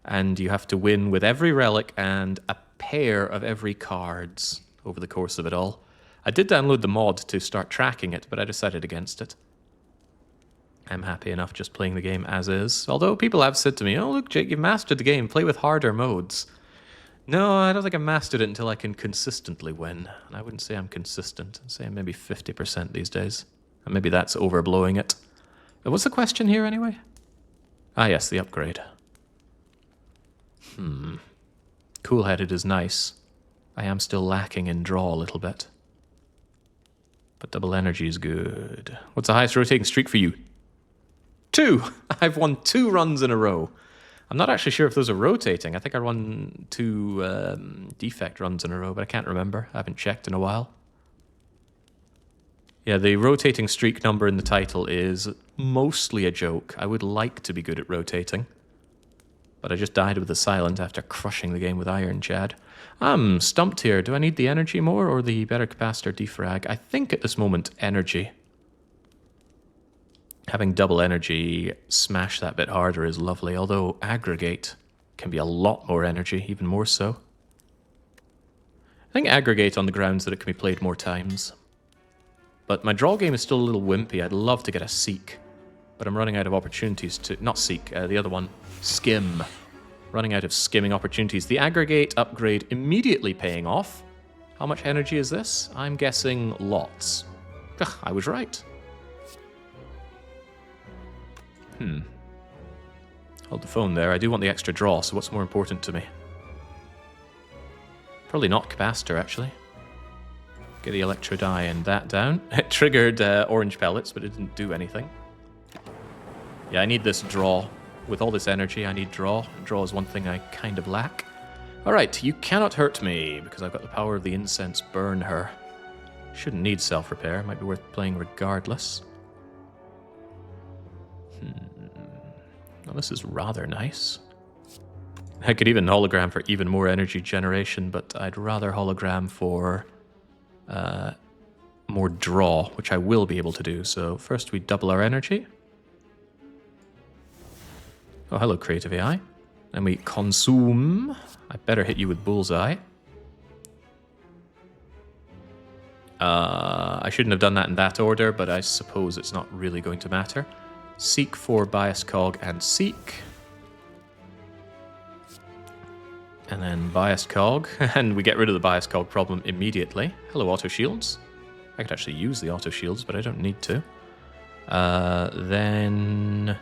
and you have to win with every relic and a pair of every cards over the course of it all. I did download the mod to start tracking it, but I decided against it. I'm happy enough just playing the game as is. Although people have said to me, oh look Jake, you've mastered the game, play with harder modes. No, I don't think I've mastered it until I can consistently win. And I wouldn't say I'm consistent. I'd say I'm maybe 50% these days. And maybe that's overblowing it. What's the question here anyway? Ah yes, the upgrade. Cool-headed is nice. I am still lacking in draw a little bit. But double energy is good. What's the highest rotating streak for you? 2! I've won 2 runs in a row. I'm not actually sure if those are rotating. I think I won 2 defect runs in a row, but I can't remember. I haven't checked in a while. Yeah, the rotating streak number in the title is mostly a joke. I would like to be good at rotating. But I just died with the silent after crushing the game with Iron Chad. I'm stumped here. Do I need the energy more or the better capacitor defrag? I think at this moment, energy. Having double energy smash that bit harder is lovely, although aggregate can be a lot more energy, even more so. I think aggregate on the grounds that it can be played more times. But my draw game is still a little wimpy. I'd love to get a Seek, but I'm running out of opportunities to... Not Seek, the other one. Skim. Running out of skimming opportunities. The aggregate upgrade immediately paying off. How much energy is this? I'm guessing lots. Ugh, I was right. Hold the phone there. I do want the extra draw, so what's more important to me? Probably not capacitor, actually. Get the electro die and that down. It triggered orange pellets, but it didn't do anything. Yeah, I need this draw. With all this energy, I need draw. Draw is one thing I kind of lack. Alright, you cannot hurt me, because I've got the power of the incense burn her. Shouldn't need self-repair, might be worth playing regardless. Well, this is rather nice. I could even hologram for even more energy generation, but I'd rather hologram for more draw, which I will be able to do. So first we double our energy. Oh, hello, Creative AI. Then we consume. I better hit you with bullseye. I shouldn't have done that in that order, but I suppose it's not really going to matter. Seek for bias cog and seek. And then bias cog, and we get rid of the bias cog problem immediately. Hello, auto shields. I could actually use the auto shields, but I don't need to. Then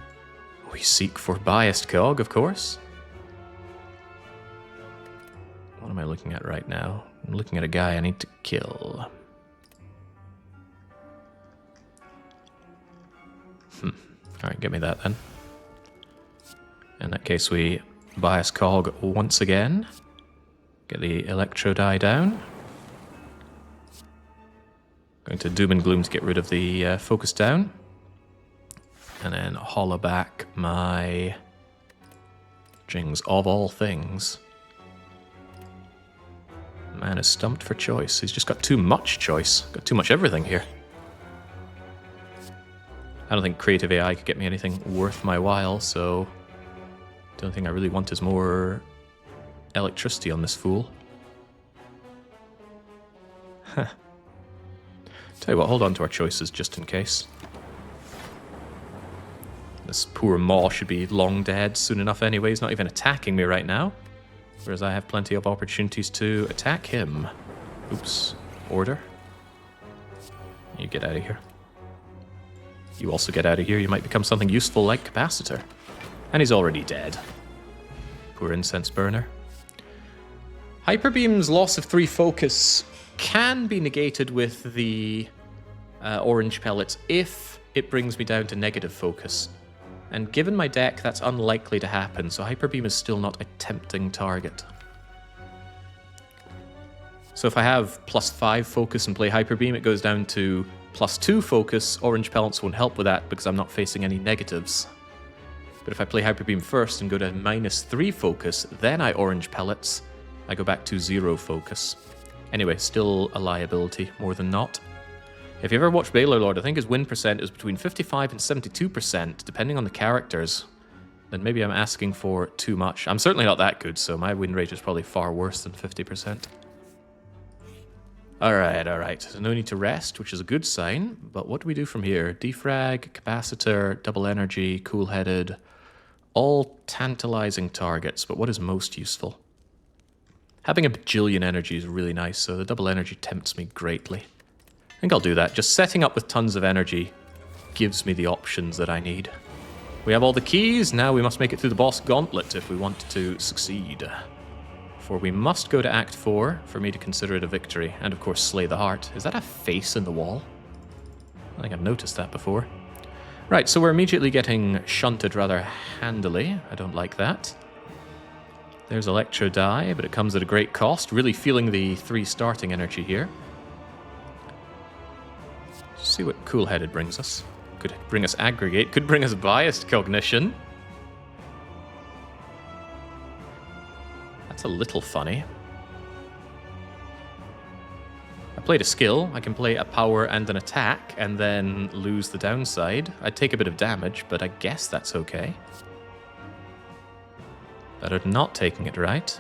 we seek for biased cog, of course. What am I looking at right now? I'm looking at a guy I need to kill. Alright, give me that then. In that case, we bias cog once again. Get the electro die down. Going to doom and gloom to get rid of the focus down. And then hollow back my Jings of all things. Man is stumped for choice. He's just got too much choice. Got too much everything here. I don't think Creative AI could get me anything worth my while, so the only thing I really want is more electricity on this fool. Huh. Tell you what, hold on to our choices just in case. This poor Maw should be long dead soon enough anyway. He's not even attacking me right now. Whereas I have plenty of opportunities to attack him. Oops. Order. You get out of here. You also get out of here. You might become something useful like Capacitor. And he's already dead. Poor incense burner. Hyperbeam's loss of 3 focus can be negated with the orange pellets if it brings me down to negative focus. And given my deck, that's unlikely to happen, so Hyperbeam is still not a tempting target. So if I have +5 focus and play Hyperbeam, it goes down to +2 focus. Orange pellets won't help with that because I'm not facing any negatives. But if I play Hyperbeam first and go to -3 focus, then I orange pellets, I go back to 0 focus. Anyway, still a liability, more than not. If you ever watched Baylor Lord, I think his win percent is between 55 and 72%, depending on the characters. Then maybe I'm asking for too much. I'm certainly not that good, so my win rate is probably far worse than 50%. Alright. So no need to rest, which is a good sign. But what do we do from here? Defrag, Capacitor, Double Energy, Cool-Headed. All tantalizing targets, but what is most useful? Having a bajillion energy is really nice, so the Double Energy tempts me greatly. I think I'll do that. Just setting up with tons of energy gives me the options that I need. We have all the keys. Now we must make it through the boss gauntlet if we want to succeed. For we must go to Act 4 for me to consider it a victory. And of course, slay the heart. Is that a face in the wall? I think I've noticed that before. Right, so we're immediately getting shunted rather handily. I don't like that. There's Electro Die, but it comes at a great cost. Really feeling the 3 starting energy here. See what Cool-Headed brings us. Could bring us Aggregate, could bring us Biased Cognition. That's a little funny. I played a skill. I can play a power and an attack and then lose the downside. I'd take a bit of damage, but I guess that's okay. Better than not taking it right.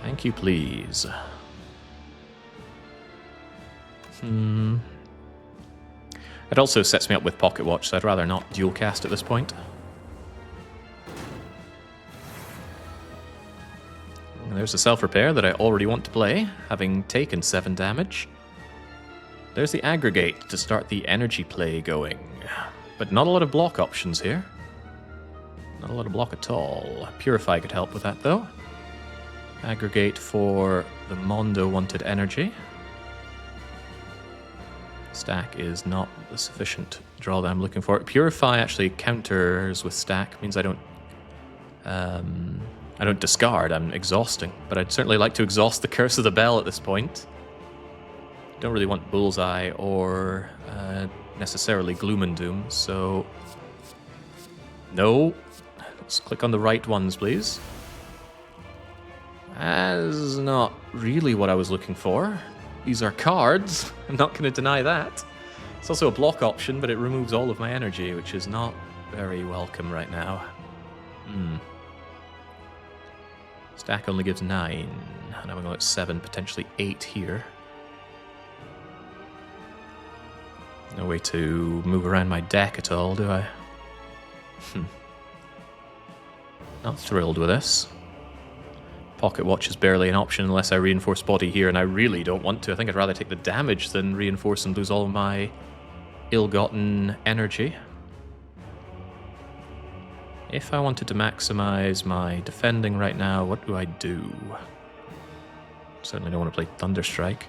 Thank you, please. It also sets me up with Pocket Watch, so I'd rather not dual cast at this point. And there's a self-repair that I already want to play, having taken 7 damage. There's the Aggregate to start the energy play going. But not a lot of block options here. Not a lot of block at all. Purify could help with that, though. Aggregate for the Mondo wanted energy. Stack is not the sufficient draw that I'm looking for. Purify actually counters with stack, means I don't discard, I'm exhausting. But I'd certainly like to exhaust the Curse of the Bell at this point. Don't really want Bullseye or necessarily Gloom and Doom, so... No. Let's click on the right ones, please. That's not really what I was looking for. These are cards. I'm not going to deny that. It's also a block option, but it removes all of my energy, which is not very welcome right now. Stack only gives 9, and I'm going at 7, potentially 8 here. No way to move around my deck at all, do I? Not thrilled with this. Pocket Watch is barely an option unless I reinforce body here, and I really don't want to. I think I'd rather take the damage than reinforce and lose all of my ill-gotten energy. If I wanted to maximize my defending right now, what do I do? Certainly don't want to play Thunderstrike.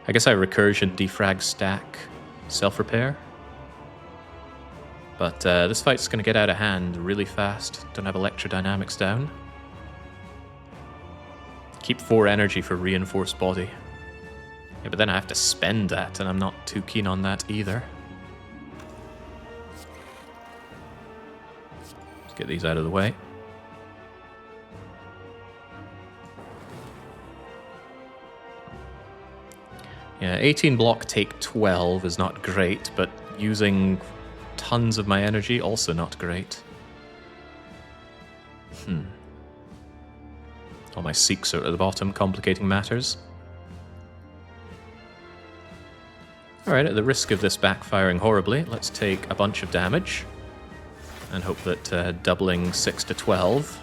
I guess I recursion, defrag, stack, self-repair. But this fight's going to get out of hand really fast. Don't have electrodynamics down. Keep 4 energy for reinforced body. Yeah, but then I have to spend that, and I'm not too keen on that either. Let's get these out of the way. Yeah, 18 block take 12 is not great, but using tons of my energy, also not great. All my Seeks are at the bottom, complicating matters. Alright, at the risk of this backfiring horribly, let's take a bunch of damage and hope that doubling 6 to 12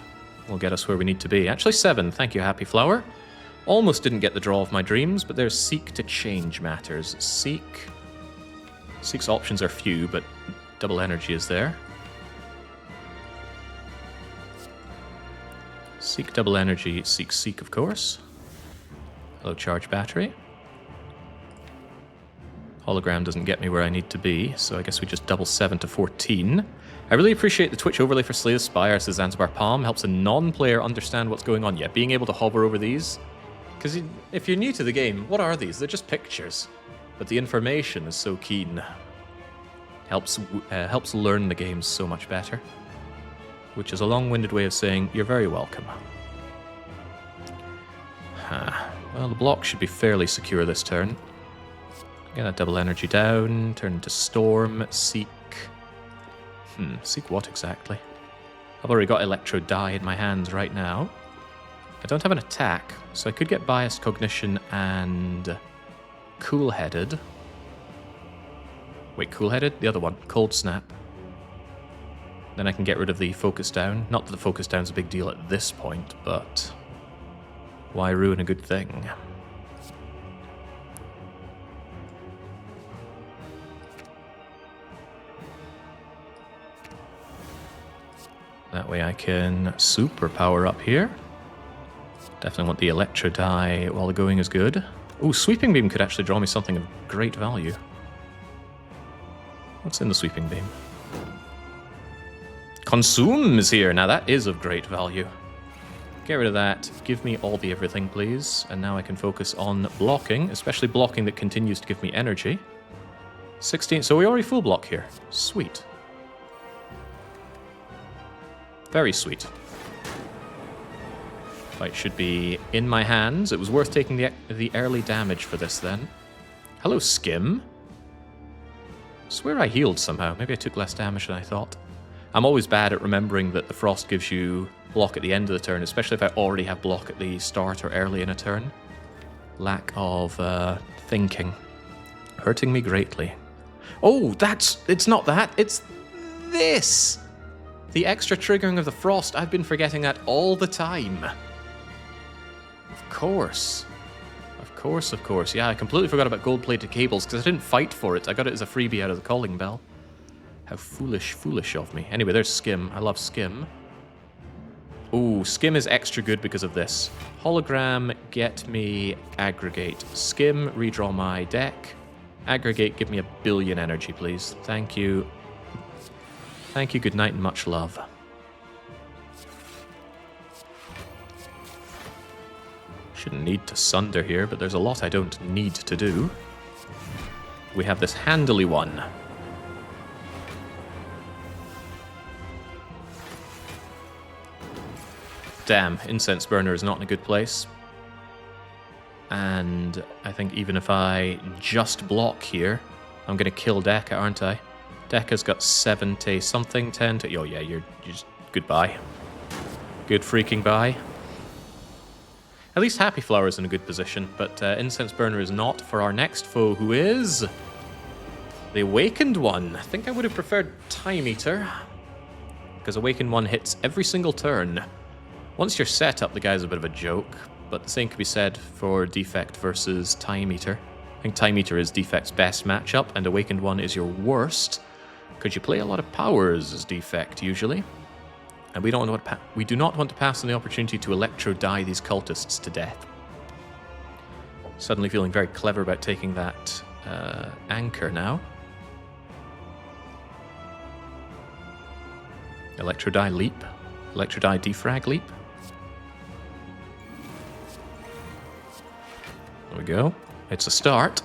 will get us where we need to be. Actually 7, thank you, Happy Flower. Almost didn't get the draw of my dreams, but there's Seek to change matters. Seek's options are few, but double energy is there. Seek double energy, Seek, of course. Low charge battery. Hologram doesn't get me where I need to be, so I guess we just double 7 to 14. I really appreciate the Twitch overlay for Slay the Spire, says Zanzibar Palm. Helps a non-player understand what's going on. Yeah, being able to hover over these. Because if you're new to the game, what are these? They're just pictures. But the information is so keen. Helps learn the game so much better. Which is a long-winded way of saying, you're very welcome. Well, the block should be fairly secure this turn. Get that double energy down, turn into Storm, Seek. Seek what exactly? I've already got Electro Die in my hands right now. I don't have an attack, so I could get Biased Cognition and Cool-Headed. Wait, Cool-Headed? The other one, Cold Snap. Then I can get rid of the Focus Down. Not that the Focus Down's a big deal at this point, but why ruin a good thing? That way I can superpower up here. Definitely want the Electro Die while the going is good. Ooh, Sweeping Beam could actually draw me something of great value. What's in the Sweeping Beam? Consume is here. Now that is of great value. Get rid of that. Give me all the everything, please. And now I can focus on blocking, especially blocking that continues to give me energy. 16. So we already full block here. Sweet. Very sweet. Fight should be in my hands. It was worth taking the early damage for this then. Hello, Skim. I swear I healed somehow. Maybe I took less damage than I thought. I'm always bad at remembering that the Frost gives you block at the end of the turn, especially if I already have block at the start or early in a turn. Lack of thinking. Hurting me greatly. Oh, it's not that. It's this. The extra triggering of the Frost. I've been forgetting that all the time. Of course. Of course. Yeah, I completely forgot about gold-plated cables because I didn't fight for it. I got it as a freebie out of the calling bell. How foolish of me. Anyway, there's Skim. I love Skim. Ooh, Skim is extra good because of this. Hologram, get me aggregate. Skim, redraw my deck. Aggregate, give me 1 billion energy, please. Thank you. Thank you, good night, and much love. Shouldn't need to sunder here, but there's a lot I don't need to do. We have this handily one. Damn, Incense Burner is not in a good place. And I think even if I just block here, I'm going to kill Dekka, aren't I? Dekka's got 70 something, 10 to... Oh yeah, you're just... Goodbye. Good freaking bye. At least Happy Flower is in a good position, but Incense Burner is not for our next foe, who is... the Awakened One. I think I would have preferred Time Eater, because Awakened One hits every single turn. Once you're set up, the guy's a bit of a joke, but the same could be said for Defect versus Time Eater. I think Time Eater is Defect's best matchup, and Awakened One is your worst, because you play a lot of powers as Defect, usually. And we do not want to pass on the opportunity to electro-die these cultists to death. Suddenly feeling very clever about taking that anchor now. Electro-die leap. Electro-die defrag leap. There we go. It's a start.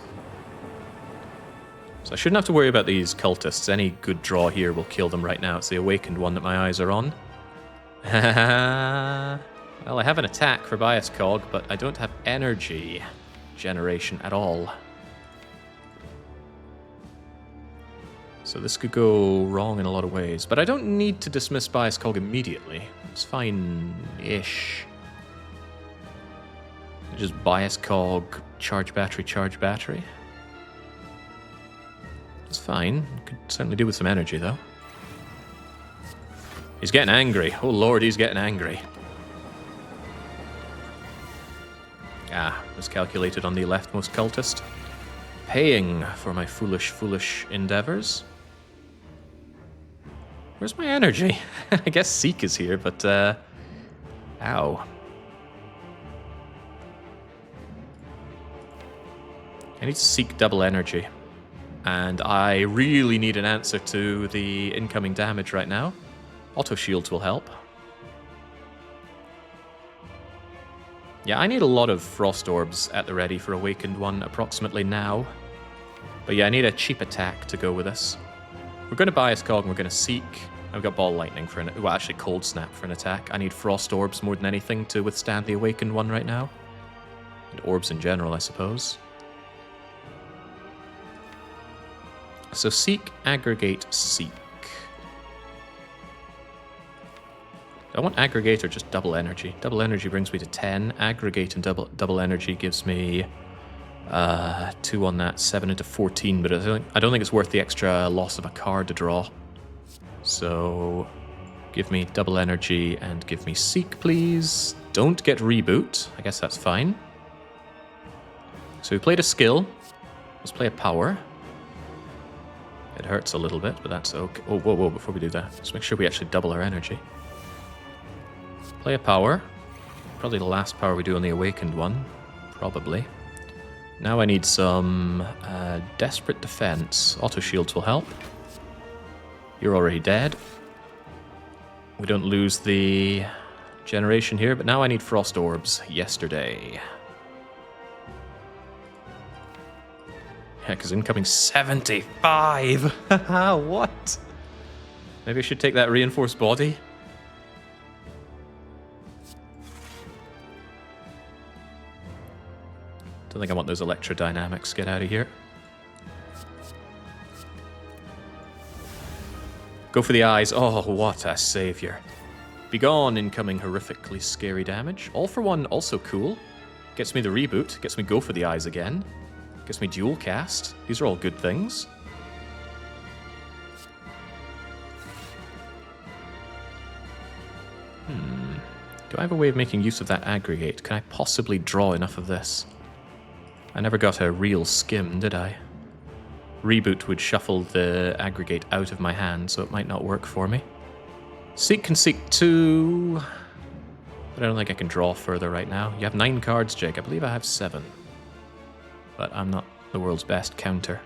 So I shouldn't have to worry about these cultists. Any good draw here will kill them right now. It's the Awakened One that my eyes are on. Well, I have an attack for Bias Cog, but I don't have energy generation at all. So this could go wrong in a lot of ways. But I don't need to dismiss Bias Cog immediately. It's fine-ish. Just Bias Cog, charge battery, charge battery. It's fine. Could certainly do with some energy, though. He's getting angry. Oh lord, he's getting angry. Ah, miscalculated on the leftmost cultist. Paying for my foolish, foolish endeavors. Where's my energy? I guess Seek is here, but ow. I need to Seek double energy. And I really need an answer to the incoming damage right now. Auto shields will help. Yeah, I need a lot of Frost Orbs at the ready for Awakened One approximately now. But yeah, I need a cheap attack to go with this. We're going to Bias Cog and we're going to Seek. I've got Ball Lightning for an... Well, actually Cold Snap for an attack. I need Frost Orbs more than anything to withstand the Awakened One right now. And Orbs in general, I suppose. So Seek, Aggregate, Seek. Do I want Aggregate or just double energy? Double energy brings me to 10. Aggregate and double energy gives me 2 on that, 7 into 14, but I don't think it's worth the extra loss of a card to draw. So give me double energy and give me Seek, please. Don't get Reboot. I guess that's fine. So we played a skill. Let's play a power. It hurts a little bit, but that's okay. Oh, whoa, whoa, before we do that, let's make sure we actually double our energy. Play a power. Probably the last power we do on the Awakened One. Probably. Now I need some Desperate Defense. Auto Shields will help. You're already dead. We don't lose the generation here, but now I need Frost Orbs. Yesterday. Yeah, because incoming 75! Haha, what? Maybe I should take that Reinforced Body? Don't think I want those electrodynamics. Get out of here. Go for the eyes. Oh, what a savior. Begone, incoming horrifically scary damage. All for one, also cool. Gets me the reboot. Gets me go for the eyes again. Gets me dual cast. These are all good things. Do I have a way of making use of that aggregate? Can I possibly draw enough of this? I never got a real skim, did I? Reboot would shuffle the aggregate out of my hand, so it might not work for me. Seek can Seek 2, but I don't think I can draw further right now. You have 9 cards, Jake. I believe I have 7. But I'm not The world's best counter.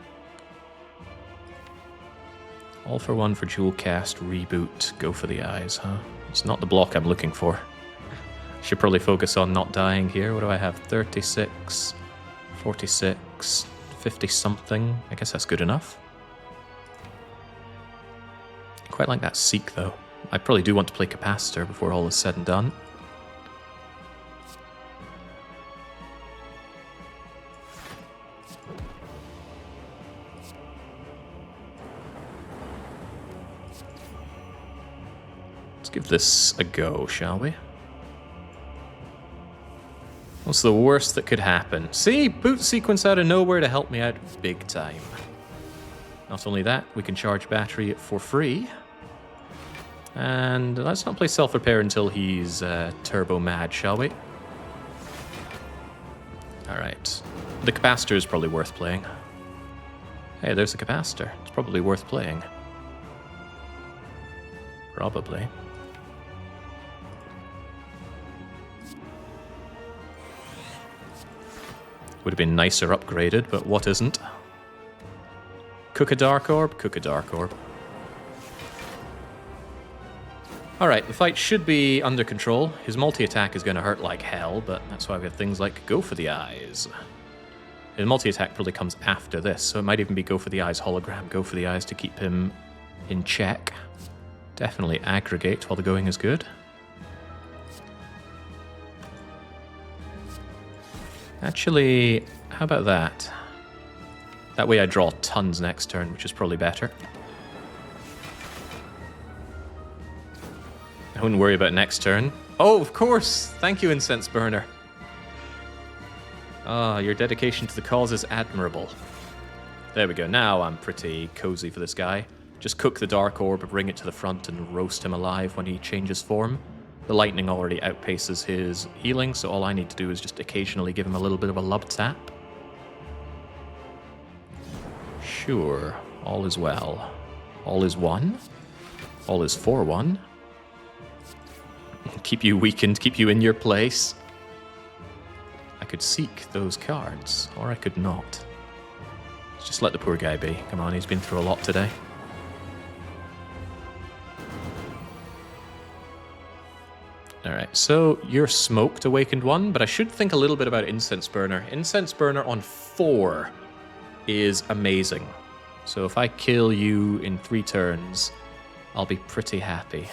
All for one for dual cast, reboot, go for the eyes, huh? It's not the block I'm looking for. Should probably focus on not dying here. What do I have? 36, 46, 50 something. I guess that's good enough. Quite like that Seek though. I probably do want to play Capacitor before all is said and done. Let's give this a go, shall we? What's the worst that could happen? See, boot sequence out of nowhere to help me out big time. Not only that, we can charge battery for free. And let's not play self-repair until he's turbo mad, shall we? Alright. The capacitor is probably worth playing. Hey, there's a capacitor. It's probably worth playing. Probably. Would have been nicer upgraded, but what isn't? Cook a Dark Orb? Cook a Dark Orb. Alright, the fight should be under control. His multi-attack is going to hurt like hell, but that's why we have things like Go for the Eyes. His multi-attack probably comes after this, so it might even be Go for the Eyes hologram, Go for the Eyes to keep him in check. Definitely aggregate while the going is good. Actually, how about that? That way I draw tons next turn, which is probably better. I wouldn't worry about next turn. Oh, of course! Thank you, Incense Burner. Ah, your dedication to the cause is admirable. There we go, now I'm pretty cozy for this guy. Just cook the Dark Orb, bring it to the front, and roast him alive when he changes form. The lightning already outpaces his healing, so all I need to do is just occasionally give him a little bit of a lub tap. Sure, all is well. All is one. All is for one. Keep you weakened, keep you in your place. I could seek those cards, or I could not. Let's just let the poor guy be. Come on, he's been through a lot today. Alright, so you're smoked, Awakened One, but I should think a little bit about Incense Burner. Incense Burner on 4 is amazing. So if I kill you in 3 turns, I'll be pretty happy.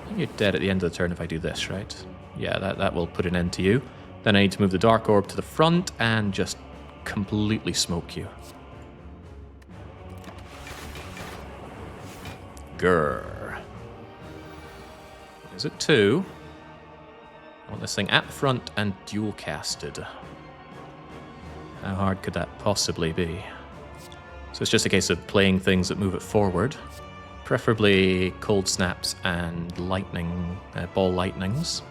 I think you're dead at the end of the turn if I do this, right? Yeah, that will put an end to you. Then I need to move the Dark Orb to the front and just completely smoke you. Grrr. Is it 2? I want this thing at the front and dual casted. How hard could that possibly be? So it's just a case of playing things that move it forward. Preferably Cold Snaps and lightning, ball lightnings.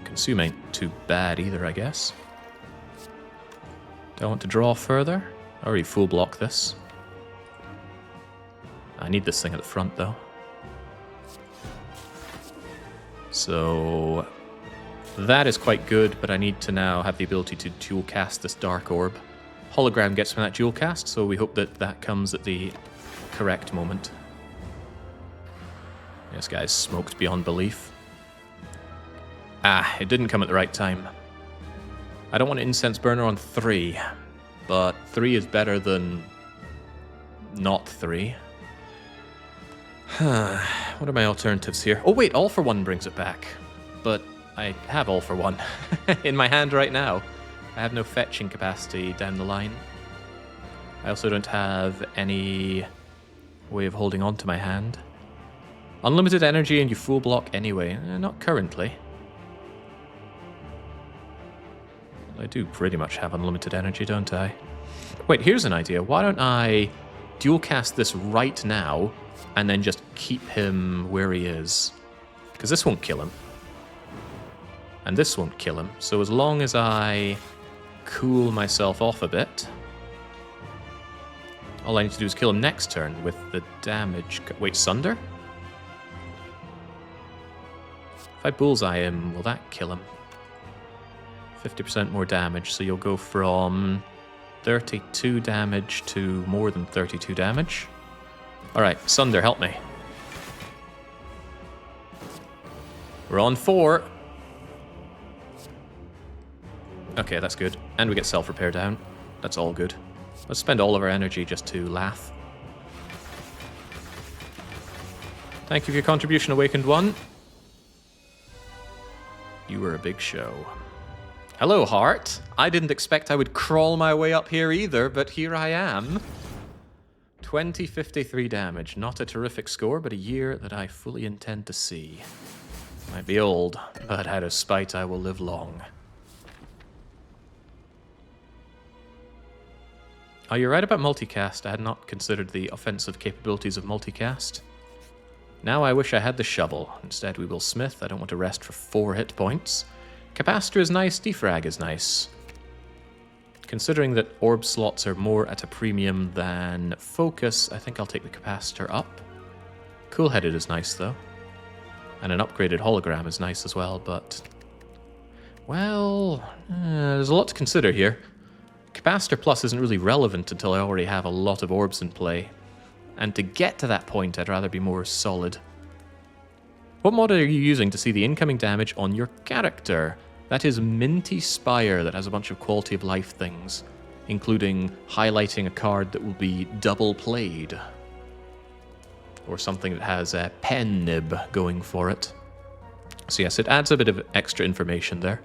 Consume ain't too bad either, I guess. Do I want to draw further? I already full block this. I need this thing at the front, though. So that is quite good, but I need to now have the ability to dual cast this Dark Orb. Hologram gets me that dual cast, so we hope that that comes at the correct moment. This guy's smoked beyond belief. Ah, it didn't come at the right time. I don't want an Incense Burner on 3, but 3 is better than not 3. What are my alternatives here? Oh wait, All for One brings it back. But I have All for One in my hand right now. I have no fetching capacity down the line. I also don't have any way of holding on to my hand. Unlimited energy and you full block anyway. Not currently. I do pretty much have unlimited energy, don't I? Wait, here's an idea. Why don't I dual cast this right now and then just keep him where he is? Because this won't kill him. And this won't kill him. So as long as I cool myself off a bit, all I need to do is kill him next turn with the damage. Wait, Sunder? If I bullseye him, will that kill him? 50% more damage, so you'll go from 32 damage to more than 32 damage. Alright, Sunder, help me. We're on 4. Okay, that's good. And we get self-repair down. That's all good. Let's spend all of our energy just to laugh. Thank you for your contribution, Awakened One. You were a big show. Hello, Heart. I didn't expect I would crawl my way up here either, but here I am. 2053 damage. Not a terrific score, but a year that I fully intend to see. Might be old, but out of spite I will live long. Oh, you're right about multicast. I had not considered the offensive capabilities of multicast. Now I wish I had the shovel. Instead we will smith. I don't want to rest for 4 hit points. Capacitor is nice, defrag is nice. Considering that orb slots are more at a premium than focus, I think I'll take the capacitor up. Cool-headed is nice though. And an upgraded hologram is nice as well, but... well, there's a lot to consider here. Capacitor Plus isn't really relevant until I already have a lot of orbs in play. And to get to that point, I'd rather be more solid. What mod are you using to see the incoming damage on your character? That is Minty Spire, that has a bunch of quality of life things, including highlighting a card that will be double played. Or something that has a pen nib going for it. So yes, it adds a bit of extra information there.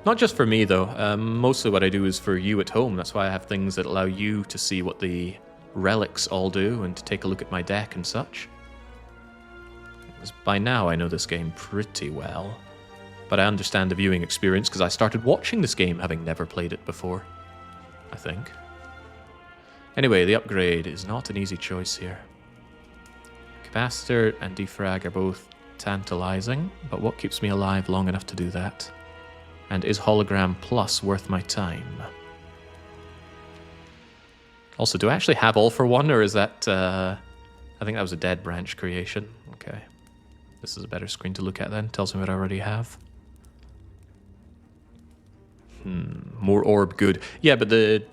Not just for me, though. Mostly what I do is for you at home. That's why I have things that allow you to see what the relics all do and to take a look at my deck and such. Because by now I know this game pretty well. But I understand the viewing experience because I started watching this game having never played it before. I think. Anyway, the upgrade is not an easy choice here. Capacitor and defrag are both tantalizing, but what keeps me alive long enough to do that? And is Hologram Plus worth my time? Also, do I actually have All for One, or is that... I think that was a Dead Branch creation. Okay. This is a better screen to look at then. Tells me what I already have. More orb, good. Yeah, but the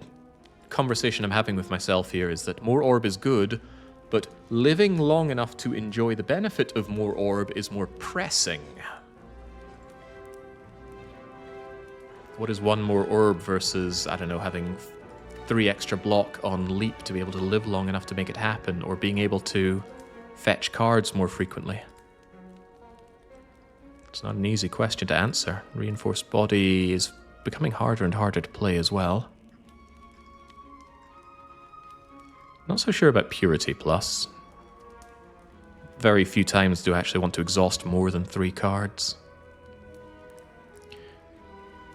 conversation I'm having with myself here is that more orb is good, but living long enough to enjoy the benefit of more orb is more pressing. What is one more orb versus, I don't know, having 3 extra block on leap to be able to live long enough to make it happen, or being able to fetch cards more frequently? It's not an easy question to answer. Reinforced body is becoming harder and harder to play as well. Not so sure about Purity Plus. Very few times do I actually want to exhaust more than 3 cards.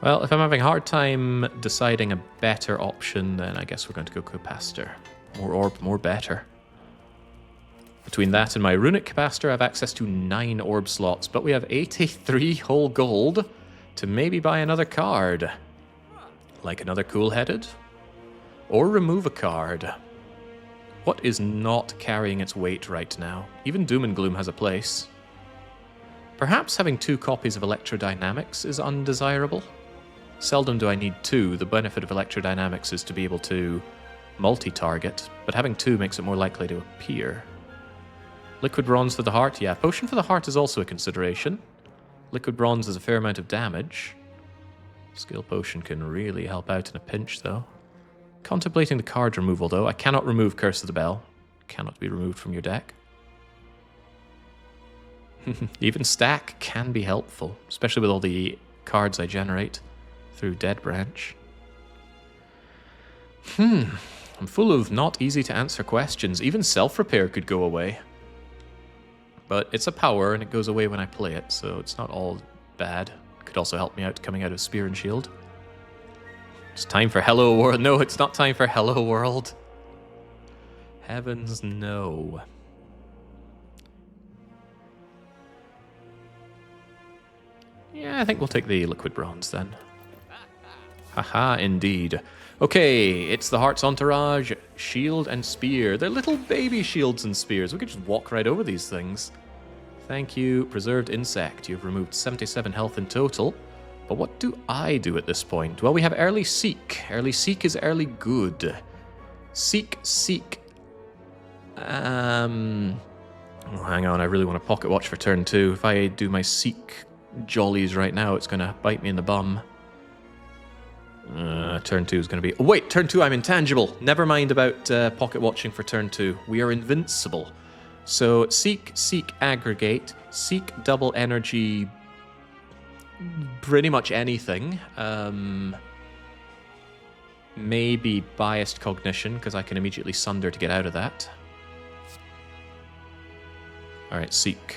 Well, if I'm having a hard time deciding a better option, then I guess we're going to go Capacitor. More orb, more better. Between that and my Runic Capacitor, I have access to 9 orb slots, but we have 83 whole gold to maybe buy another card. Like another Cool-Headed? Or remove a card. What is not carrying its weight right now? Even Doom and Gloom has a place. Perhaps having 2 copies of Electrodynamics is undesirable. Seldom do I need 2. The benefit of Electrodynamics is to be able to multi-target, but having 2 makes it more likely to appear. Liquid Bronze for the Heart? Yeah, Potion for the Heart is also a consideration. Liquid Bronze is a fair amount of damage. Skill Potion can really help out in a pinch, though. Contemplating the card removal, though. I cannot remove Curse of the Bell. Cannot be removed from your deck. Even stack can be helpful, especially with all the cards I generate through Dead Branch. I'm full of not easy to answer questions. Even self-repair could go away. But it's a power and it goes away when I play it, so it's not all bad. It could also help me out coming out of Spear and Shield. It's time for Hello World. No, it's not time for Hello World. Heavens no. Yeah, I think we'll take the Liquid Bronze then. Haha, indeed. Okay, it's the Heart's Entourage, Shield and Spear. They're little baby shields and spears. We could just walk right over these things. Thank you, Preserved Insect. You've removed 77 health in total. But what do I do at this point? Well, we have Early Seek. Early Seek is early good. Seek. Oh, hang on, I really want to pocket watch for turn 2. If I do my Seek jollies right now, it's going to bite me in the bum. Turn 2 is going to be... Oh, wait, turn 2 I'm intangible. Never mind about pocket watching for turn 2. We are invincible. So Seek, Aggregate, Seek double energy, pretty much anything. Maybe Biased Cognition, because I can immediately Sunder to get out of that. Alright, Seek,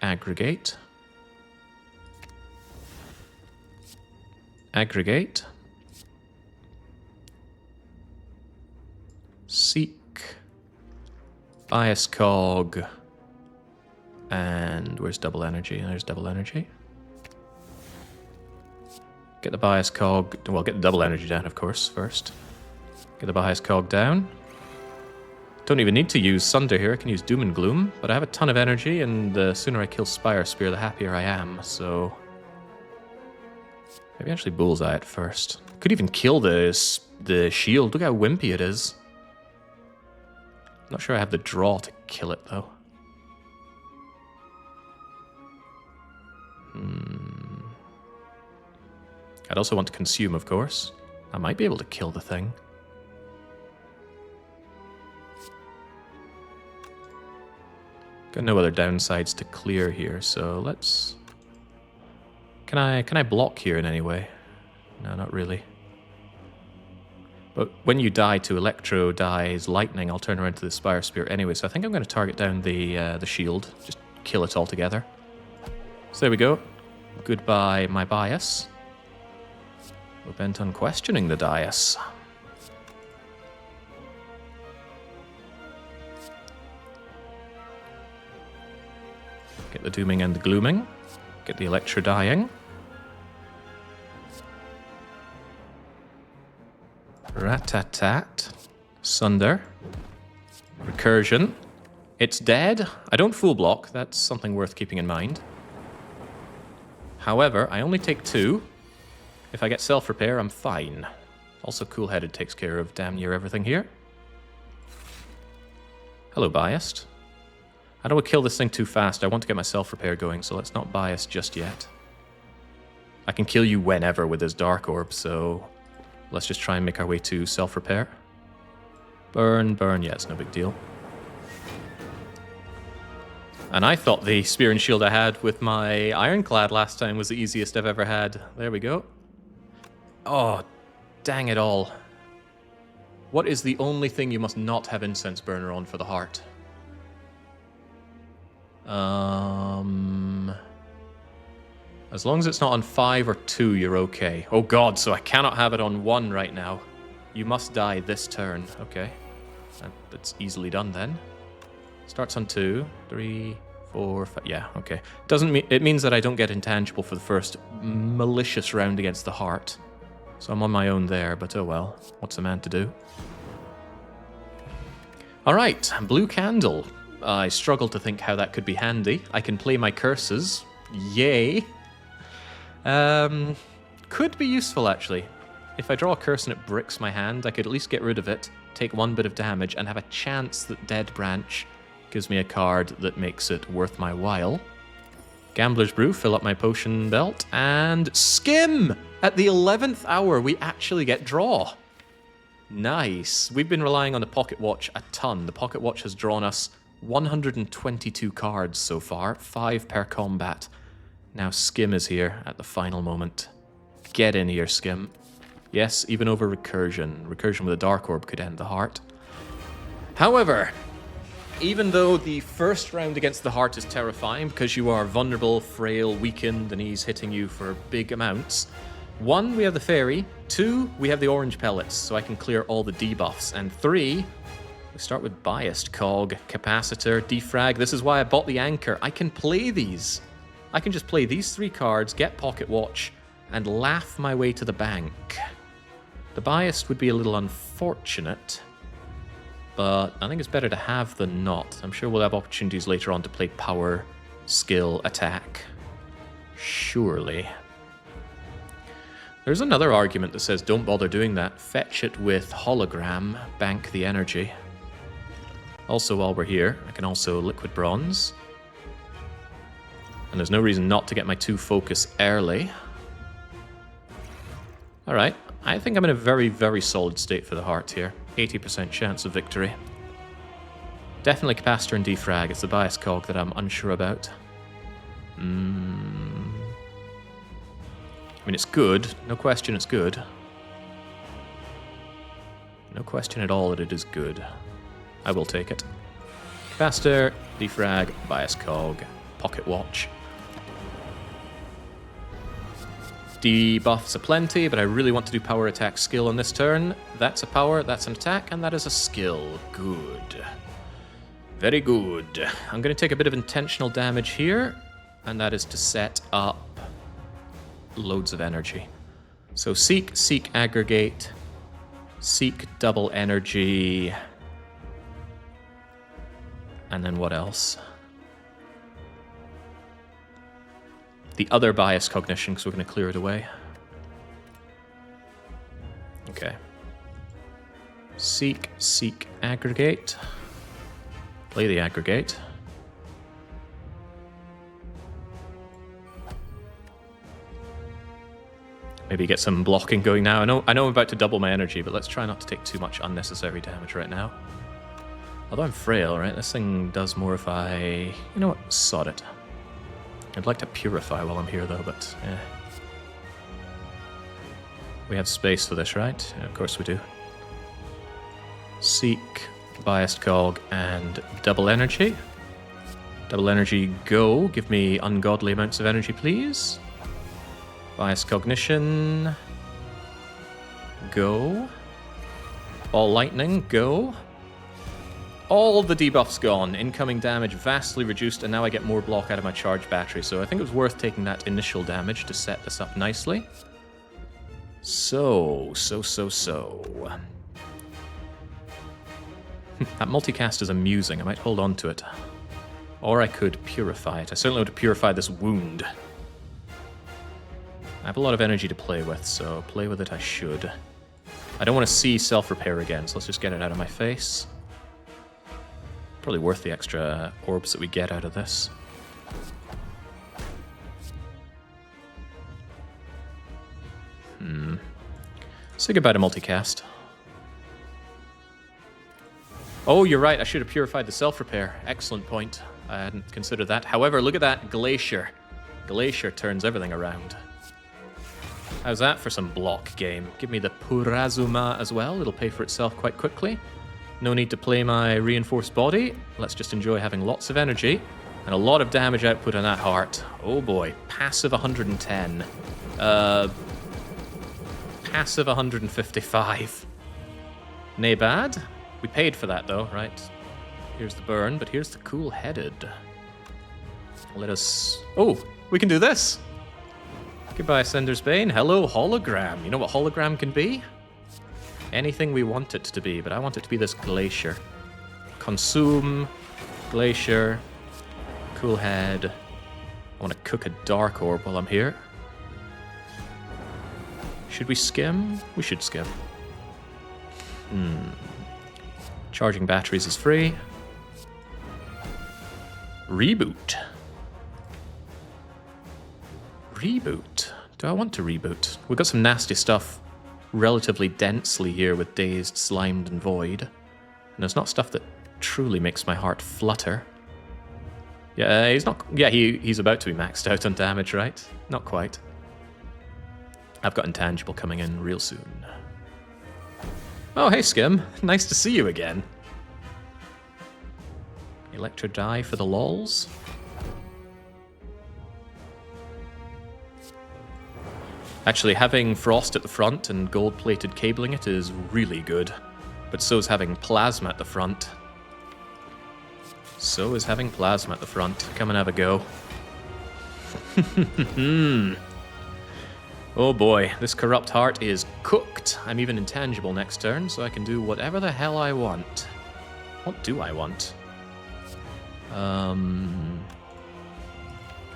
Aggregate. Aggregate. Seek. Bias Cog. And where's double energy? There's double energy. Get the Bias Cog. Well, get the double energy down, of course, first. Get the Bias Cog down. Don't even need to use Sunder here. I can use Doom and Gloom. But I have a ton of energy, and the sooner I kill Spire Spear, the happier I am. So maybe actually Bullseye it first. Could even kill the shield. Look how wimpy it is. Not sure I have the draw to kill it, though. I'd also want to consume, of course. I might be able to kill the thing. Got no other downsides to clear here, so let's... Can I block here in any way? No, not really. But when you die to Electro dies Lightning, I'll turn around to the Spire Spear anyway, so I think I'm going to target down the shield. Just kill it altogether. So there we go. Goodbye, my bias. We're bent on questioning the Dais. Get the Dooming and the Glooming. Get the Electro dying. Rat-tat-tat. Sunder. Recursion. It's dead. I don't full block. That's something worth keeping in mind. However, I only take 2. If I get self-repair, I'm fine. Also, Cool-Headed takes care of damn near everything here. Hello, Biased. I don't want to kill this thing too fast. I want to get my self-repair going, so let's not bias just yet. I can kill you whenever with this Dark Orb, so let's just try and make our way to self-repair. Burn, burn. Yeah, it's no big deal. And I thought the Spear and Shield I had with my Ironclad last time was the easiest I've ever had. There we go. Oh, dang it all. What is the only thing you must not have Incense Burner on for the heart? As long as it's not on 5 or 2, you're okay. Oh god, so I cannot have it on 1 right now. You must die this turn. Okay. That's easily done then. Starts on 2, 3, 4, 5. Yeah, okay. Doesn't mean it means that I don't get intangible for the first malicious round against the heart. So I'm on my own there, but oh well. What's a man to do? Alright, Blue Candle. I struggle to think how that could be handy. I can play my curses. Yay. Could be useful, actually. If I draw a curse and it bricks my hand, I could at least get rid of it, take 1 bit of damage, and have a chance that Dead Branch gives me a card that makes it worth my while. Gambler's Brew, fill up my potion belt, and Skim! At the 11th hour, we actually get draw. Nice. We've been relying on the Pocket Watch a ton. The Pocket Watch has drawn us 122 cards so far, 5 per combat. Now Skim is here at the final moment. Get in here, Skim. Yes, even over Recursion. Recursion with a Dark Orb could end the heart. However, even though the first round against the heart is terrifying because you are vulnerable, frail, weakened, and he's hitting you for big amounts, 1, we have the Fairy, 2, we have the Orange Pellets, so I can clear all the debuffs, and 3, we start with Biased Cog, Capacitor, Defrag. This is why I bought the Anchor. I can play these. I can just play these 3 cards, get Pocket Watch, and laugh my way to the bank. The Biased would be a little unfortunate, but I think it's better to have than not. I'm sure we'll have opportunities later on to play power, skill, attack. Surely. There's another argument that says don't bother doing that. Fetch it with hologram, bank the energy. Also, while we're here, I can also liquid bronze. And there's no reason not to get my 2 focus early. Alright, I think I'm in a very, very solid state for the heart here. 80% chance of victory. Definitely capacitor and defrag. It's the bias cog that I'm unsure about. I mean, it's good. No question it's good. No question at all that it is good. I will take it. Capacitor, defrag, bias cog, pocket watch. Debuffs aplenty, but I really want to do power attack skill on this turn. That's a power, that's an attack, and that is a skill. Good. Very good. I'm going to take a bit of intentional damage here, and that is to set up loads of energy. So seek, aggregate, seek double energy, and then what else? The other bias cognition, because we're going to clear it away. Okay. Seek, aggregate. Play the aggregate. Maybe get some blocking going now. I know I'm about to double my energy, but let's try not to take too much unnecessary damage right now. Although I'm frail, right? This thing does more if I... You know what? Sod it. I'd like to purify while I'm here, though, but yeah. We have space for this, right? Yeah, of course we do. Seek, biased cog, and double energy. Double energy, go. Give me ungodly amounts of energy, please. Biased cognition. Go. All lightning, go. All the debuffs gone. Incoming damage vastly reduced, and now I get more block out of my charged battery. So I think it was worth taking that initial damage to set this up nicely. So. That multicast is amusing. I might hold on to it. Or I could purify it. I certainly want to purify this wound. I have a lot of energy to play with, so play with it I should. I don't want to see self-repair again, so let's just get it out of my face. Probably worth the extra orbs that we get out of this. Say goodbye to multicast. Oh, you're right. I should have purified the self-repair. Excellent point. I hadn't considered that. However, look at that glacier. Glacier turns everything around. How's that for some block game? Give me the Purazuma as well. It'll pay for itself quite quickly. No need to play my reinforced body. Let's just enjoy having lots of energy and a lot of damage output on that heart. Oh boy, passive 110. Passive 155. Nay bad. We paid for that though, right? Here's the burn, but here's the cool-headed. Let us... Oh, we can do this! Goodbye, Sender's Bane. Hello, hologram. You know what hologram can be? Anything we want it to be, but I want it to be this glacier. Consume, glacier, cool head. I want to cook a dark orb while I'm here. Should we skim? We should skim. Charging batteries is free. Reboot. Reboot. Do I want to reboot? We've got some nasty stuff relatively densely here with Dazed, Slimed, and Void. And there's not stuff that truly makes my heart flutter. Yeah, he's not... Yeah, he's about to be maxed out on damage, right? Not quite. I've got Intangible coming in real soon. Oh, hey, Skim. Nice to see you again. Electro die for the lols. Actually, having Frost at the front and gold-plated cabling it is really good. But so is having Plasma at the front. So is having Plasma at the front. Come and have a go. Oh boy, this Corrupt Heart is cooked. I'm even Intangible next turn, so I can do whatever the hell I want. What do I want? I'd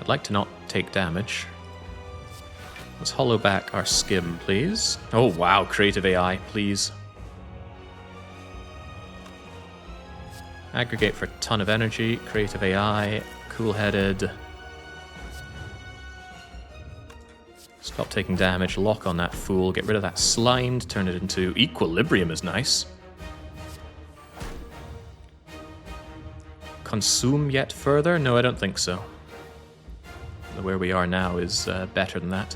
like to not take damage. Let's hollow back our skim, please. Oh, wow. Creative AI, please. Aggregate for a ton of energy. Creative AI. Cool-headed. Stop taking damage. Lock on that fool. Get rid of that slimed. Turn it into equilibrium is nice. Consume yet further? No, I don't think so. Where we are now is better than that.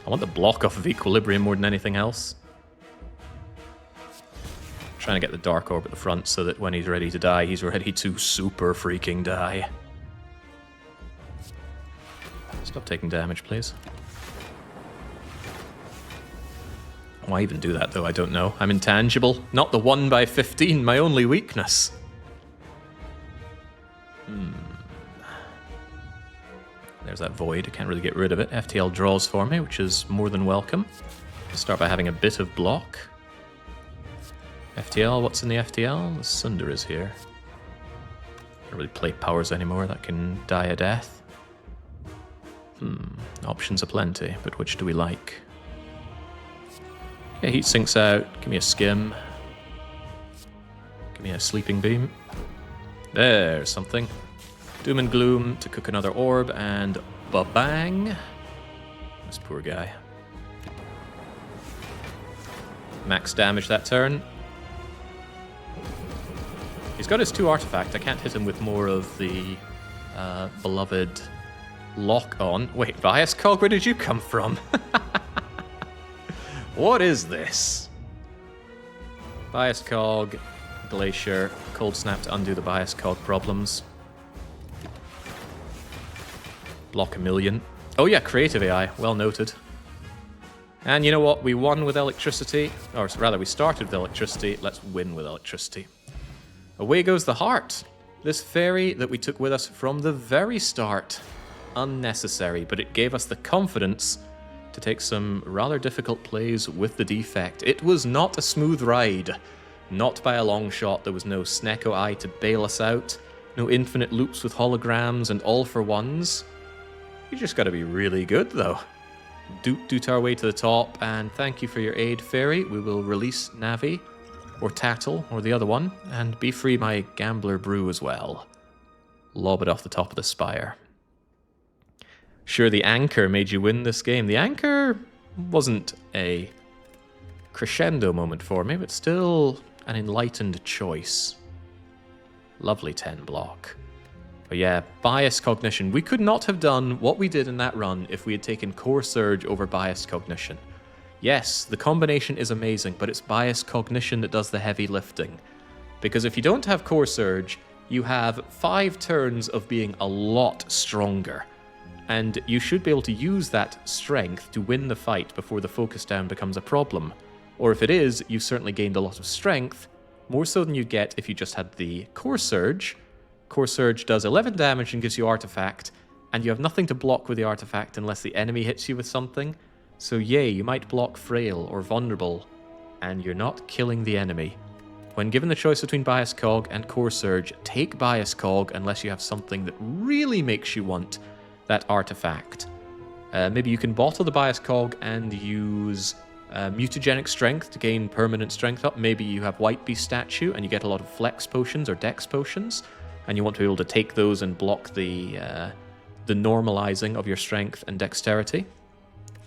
I want the block off of equilibrium more than anything else. Trying to get the Dark Orb at the front so that when he's ready to die, he's ready to super freaking die. Stop taking damage, please. Why even do that, though? I don't know. I'm intangible. Not the 1/15, my only weakness. There's that void. I can't really get rid of it. FTL draws for me, which is more than welcome. Start by having a bit of block. FTL, what's in the FTL? The Sunder is here. Can't really play powers anymore. That can die a death. Options are plenty, but which do we like? Yeah, heat sinks out. Give me a skim. Give me a sleeping beam. There's something. Doom and gloom to cook another orb, and ba-bang. This poor guy. Max damage that turn. He's got his 2 artifact. I can't hit him with more of the beloved lock-on. Wait, Bias Cog, where did you come from? What is this? Bias Cog, Glacier, Cold Snap to undo the Bias Cog problems. Block a million. Oh yeah, creative AI, well noted. And you know what? We won with electricity, or rather we started with electricity, let's win with electricity. Away goes the heart. This fairy that we took with us from the very start. Unnecessary, but it gave us the confidence to take some rather difficult plays with the Defect. It was not a smooth ride. Not by a long shot. There was no Snecko Eye to bail us out. No infinite loops with holograms and all-for-ones. You just gotta be really good, though. Doot our way to the top, and thank you for your aid, Fairy. We will release Navi, or Tattle, or the other one, and be free my Gambler Brew as well. Lob it off the top of the Spire. Sure, the Anchor made you win this game. The Anchor wasn't a crescendo moment for me, but still an enlightened choice. Lovely 10 block. But yeah, Bias Cognition. We could not have done what we did in that run if we had taken Core Surge over Bias Cognition. Yes, the combination is amazing, but it's Bias Cognition that does the heavy lifting. Because if you don't have Core Surge, you have 5 turns of being a lot stronger. And you should be able to use that strength to win the fight before the focus down becomes a problem. Or if it is, you've certainly gained a lot of strength, more so than you'd get if you just had the Core Surge. Core Surge does 11 damage and gives you Artifact, and you have nothing to block with the Artifact unless the enemy hits you with something. So yay, you might block Frail or Vulnerable, and you're not killing the enemy. When given the choice between Bias Cog and Core Surge, take Bias Cog unless you have something that really makes you want that Artifact. Maybe you can bottle the Bias Cog and use Mutagenic Strength to gain permanent strength up. Maybe you have White Beast Statue and you get a lot of Flex Potions or Dex Potions, and you want to be able to take those and block the normalizing of your strength and dexterity.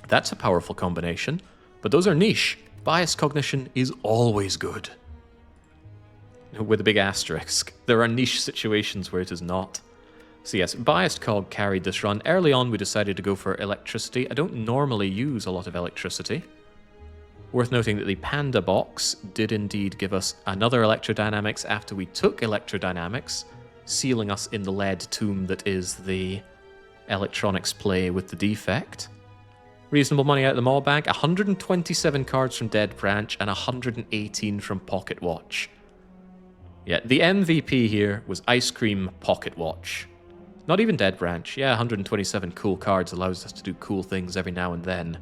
That's a powerful combination, but those are niche. Bias Cognition is always good. With a big asterisk. There are niche situations where it is not. So yes, Biased Cog carried this run. Early on we decided to go for electricity. I don't normally use a lot of electricity. Worth noting that the Panda box did indeed give us another Electrodynamics after we took Electrodynamics, sealing us in the lead tomb that is the electronics play with the Defect. Reasonable money out of the Maw Bank, 127 cards from Dead Branch and 118 from Pocket Watch. Yeah, the MVP here was Ice Cream Pocket Watch. Not even Dead Branch. Yeah, 127 cool cards allows us to do cool things every now and then.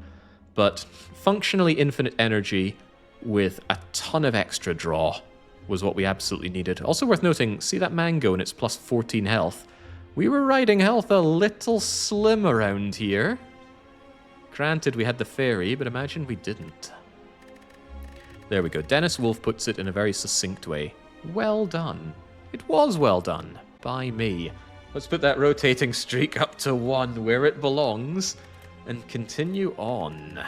But functionally infinite energy with a ton of extra draw. was what we absolutely needed. Also worth noting, see that mango and it's plus 14 health? We were riding health a little slim around here. Granted, we had the fairy, but imagine we didn't. There we go. Dennis Wolf puts it in a very succinct way. Well done. It was well done by me. Let's put that rotating streak up to 1 where it belongs and continue on.